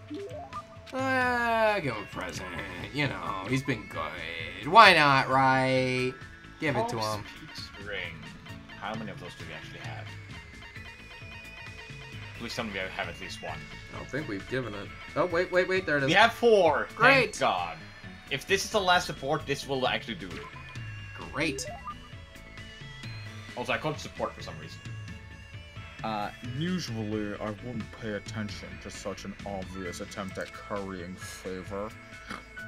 Give him a present. You know, he's been good. Why not, right? Give it to him. Ring. How many of those do we actually have? Please tell me we have at least one. I don't think we've given it. Oh, wait, there it is. We have 4. Great. Thank God. If this is the last support, this will actually do it. Great. Also, I called support for some reason. Usually I wouldn't pay attention to such an obvious attempt at currying favor,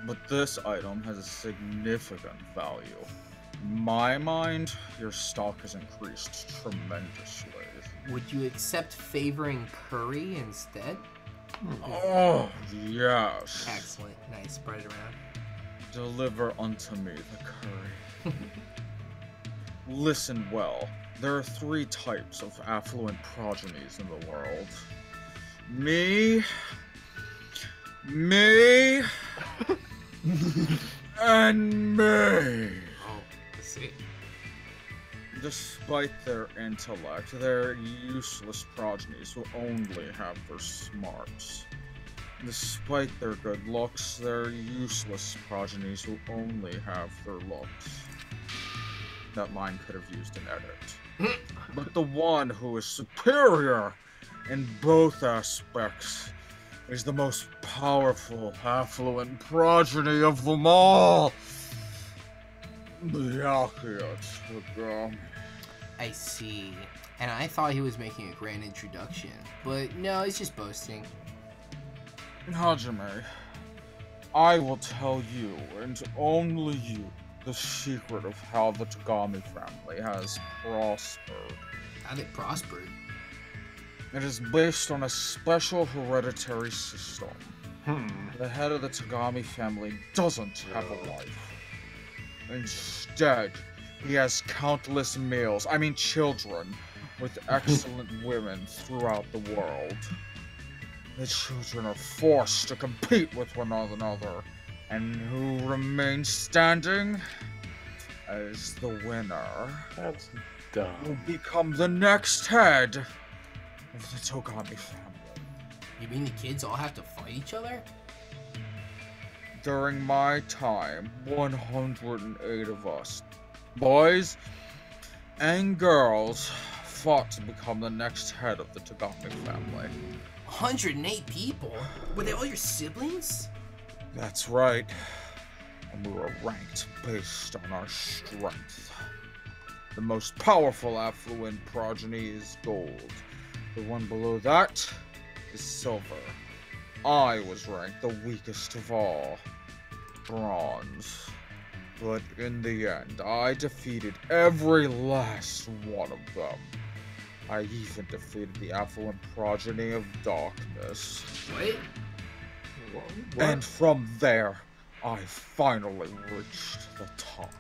but this item has a significant value. In my mind, your stock has increased tremendously. Would you accept favoring curry instead? Oh, yes. Excellent. Nice. Spread it around. Deliver unto me the curry. Listen well. There are 3 types of affluent progenies in the world. Me, and me. Oh, let's see. Despite their intellect, their useless progenies will only have their smarts. Despite their good looks, their useless progenies will only have their looks. That line could have used an edit. But the one who is superior in both aspects is the most powerful, affluent progeny of them all. Byakuya Tsuga. I see. And I thought he was making a grand introduction. But no, he's just boasting. Hajime, I will tell you, and only you, the secret of how the Tagami family has prospered. How they prospered? It is based on a special hereditary system. The head of the Tagami family doesn't have a wife. Instead, he has countless males, children, with excellent women throughout the world. The children are forced to compete with one another, and who remains standing as the winner That's dumb. will become the next head of the Togami family. You mean the kids all have to fight each other? During my time, 108 of us, boys and girls, fought to become the next head of the Tagami family. 108 people? Were they all your siblings? That's right. And we were ranked based on our strength. The most powerful affluent progeny is gold. The one below that is silver. I was ranked the weakest of all, bronze. But in the end, I defeated every last one of them. I even defeated the affluent progeny of darkness. What? And from there, I finally reached the top.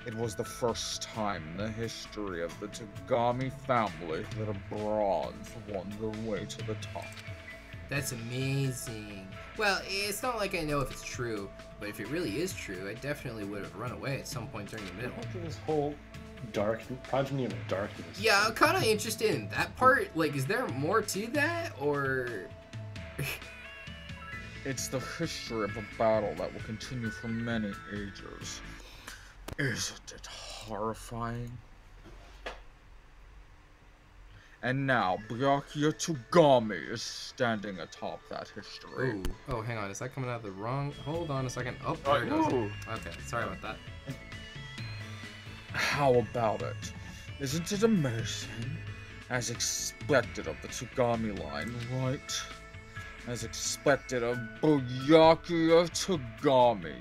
It was the first time in the history of the Tagami family that a bronze won their way to the top. That's amazing. Well, it's not like I know if it's true, but if it really is true, I definitely would have run away at some point during the middle. This whole progeny of darkness. Yeah, I'm kind of interested in that part. Like, is there more to that, or... It's the history of a battle that will continue for many ages. Isn't it horrifying? And now, Byakuya Tagami is standing atop that history. Ooh. Oh, hang on. Is that coming out of the wrong... Hold on a second. Oh, there it goes. Okay, sorry about that. How about it? Isn't it amazing? As expected of the Tagami line, right? As expected of Byakuya Tagami.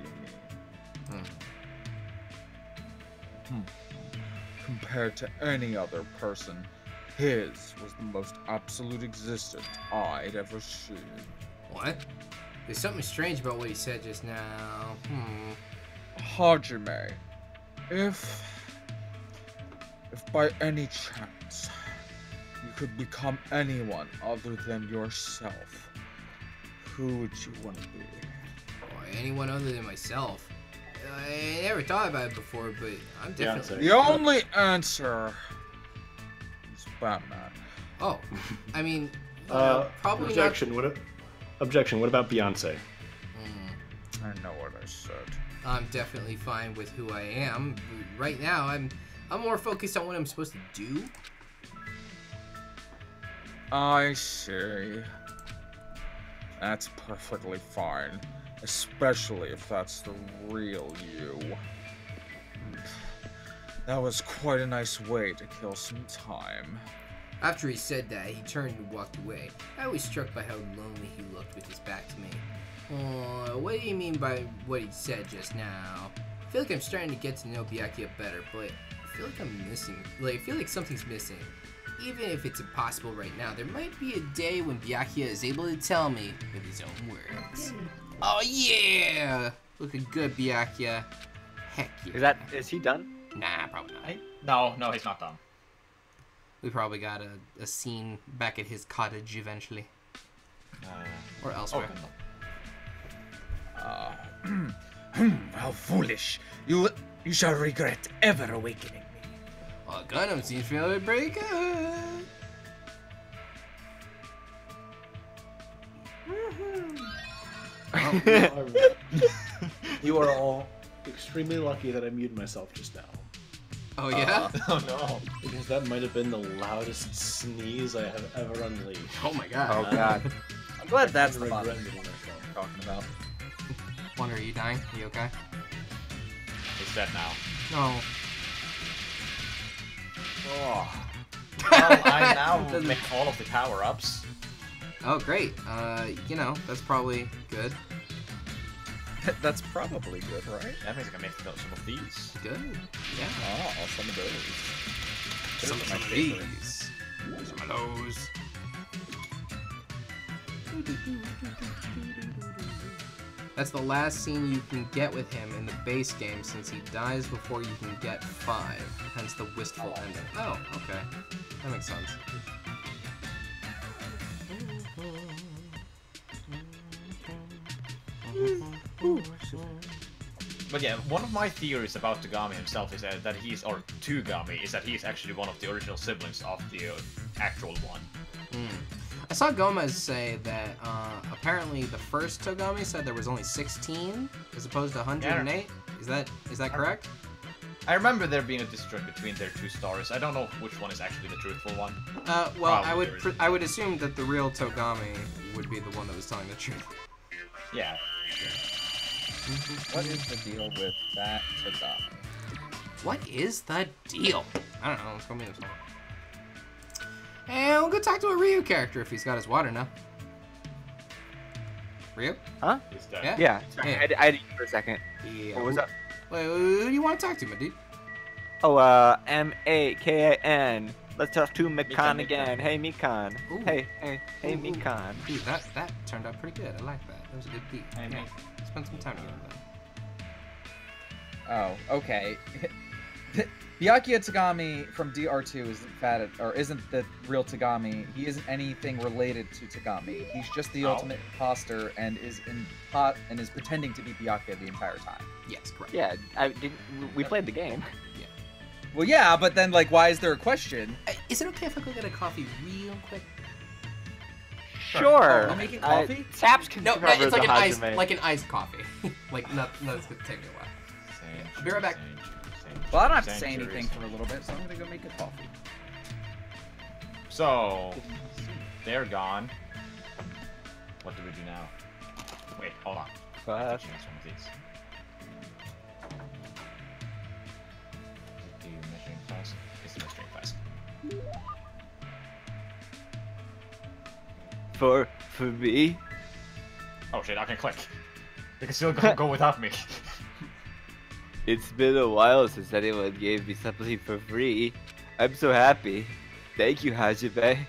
Compared to any other person, his was the most absolute existence I'd ever seen. What? There's something strange about what you said just now. Hajime, if by any chance you could become anyone other than yourself, who would you want to be? Or anyone other than myself. I never thought about it before, but I'm definitely... The only answer is Batman. Oh, I mean, probably objection. not... Objection. What about Beyonce? I know what I said. I'm definitely fine with who I am. Right now, I'm more focused on what I'm supposed to do. I see. That's perfectly fine. Especially if that's the real you. That was quite a nice way to kill some time. After he said that, he turned and walked away. I was struck by how lonely he looked with his back to me. What do you mean by what he said just now? I feel like I'm starting to get to know Byakuya better, but I feel like I'm missing. I feel like something's missing. Even if it's impossible right now, there might be a day when Byakuya is able to tell me with his own words. Oh yeah! Looking good, Byakuya. Heck yeah. Is he done? Nah, probably not. No, he's not done. We probably got a scene back at his cottage eventually. Or elsewhere. How foolish. You shall regret ever awakening me. Well, Gundam seems feeling pretty good. You are all extremely lucky that I muted myself just now. Oh yeah? Oh no. Because that might have been the loudest sneeze I have ever unleashed. Oh my god. Oh god. I'm glad that's the regret bottom muting myself. I'm talking about. Wonder, are you dying? You okay? He's dead now. No. Oh. Well, I now make all of the power-ups. Oh, great. You know, that's probably good. That's probably good, right? That means I can make some of these. Good. Yeah. Oh, some of those. Some Those are my of favorite. these. Some of those. That's the last scene you can get with him in the base game since he dies before you can get 5, hence the wistful ending. Oh, okay. That makes sense. But yeah, one of my theories about Tagami himself is that he's, or Tugami, is that he's actually one of the original siblings of the actual one. I saw Gomez say that apparently the first Togami said there was only 16 as opposed to 108. Is that correct? I remember there being a disjoint between their two stories. I don't know which one is actually the truthful one. Well, I would assume that the real Togami would be the one that was telling the truth. Yeah. What is the deal with that Tagami? What is the deal? I don't know. Let's go meet him somewhere. And we'll go talk to a Ryu character if he's got his water now. Ryu? Huh? He's dead. Yeah. Yeah. Sorry, Yeah. I had to eat for a second. Yeah. What was up? Wait, who do you want to talk to, my dude? Oh, M-A-K-A-N. Let's talk to Mikan again. Hey, Mikan. Ooh. Hey, Mikan. Dude, that turned out pretty good. I like that. That was a good beat. Hey, Yeah. mate. Spend some time together then. Oh, okay. Byakuya Tagami from DR2 isn't the real Tagami. He isn't anything related to Tagami. He's just the ultimate imposter and is pretending to be Byakuya the entire time. Yes, correct. Yeah, we played the game. Well, yeah, but then like, why is there a question? Is it okay if I go get a coffee real quick? Sure. Are you making coffee? Saps can No, cover it's the like an iced coffee. Like, no, it's gonna take me a while. I'll be right back. Well, I don't have to say anything for a little bit, so I'm gonna go make a coffee. So, they're gone. What do we do now? Wait, hold on. Change some of these. Do measuring class? It's the measuring class. For me? Oh shit, I can click. They can still go without me. It's been a while since anyone gave me something for free. I'm so happy. Thank you, Hajime.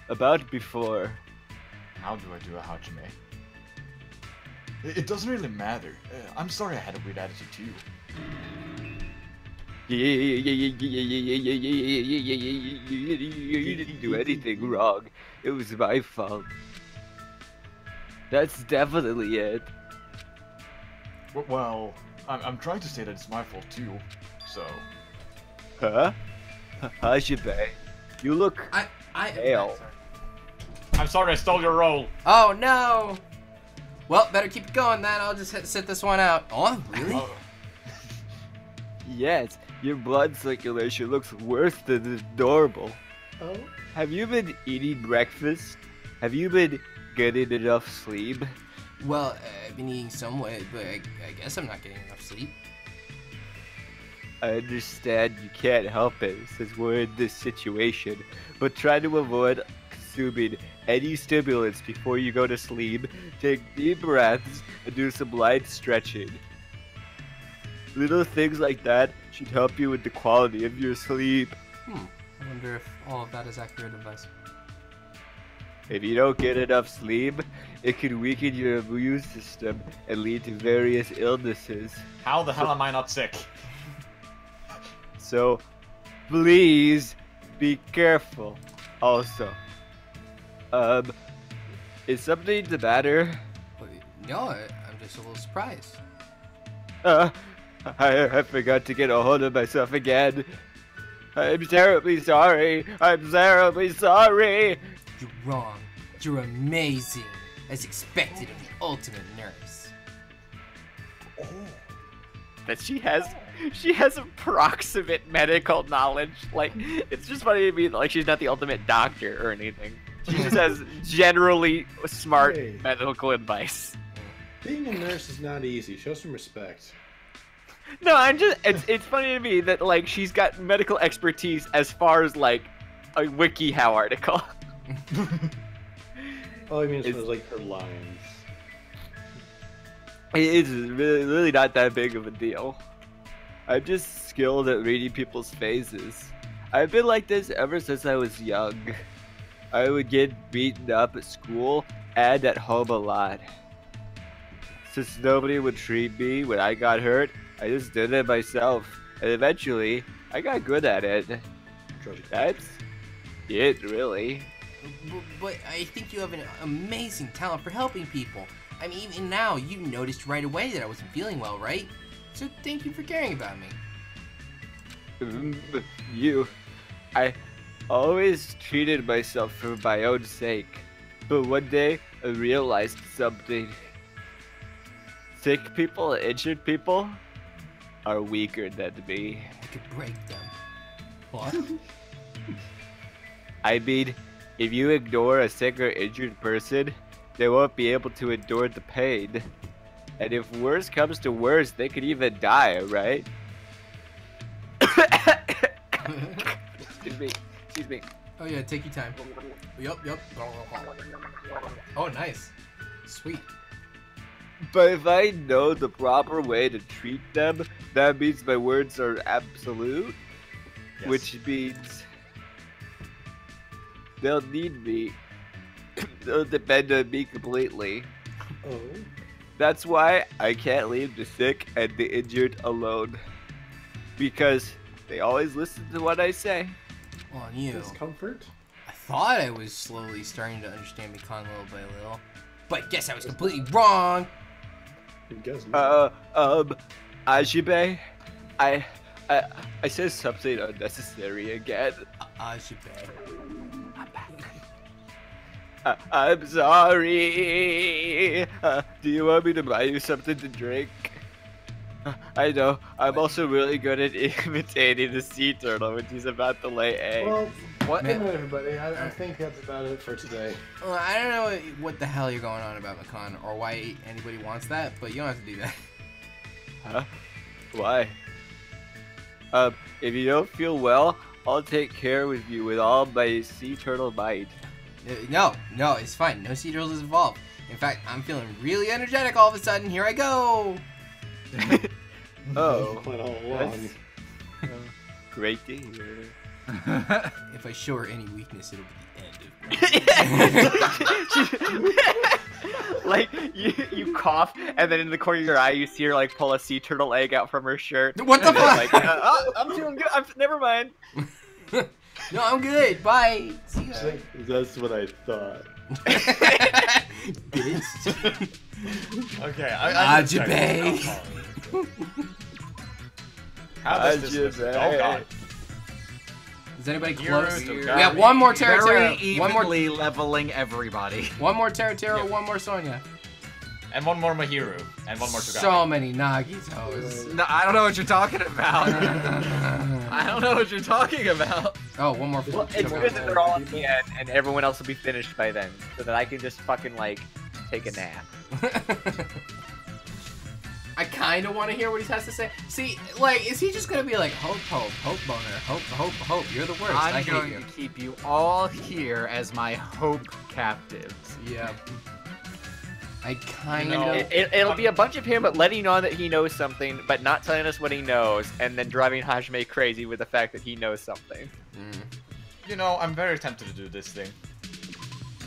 About before. How do I do a Hajime? It doesn't really matter. I'm sorry I had a weird attitude too. You didn't do anything wrong. It was my fault. That's definitely it. Well, I'm trying to say that it's my fault too, so... Huh? Hajime, you look pale. I'm sorry I stole your role. Oh no! Well, better keep it going then. I'll just sit this one out. Oh, really? Yes, your blood circulation looks worse than normal. Oh? Have you been eating breakfast? Have you been getting enough sleep? Well, I've been eating some way, but I guess I'm not getting enough sleep. I understand you can't help it since we're in this situation, but try to avoid consuming any stimulants before you go to sleep. Take deep breaths and do some light stretching. Little things like that should help you with the quality of your sleep. I wonder if all of that is accurate advice. If you don't get enough sleep, it can weaken your immune system and lead to various illnesses. How the hell am I not sick? So, please be careful. Also, is something the matter? No, I'm just a little surprised. I forgot to get a hold of myself again. I'm terribly sorry. I'm terribly sorry. You're wrong. You're amazing, as expected of the ultimate nurse. That she has approximate medical knowledge. Like, it's just funny to me that, like, she's not the ultimate doctor or anything. She just has generally smart medical advice. Being a nurse is not easy. Show some respect. No, I'm just. It's funny to me that like she's got medical expertise as far as like a WikiHow article. Oh, I mean, it was like her lines. It's really not that big of a deal. I'm just skilled at reading people's faces. I've been like this ever since I was young. I would get beaten up at school and at home a lot. Since nobody would treat me when I got hurt, I just did it myself. And eventually, I got good at it. That's it, really. But I think you have an amazing talent for helping people. I mean, even now, you noticed right away that I wasn't feeling well, right? So thank you for caring about me. I always treated myself for my own sake. But one day, I realized something. Sick people and injured people are weaker than me. I could break them. What? I mean, if you ignore a sick or injured person, they won't be able to endure the pain. And if worse comes to worse, they could even die, right? Excuse me. Oh yeah, take your time. Yup. Oh, nice. Sweet. But if I know the proper way to treat them, that means my words are absolute. Yes. Which means they'll need me. They'll depend on me completely. Oh. That's why I can't leave the sick and the injured alone. Because they always listen to what I say. Well, on you. Discomfort? I thought I was slowly starting to understand Mikan little by little. But guess I was completely wrong! Ajibe, I said something unnecessary again. Ajibe. I'm sorry. Do you want me to buy you something to drink? I know. I'm also really good at imitating the sea turtle when he's about to lay eggs. Well, what? Good night, everybody. I think that's about it for today. Well, I don't know what the hell you're going on about Mikan or why anybody wants that, but you don't have to do that. Huh? Why? If you don't feel well, I'll take care of you with all my sea turtle might. No, it's fine. No sea turtles is involved. In fact, I'm feeling really energetic all of a sudden. Here I go. Oh, Quite all along. Great to hear. If I show her any weakness, it'll be the end of me. Like you cough, and then in the corner of your eye, you see her like pull a sea turtle egg out from her shirt. What the fuck? Like, I'm feeling good. Never mind. No, I'm good. Bye. See ya. That's what I thought. Bitch. Okay, Ajibe. How does this listen? Oh god. Is anybody Hero close? to We Gary. have one more Terra Very Terra. One more leveling everybody. One more Terra Terra, one more Sonya. And one more Mahiru. And one more Togami. So many Nagitos. No, I don't know what you're talking about. I don't know what you're talking about. Oh, one more. Well, it's good that they're all at the end, and everyone else will be finished by then, so that I can just fucking like take a nap. I kind of want to hear what he has to say. See, like, is he just gonna be like, hope, boner, hope, you're the worst. I I'm hate going you. to keep you all here as my hope captives. Yeah. I kind You know, of. It'll be a bunch of him, but letting on that he knows something, but not telling us what he knows, and then driving Hajime crazy with the fact that he knows something. You know, I'm very tempted to do this thing.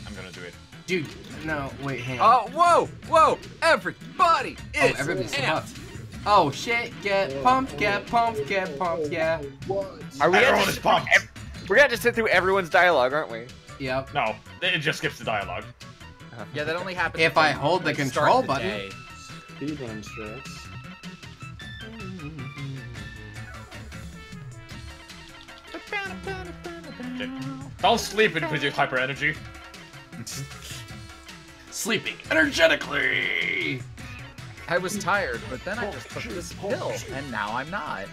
I'm gonna do it. Dude, no, wait, hang on. Oh, whoa, everybody! It's everybody's amped. pumped. Oh shit, get pumped, yeah. Are we Everyone is pumped! We're gonna just sit through everyone's dialogue, aren't we? Yep. No, it just skips the dialogue. Yeah, that only happens If I hold the control button. day. Speedrun stress. Okay. Don't sleep in with your hyper energy. Sleeping energetically. I was tired, but then I just took this pill, and now I'm not.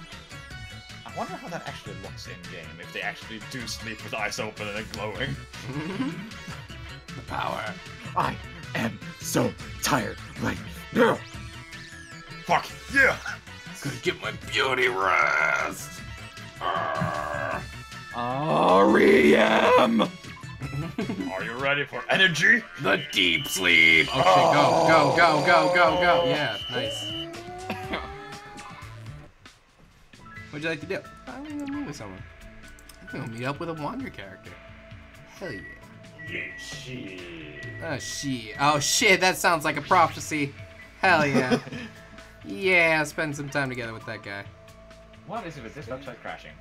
I wonder how that actually looks in game, if they actually do sleep with eyes open and glowing. The power. I am so tired right now. Fuck, yeah! Gotta get my beauty rest. R.E.M. Are you ready for energy? The deep sleep. Oh shit! Go! Yeah, nice. What'd you like to do? I'm gonna meet with someone. I'm gonna meet up with a wander character. Hell yeah. Oh shit, that sounds like a prophecy. Hell yeah. Yeah, spend some time together with that guy. What is it with this website crashing?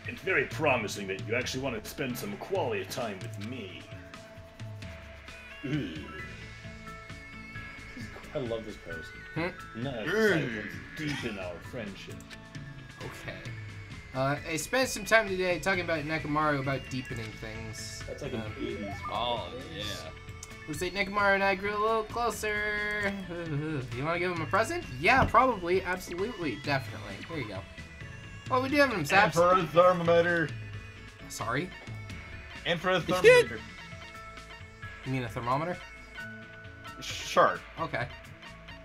It's very promising that you actually want to spend some quality time with me. I love this post. Nice. Deepen our friendship. Okay. I spent some time today talking about Nekomaru about deepening things. That's like an 80s. Oh, yeah. Looks like Nekomaru and I grew a little closer. You want to give him a present? Yeah, probably. Absolutely. Definitely. Here you go. Oh, we do have him, Saps. Emperor thermometer. Sorry? Emperor thermometer. You mean a thermometer? Sure. Okay.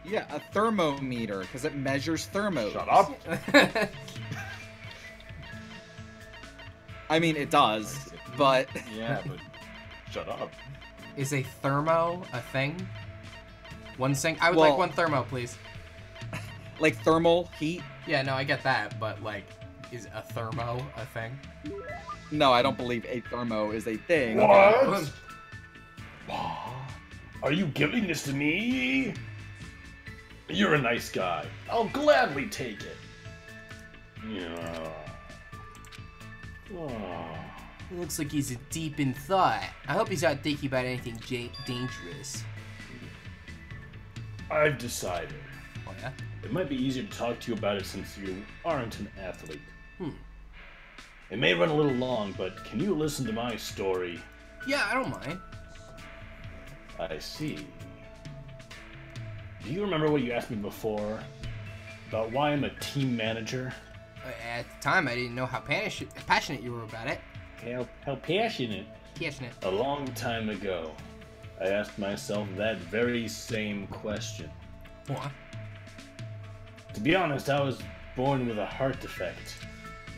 Yeah, a thermometer, because it measures thermos. Shut up. I mean, it does, but... Yeah, but shut up. Is a thermo a thing? One sing. I would like one thermo, please. Like thermal heat? Yeah, no, I get that, but like, is a thermo a thing? No, I don't believe a thermo is a thing. What? Are you giving this to me? You're a nice guy. I'll gladly take it. Yeah. Looks like he's deep in thought. I hope he's not thinking about anything dangerous. I've decided. Oh yeah? It might be easier to talk to you about it since you aren't an athlete. It may run a little long, but can you listen to my story? Yeah, I don't mind. I see. Do you remember what you asked me before? About why I'm a team manager? At the time, I didn't know how passionate you were about it. How passionate? Passionate. A long time ago, I asked myself that very same question. What? To be honest, I was born with a heart defect.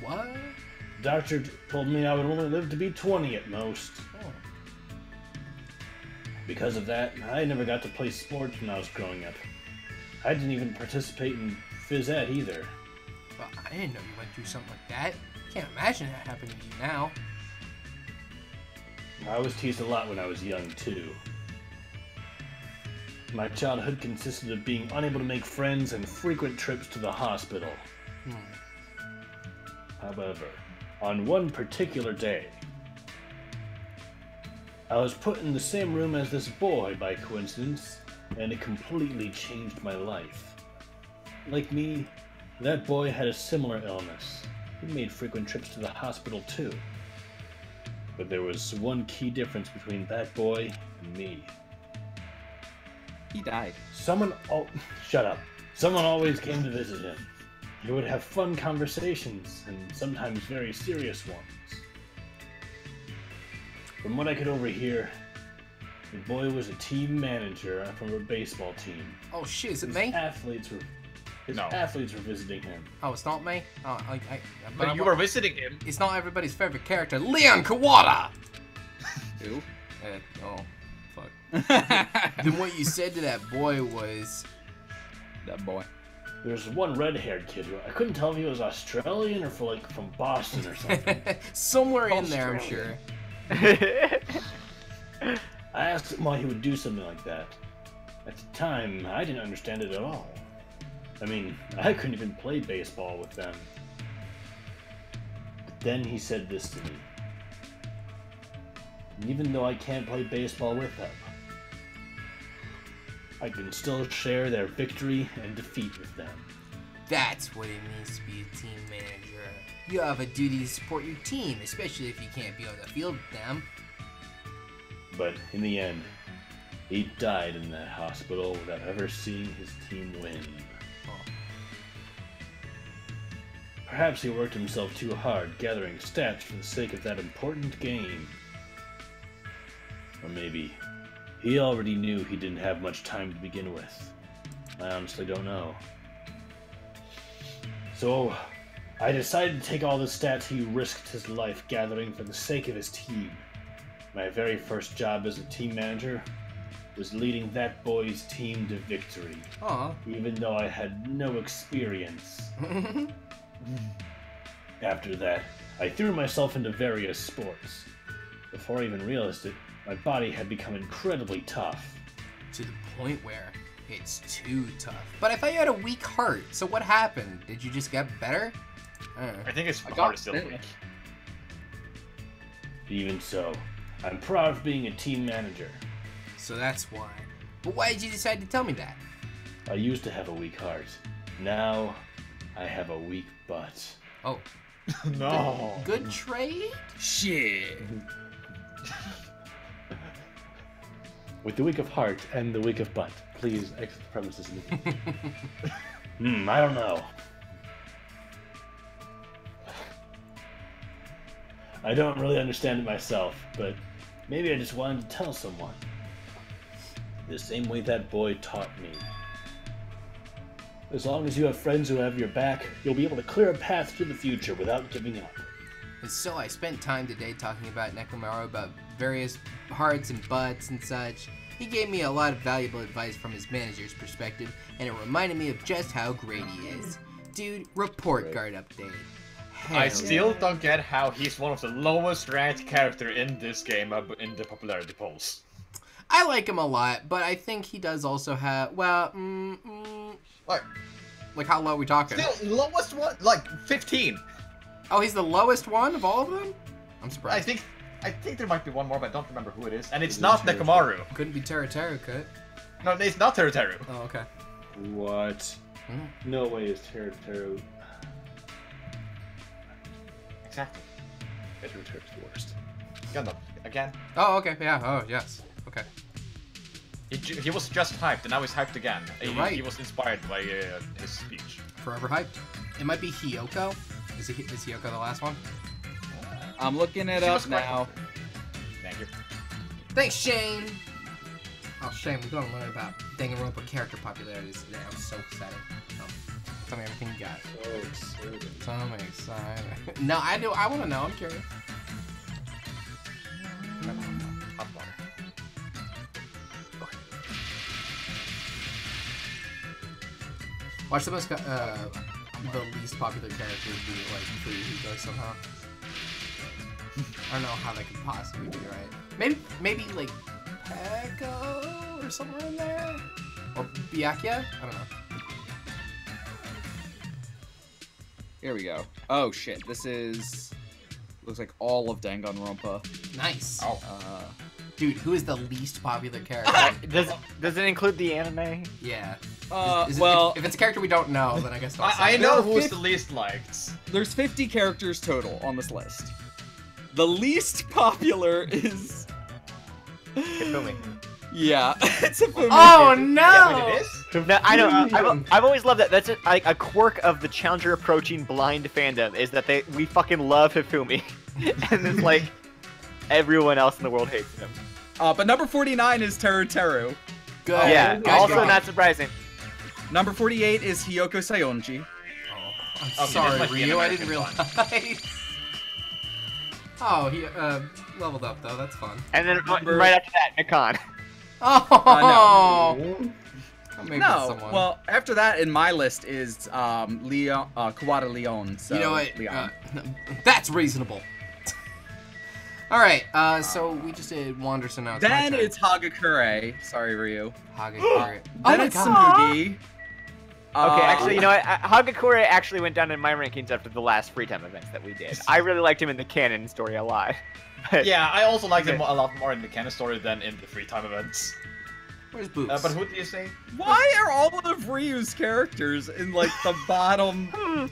What? Doctor told me I would only live to be 20 at most. Oh. Because of that, I never got to play sports when I was growing up. I didn't even participate in phys ed either. Well, I didn't know you went through something like that. Can't imagine that happening to you now. I was teased a lot when I was young, too. My childhood consisted of being unable to make friends and frequent trips to the hospital. However, on one particular day, I was put in the same room as this boy by coincidence, and it completely changed my life. Like me, that boy had a similar illness. He made frequent trips to the hospital too. But there was one key difference between that boy and me. He died. Shut up. Someone always came to visit him. He would have fun conversations, and sometimes very serious ones. From what I could overhear, the boy was a team manager from a baseball team. Oh shit, is it His me? athletes were visiting him. Oh, it's not me? Oh, But you were visiting him. It's not everybody's favorite character, Leon Kawada! Who? Oh, fuck. Then what you said to that boy was... That boy. There's one red-haired kid who I couldn't tell if he was Australian or from Boston or something. Somewhere in there, I'm sure. I asked him why he would do something like that. At the time, I didn't understand it at all. I mean, I couldn't even play baseball with them. But then he said this to me. Even though I can't play baseball with them, I can still share their victory and defeat with them. That's what it means to be a team manager. You have a duty to support your team, especially if you can't be on the field with them. But in the end, he died in that hospital without ever seeing his team win. Perhaps he worked himself too hard gathering stats for the sake of that important game. Or maybe He already knew he didn't have much time to begin with. I honestly don't know. So, I decided to take all the stats he risked his life gathering for the sake of his team. My very first job as a team manager was leading that boy's team to victory. Aw. Even though I had no experience. After that, I threw myself into various sports. Before I even realized it, my body had become incredibly tough. To the point where it's too tough. But I thought you had a weak heart, so what happened? Did you just get better? I think his heart is still weak. Even so, I'm proud of being a team manager. So that's why. But why did you decide to tell me that? I used to have a weak heart. Now, I have a weak butt. Oh. No. Good trade? Shit. With the weak of heart and the weak of butt, please exit the premises. I don't know. I don't really understand it myself, but maybe I just wanted to tell someone. The same way that boy taught me. As long as you have friends who have your back, you'll be able to clear a path to the future without giving up. And so I spent time today talking about Nekomaru, about various hearts and butts and such. He gave me a lot of valuable advice from his manager's perspective, and it reminded me of just how great he is. Dude, report card update. I still don't get how he's one of the lowest ranked character in this game in the popularity polls. I like him a lot, but I think he does also have, well, like how low are we talking? Still, lowest one? Like, 15. Oh, he's the lowest one of all of them? I'm surprised. I think there might be one more, but I don't remember who it is. And it's not Nekomaru. Couldn't be Teruteru, could it? No, it's not Teruteru. Oh, okay. What? No way is Teruteru. Exactly. Teruteru's the worst. Gundam, again. Oh, okay, yeah, oh, yes. Okay. He was just hyped, and now he's hyped again. Right. He was inspired by his speech. Forever hyped. It might be Hiyoko. Is Hiyoko the last one? I'm looking it up now. Thank you. Thanks, Shane! Oh, Shane, we're gonna learn about DanganRonpa character popularities today. I'm so excited. Tell me everything you got. So excited. So excited. No, I do. I want to know. I'm curious. Hot water. Watch the most, the least popular character be like Fuyuhiko somehow. I don't know how that could possibly be right. Maybe like Peko or somewhere in there, or Byakuya. I don't know. Here we go. Oh shit, this is looks like all of Danganronpa. Nice. Oh. Dude, who is the least popular character? Does it include the anime? Yeah. Well, if it's a character we don't know, then I guess don't say I it. know who's the least liked. There's 50 characters total on this list. The least popular is Hifumi. Yeah, it's a Hifumi. Oh no! Yeah, wait, it is? No, I know. I've always loved that. That's a quirk of the Challenger approaching blind fandom is that we fucking love Hifumi, and it's like everyone else in the world hates him. But number 49 is Teruteru. Good. Yeah, Good. also Good. not surprising. Number 48 is Hiyoko Sayonji. I'm Okay, sorry, this might be an Ryu. I didn't American realize. Oh, he leveled up though. That's fun. And then right after that, Nikon. Oh No. Oh, maybe No, someone. well, after that in my list is Leon, Kawada Leon. So you know what? Leon. That's reasonable. All right. So we just did Wander, so now it's my Then turn. it's Hagakure. Sorry, Ryu. Hagakure. Then it's Samugi. Okay, actually, you know what? Hagakure actually went down in my rankings after the last free time events that we did. I really liked him in the canon story a lot. But, Yeah, I also liked him a lot more in the canon story than in the free time events. Where's Boots? But who do you say? Why are all of Ryu's characters in like the bottom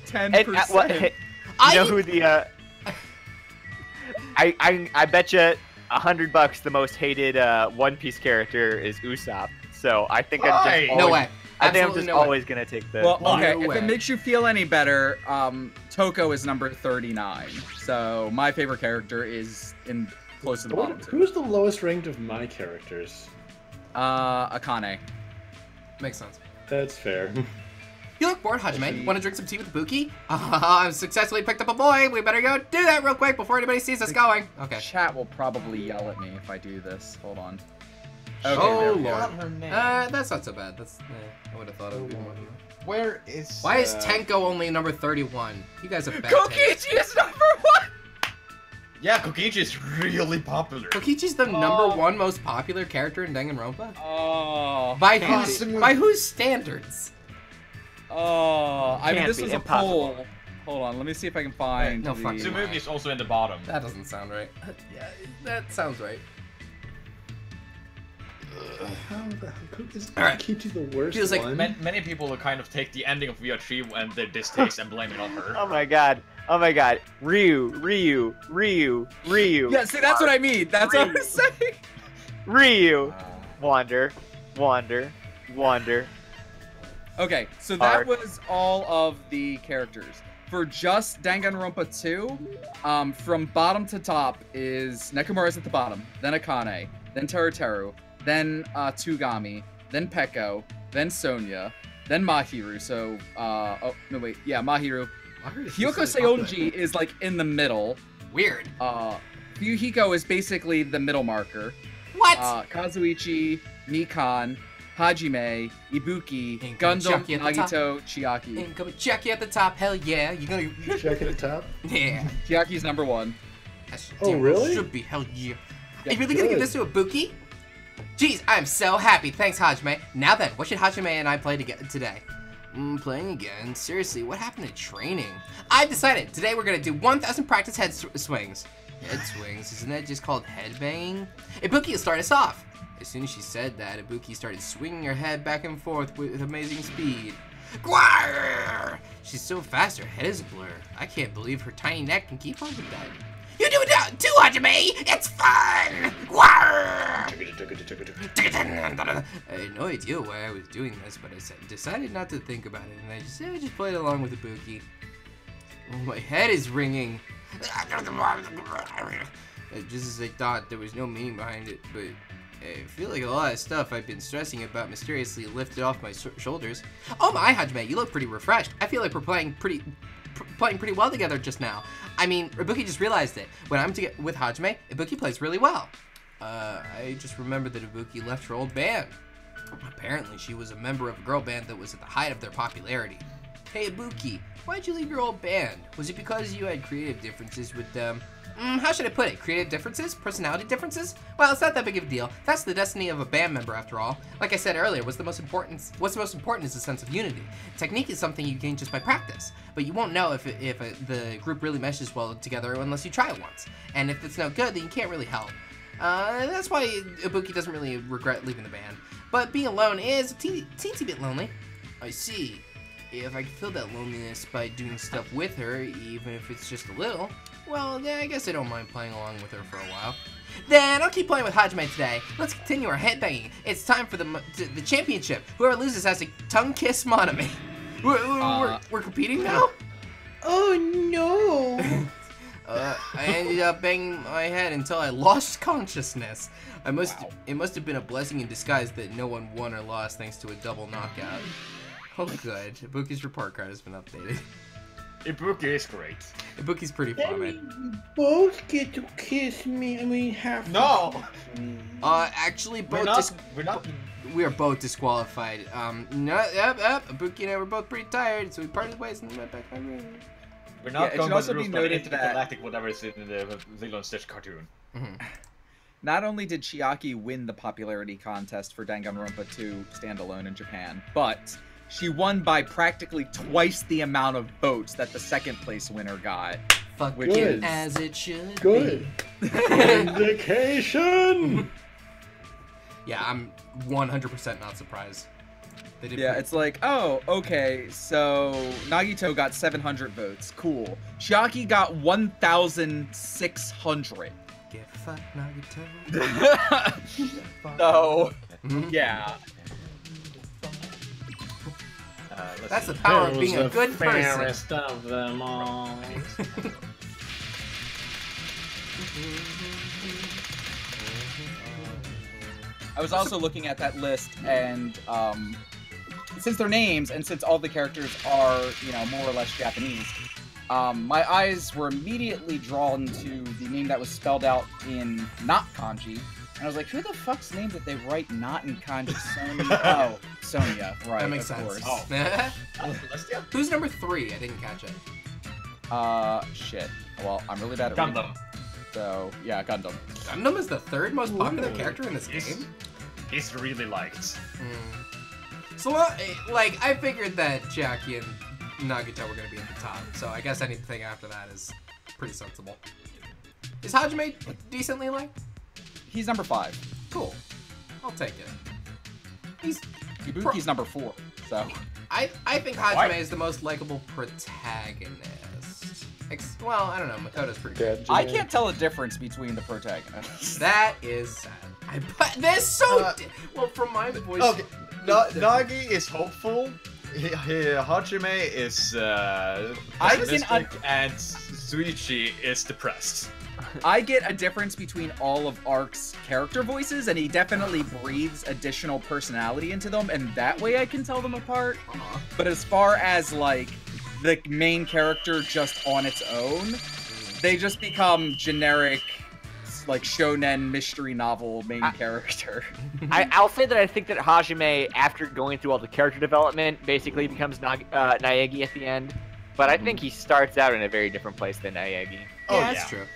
10%? And, you know who the I bet you $100 the most hated One Piece character is Usopp. So I think I'm just always, no way. I think I'm Absolutely just no way. always gonna take the. Well, okay, No if way. it makes you feel any better, Toko is number 39. So my favorite character is in close to the bottom two. Who's the lowest ranked of my characters? Akane. Makes sense. That's fair. You look bored, Hajime. Want to drink some tea with Ibuki? I've successfully picked up a boy. We better go do that real quick before anybody sees us going. Okay. Chat will probably yell at me if I do this. Hold on. Okay, Oh, there we go. Lord. Her name. That's not so bad. That's I would have thought it would be more. Where is? Why is Tenko only number 31? You guys have bad taste. Kokichi is number 1. Yeah, Kokichi is really popular. Kokichi's the number 1 most popular character in Danganronpa. Oh. By whose standards? Oh, I mean, Can't this be is a impossible. poll. Hold on, let me see if I can find. No, fuck the... you. Tsumugi is also in the bottom. That doesn't sound right. Yeah, that sounds right. How the hell is All right. Kokichi the worst Feels like one? Many people will kind of take the ending of VO3 and their distaste and blame it on her. Oh my god. Oh my god. Ryu. Yeah, see, that's what I mean. That's what I was saying. Ryu. Wander. Okay, so that Arc. was all of the characters. For just Danganronpa 2, from bottom to top is Nekomura's at the bottom, then Akane, then Teruteru, then Tsugami, then Peko, then Sonya, then Mahiru. So, oh no wait, yeah, Mahiru. Hyoko Seonji is like in the middle. Weird. Fuyuhiko is basically the middle marker. What? Kazuichi, Mikan, Hajime, Ibuki, Ain't Gundam, gonna chuck you at the top. Nagito, Chiaki. Ain't gonna check you at the top. Hell yeah. You're gonna Check at the top. Yeah. Chiaki's number 1. That's Oh, really? Should be. Hell yeah. Yeah, Are you really gonna give good. this to Ibuki? Jeez, I'm so happy. Thanks, Hajime. Now then, what should Hajime and I play today? Playing again? Seriously, what happened to training? I've decided. Today we're gonna do 1,000 practice head swings. Head swings? Isn't that just called head banging? Ibuki will start us off. As soon as she said that, Ibuki started swinging her head back and forth with amazing speed. Gwar! She's so fast, her head is a blur. I can't believe her tiny neck can keep up with that. You do it too, Hajime! It's fun! Gwar! I had no idea why I was doing this, but I decided not to think about it, and I just played along with Ibuki. Oh, my head is ringing. Just as I thought, there was no meaning behind it, but I feel like a lot of stuff I've been stressing about mysteriously lifted off my shoulders. Oh my, Hajime, you look pretty refreshed. I feel like we're playing pretty well together just now. I mean, Ibuki just realized it. When I'm with Hajime, Ibuki plays really well. I just remembered that Ibuki left her old band. Apparently, she was a member of a girl band that was at the height of their popularity. Hey, Ibuki, why'd you leave your old band? Was it because you had creative differences with them? How should I put it? Creative differences? Personality differences? Well, it's not that big of a deal. That's the destiny of a band member, after all. Like I said earlier, what's most important is a sense of unity. Technique is something you gain just by practice, but you won't know if the group really meshes well together unless you try it once. And if it's no good, then you can't really help. That's why Ibuki doesn't really regret leaving the band. But being alone is a teensy bit lonely. I see. If I could feel that loneliness by doing stuff with her, even if it's just a little, well, yeah, I guess I don't mind playing along with her for a while. Then I'll keep playing with Hajime today. Let's continue our headbanging. It's time for the championship. Whoever loses has to tongue kiss Monami. We're competing now? Oh no! I ended up banging my head until I lost consciousness. It must have been a blessing in disguise that no one won or lost thanks to a double knockout. Oh good, Ibuki's report card has been updated. Ibuki is great. Ibuki's pretty That fun, means you both get to kiss me. I mean, half. No! Actually, We're not. we are both disqualified. Ibuki and I were both pretty tired, so we parted ways and went back to my room. We're not it going should by also the be rules of noted that- intergalactic whatever is in the Lilo and Stitch cartoon. Not only did Chiaki win the popularity contest for Danganronpa 2 standalone in Japan, but she won by practically twice the amount of votes that the second place winner got. Fuck Which it is- as it should Good. Vindication! Yeah, I'm 100% not surprised. They did Yeah, it's like, oh, okay, so Nagito got 700 votes. Cool. Chiaki got 1,600. Get fucked, Nagito. No. Mhm. Yeah. That's the power of being a good person. Fairest of them all. I was also looking at that list, and since they're names, and since all the characters are, you know, more or less Japanese, my eyes were immediately drawn to the name that was spelled out in not kanji, and I was like, who the fuck's name did they write not in kanji? Sonya. Oh, Sonya, right, That makes of sense. course. Oh. Who's number 3? I didn't catch it. Shit. Well, I'm really bad at Gundam. reading. So, yeah, Gundam. Gundam is the 3rd most popular character in this game? He's really liked. So, like, I figured that Jackie and Nagito were going to be at the top, so I guess anything after that is pretty sensible. Is Hajime decently liked? He's number 5. Cool. I'll take it. Ibuki's number 4, so... I think Hajime is the most likable protagonist. Well, I don't know. Makoto's pretty good. I can't tell a difference between the protagonists. That is sad. They're so... well, from my voice... Okay, Nagi is hopeful. Hajime is pessimistic, and Suichi is depressed. I get a difference between all of Ark's character voices, and he definitely breathes additional personality into them, and that way I can tell them apart. But as far as, like, the main character just on its own, they just become generic, like, shonen mystery novel main character. I'll say that I think that Hajime, after going through all the character development, basically becomes Naegi at the end. But I think he starts out in a very different place than Naegi. Yeah, that's true.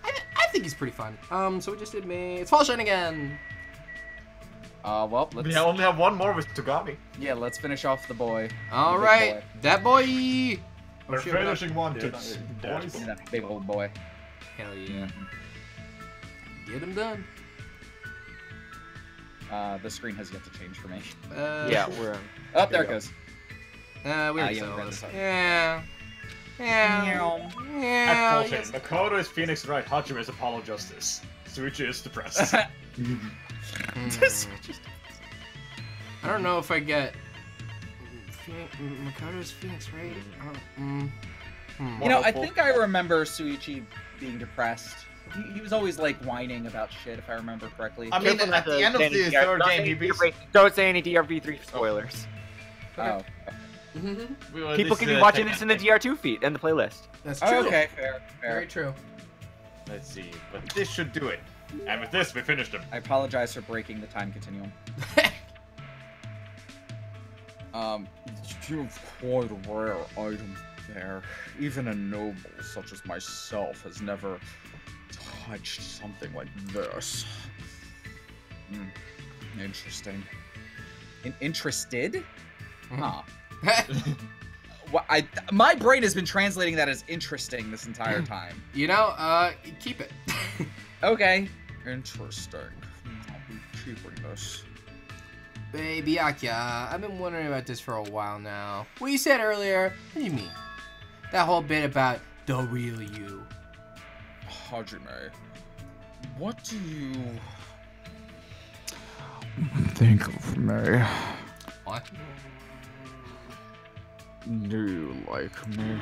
I think he's pretty fun. So we just did me. It's Fall Shine again. Well, let's... We only have one more with Togami. Yeah, let's finish off the boy. All The big right, boy. that boy. We're finishing one Yeah, today. that big old boy. Hell yeah. Get him done. The screen has yet to change for me. Yeah, we're... Oh, there it goes. We already yeah, saw we read this. this. Yeah. At Yeah. full change. Makoto is Phoenix Wright, Hajime is Apollo Justice. Suichi is depressed. I don't know if I get Makoto's Phoenix, right? You know, I think I remember Suichi being depressed. He was always, like, whining about shit, if I remember correctly. I mean, at the end of the third game, he beats... Don't say any DR3 spoilers. Oh. People can be watching this in the DR2 feed and the playlist. That's true. Oh, okay, fair. Very true. Let's see, but this should do it. And with this, we finished him. I apologize for breaking the time continuum. You have quite a rare item there. Even a noble such as myself has never touched something like this. Interesting. Interested? Huh. Well, my brain has been translating that as interesting this entire time. You know, keep it. Okay. Interesting. I'll be keeping this. Hey, Byakuya, I've been wondering about this for a while now. What you said earlier, what do you mean? That whole bit about the real you. Hajime, what do you think of me? What? Do you like me?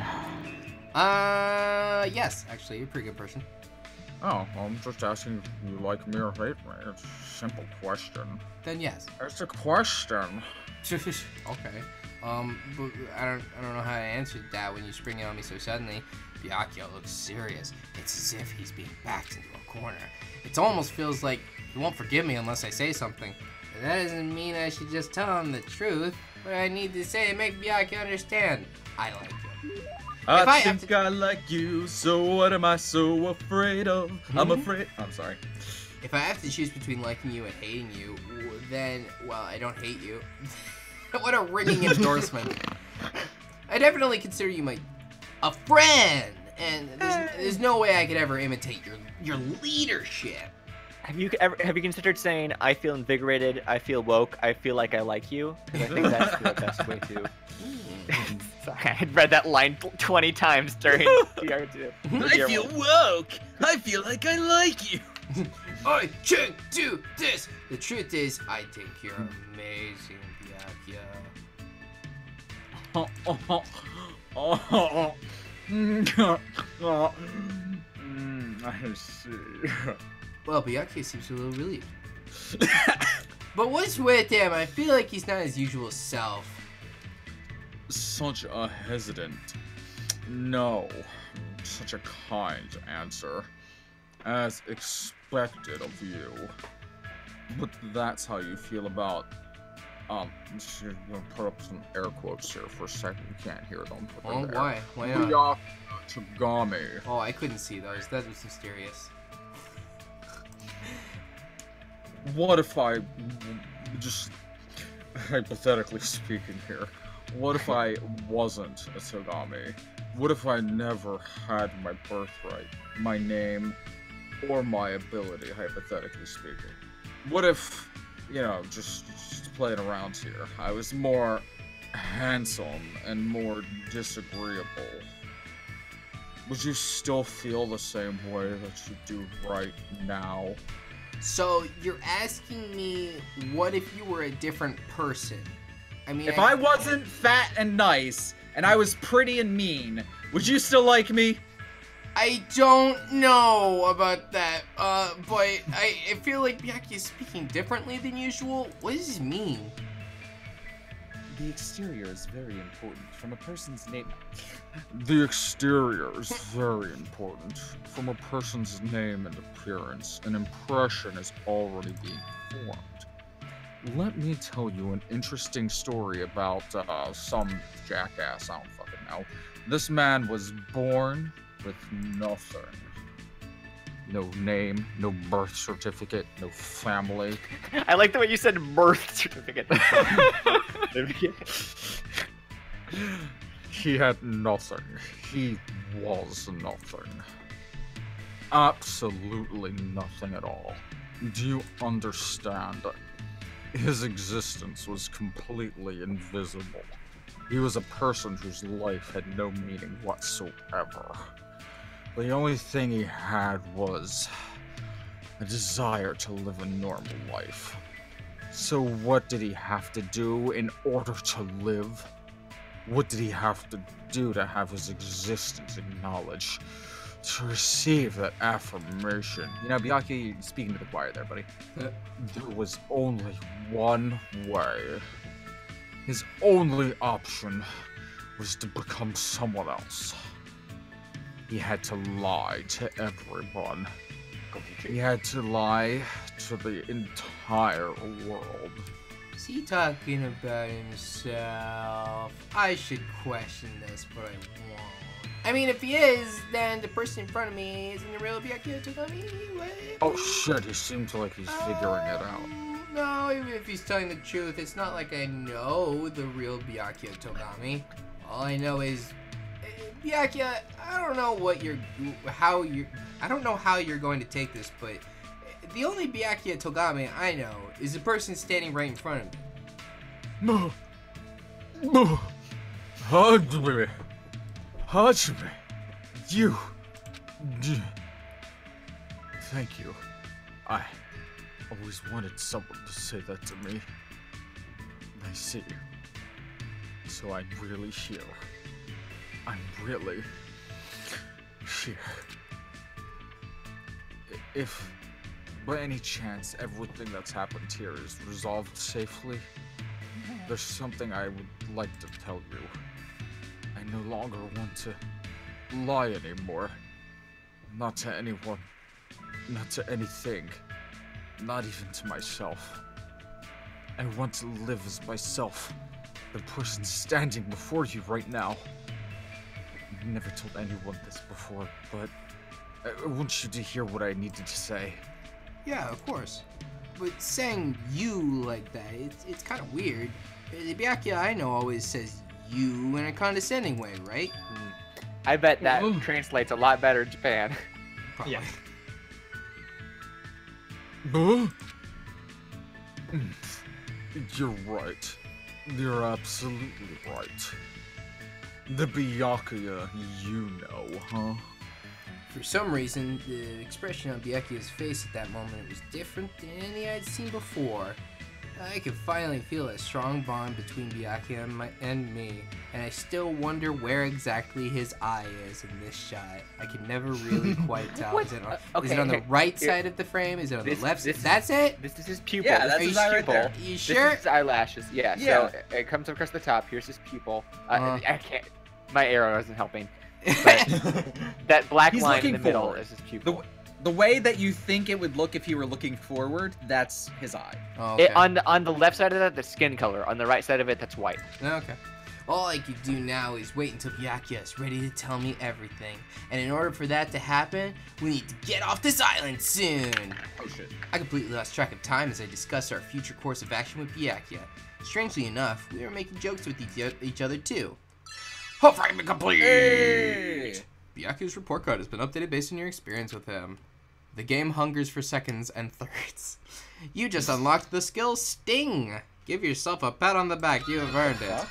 Yes, actually, you're a pretty good person. Oh, I'm just asking if you like me or hate me. It's a simple question. Then yes. It's a question. Okay. But I don't know how to answer that when you spring it on me so suddenly. Byakuya looks serious. It's as if he's being backed into a corner. It almost feels like he won't forgive me unless I say something. But that doesn't mean I should just tell him the truth. What I need to say to make Byakuya understand. I like him. I think I like you, so what am I so afraid of? I'm afraid. I'm sorry. If I have to choose between liking you and hating you, then, well, I don't hate you. What a ringing endorsement. I definitely consider you a friend, and there's no way I could ever imitate your leadership. Have you considered saying, I feel invigorated, I feel woke, I feel like I like you? 'Cause I think that's the best way to... Sorry, I had read that line 20 times during DR2. I feel woke! I feel like I like you! I can't do this! The truth is, I think you're amazing, Byakuya. I see. Well, Byakuya seems a little relieved. But what's with him? I feel like he's not his usual self. Such a hesitant. No. Such a kind answer. As expected of you. But that's how you feel about, I'm just gonna put up some air quotes here for a second. You can't hear them. Oh, why? Why not? Byakuya Togami. Oh, I couldn't see those. That was mysterious. What if I, just hypothetically speaking here, what if I wasn't a Togami? What if I never had my birthright, my name, or my ability, hypothetically speaking? What if, you know, just playing around here, I was more handsome and more disagreeable? Would you still feel the same way that you do right now? So, you're asking me, what if you were a different person? I mean, If I wasn't fat and nice, and I was pretty and mean, would you still like me? I don't know about that, but I feel like Byakuya is speaking differently than usual. What does this mean? The exterior is very important from a person's name. The exterior is very important. From a person's name and appearance, an impression is already being formed. Let me tell you an interesting story about some jackass, I don't fucking know. This man was born with nothing. No name, no birth certificate, no family. I like the way you said birth certificate. He had nothing. He was nothing. Absolutely nothing at all. Do you understand? His existence was completely invisible. He was a person whose life had no meaning whatsoever. The only thing he had was a desire to live a normal life. So what did he have to do in order to live? What did he have to do to have his existence acknowledged? To receive that affirmation? You know, Byakuya, you're speaking to the choir there, buddy. There was only one way. His only option was to become someone else. He had to lie to everyone. He had to lie to the entire world. Is he talking about himself? I should question this, but I won't. I mean, if he is, then the person in front of me isn't the real Byakuya Togami. Oh shit, he seems like he's figuring it out. No, even if he's telling the truth, it's not like I know the real Byakuya Togami. All I know is, Byakuya, I don't know I don't know how you're going to take this, but the only Byakuya Togami I know is the person standing right in front of me. No. Hajime. Hajime. You. Thank you. I always wanted someone to say that to me. I see. So I'm really here. I'm really here. If by any chance everything that's happened here is resolved safely, there's something I would like to tell you. I no longer want to lie anymore. Not to anyone. Not to anything. Not even to myself. I want to live as myself. The person standing before you right now. I've never told anyone this before, but I want you to hear what I needed to say. Yeah, of course. But saying you like that, it's kind of weird. The Byakuya I know always says you in a condescending way, right? I bet that translates a lot better in Japan. Probably. Yeah. Huh? You're right. You're absolutely right. The Byakuya you know, huh? For some reason, the expression on Byakuya's face at that moment was different than any I'd seen before. I can finally feel a strong bond between Byakuya and me, and I still wonder where exactly his eye is in this shot. I can never really quite tell. Is it on the right side of the frame? Is it on the left side? That's it? This is his pupil. Yeah, that's his eye right there. You sure? This is his eyelashes. Yeah. Yeah. So it comes across the top. Here's his pupil. I can't. My arrow isn't helping. But that black He's line in looking the middle forward. is his pupil. The way that you think it would look if he were looking forward, that's his eye. Oh, okay. On the left side of that, that's skin color. On the right side of it, that's white. Okay. All I can do now is wait until Byakuya is ready to tell me everything. And in order for that to happen, we need to get off this island soon. Oh shit. I completely lost track of time as I discussed our future course of action with Byakuya. Strangely enough, we were making jokes with each other too. Whole fragment complete! Hey! Byakuya's report card has been updated based on your experience with him. The game hungers for seconds and thirds. You just unlocked the skill Sting. Give yourself a pat on the back. You have earned it.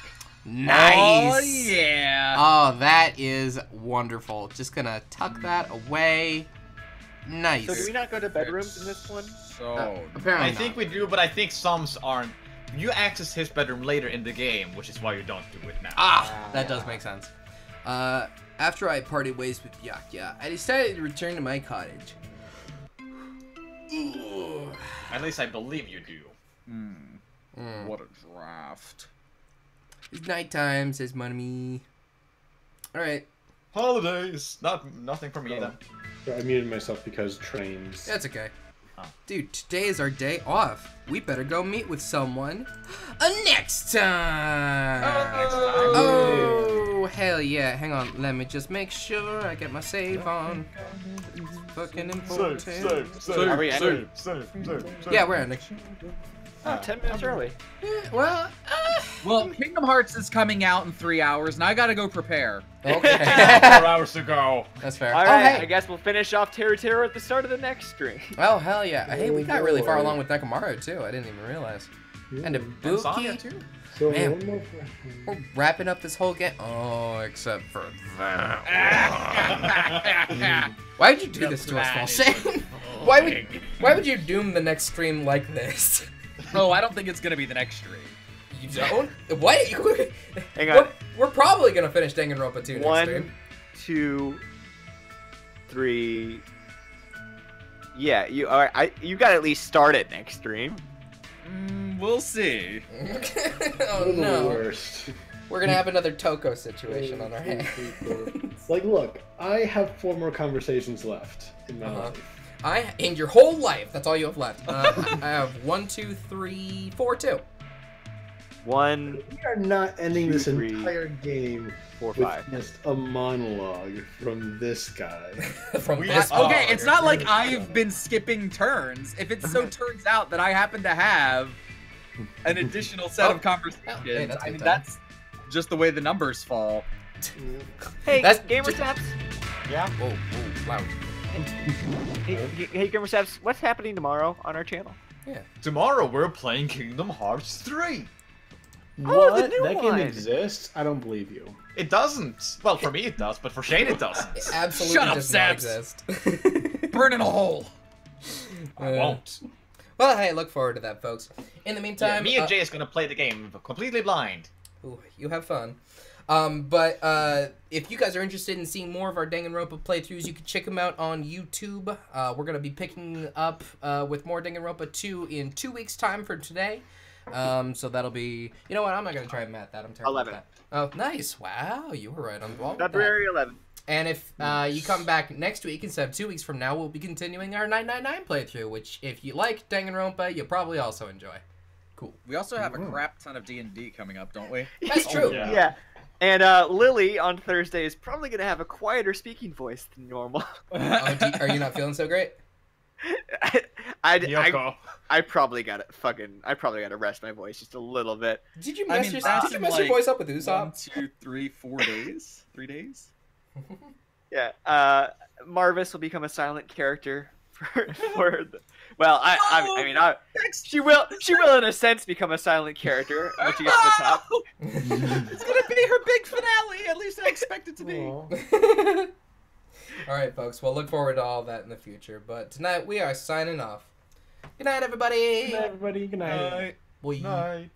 Nice. Oh yeah. Oh, that is wonderful. Just gonna tuck that away. Nice. So do we not go to bedrooms in this one? So apparently I think we do, but I think some aren't. You access his bedroom later in the game, which is why you don't do it now. That does make sense. After I parted ways with Byakuya, I decided to return to my cottage. At least I believe you do. What a draft. It's nighttime, says Money. Alright. Holidays. Nothing for me either. I muted myself because trains. That's okay. Dude, today is our day off. We better go meet with someone next time. Oh, hell yeah. Hang on. Let me just make sure I get my save on. It's fucking important. Are we ending? Yeah, we're ending. Oh, 10 minutes early. Yeah, Well, Kingdom Hearts is coming out in 3 hours, and I gotta go prepare. Okay. 4 hours to go. That's fair. All right, hey. I guess we'll finish off Terror at the start of the next stream. Oh, hell yeah. Hey, we got really far along with Nekamaru, too. I didn't even realize. And Ibuki. too. So Man. one more We're wrapping up this whole game. Oh, except for that. Why would you do this to us, Shane? Why would you doom the next stream like this? Oh, I don't think it's gonna be the next stream. You don't? What? Hang on. We're probably gonna finish Danganronpa 2 next 1, stream. 2, 3. Yeah, you got to at least start it next stream. We'll see. Oh the no. worst. We're gonna have another Toko situation on our hands. Like, look, I have 4 more conversations left in my life. In your whole life, that's all you have left. I have 1, 2, 3, 4, 2. 1. We are not ending 2, this 3, entire game 4, with 5. just a monologue from this guy. From this Okay, it's not like I've been skipping turns. If it so turns out that I happen to have an additional set of conversations, hey, that's I mean, good time. that's just the way the numbers fall. Hey, That's Gamer Saps. Yeah. Whoa, loud. Hey, Gamer Saps, what's happening tomorrow on our channel? Yeah. Tomorrow we're playing Kingdom Hearts 3. Oh, What? the new That one. game exists? I don't believe you. It doesn't. Well, for me it does, but for Shane it doesn't. It absolutely Shut up, does not Saps. exist. Burn in a hole. I won't. Well, hey, look forward to that, folks. In the Yeah, meantime, me and Jay is gonna play the game completely blind. ooh, you have fun. But if you guys are interested in seeing more of our Danganronpa playthroughs, you can check them out on YouTube. We're going to be picking up with more Danganronpa 2 in 2 weeks' time from today. So that'll be... You know what? I'm not going to try and math that. I'm terrible 11. at that. Oh, nice. Wow, you were right on the ball with that. February 11th. And if you come back next week instead of 2 weeks from now, we'll be continuing our 999 playthrough, which if you like Danganronpa, you'll probably also enjoy. Cool. We also have a crap ton of D&D coming up, don't we? That's true. Yeah. And Lily on Thursday is probably going to have a quieter speaking voice than normal. Are you not feeling so great? I probably got to rest my voice just a little bit. Did you I mess, mean, did you mess your voice up with Usopp? 1, 2, 3, 4 days? 3 days? Yeah. Marvis will become a silent character for the, well, I mean, she will in a sense become a silent character once you get to the top. It's gonna be her big finale. At least I expect it to be. All right, folks. Well, look forward to all that in the future. But tonight we are signing off. Good night, everybody. Good night, everybody. Good night. Bye. Boy. Night.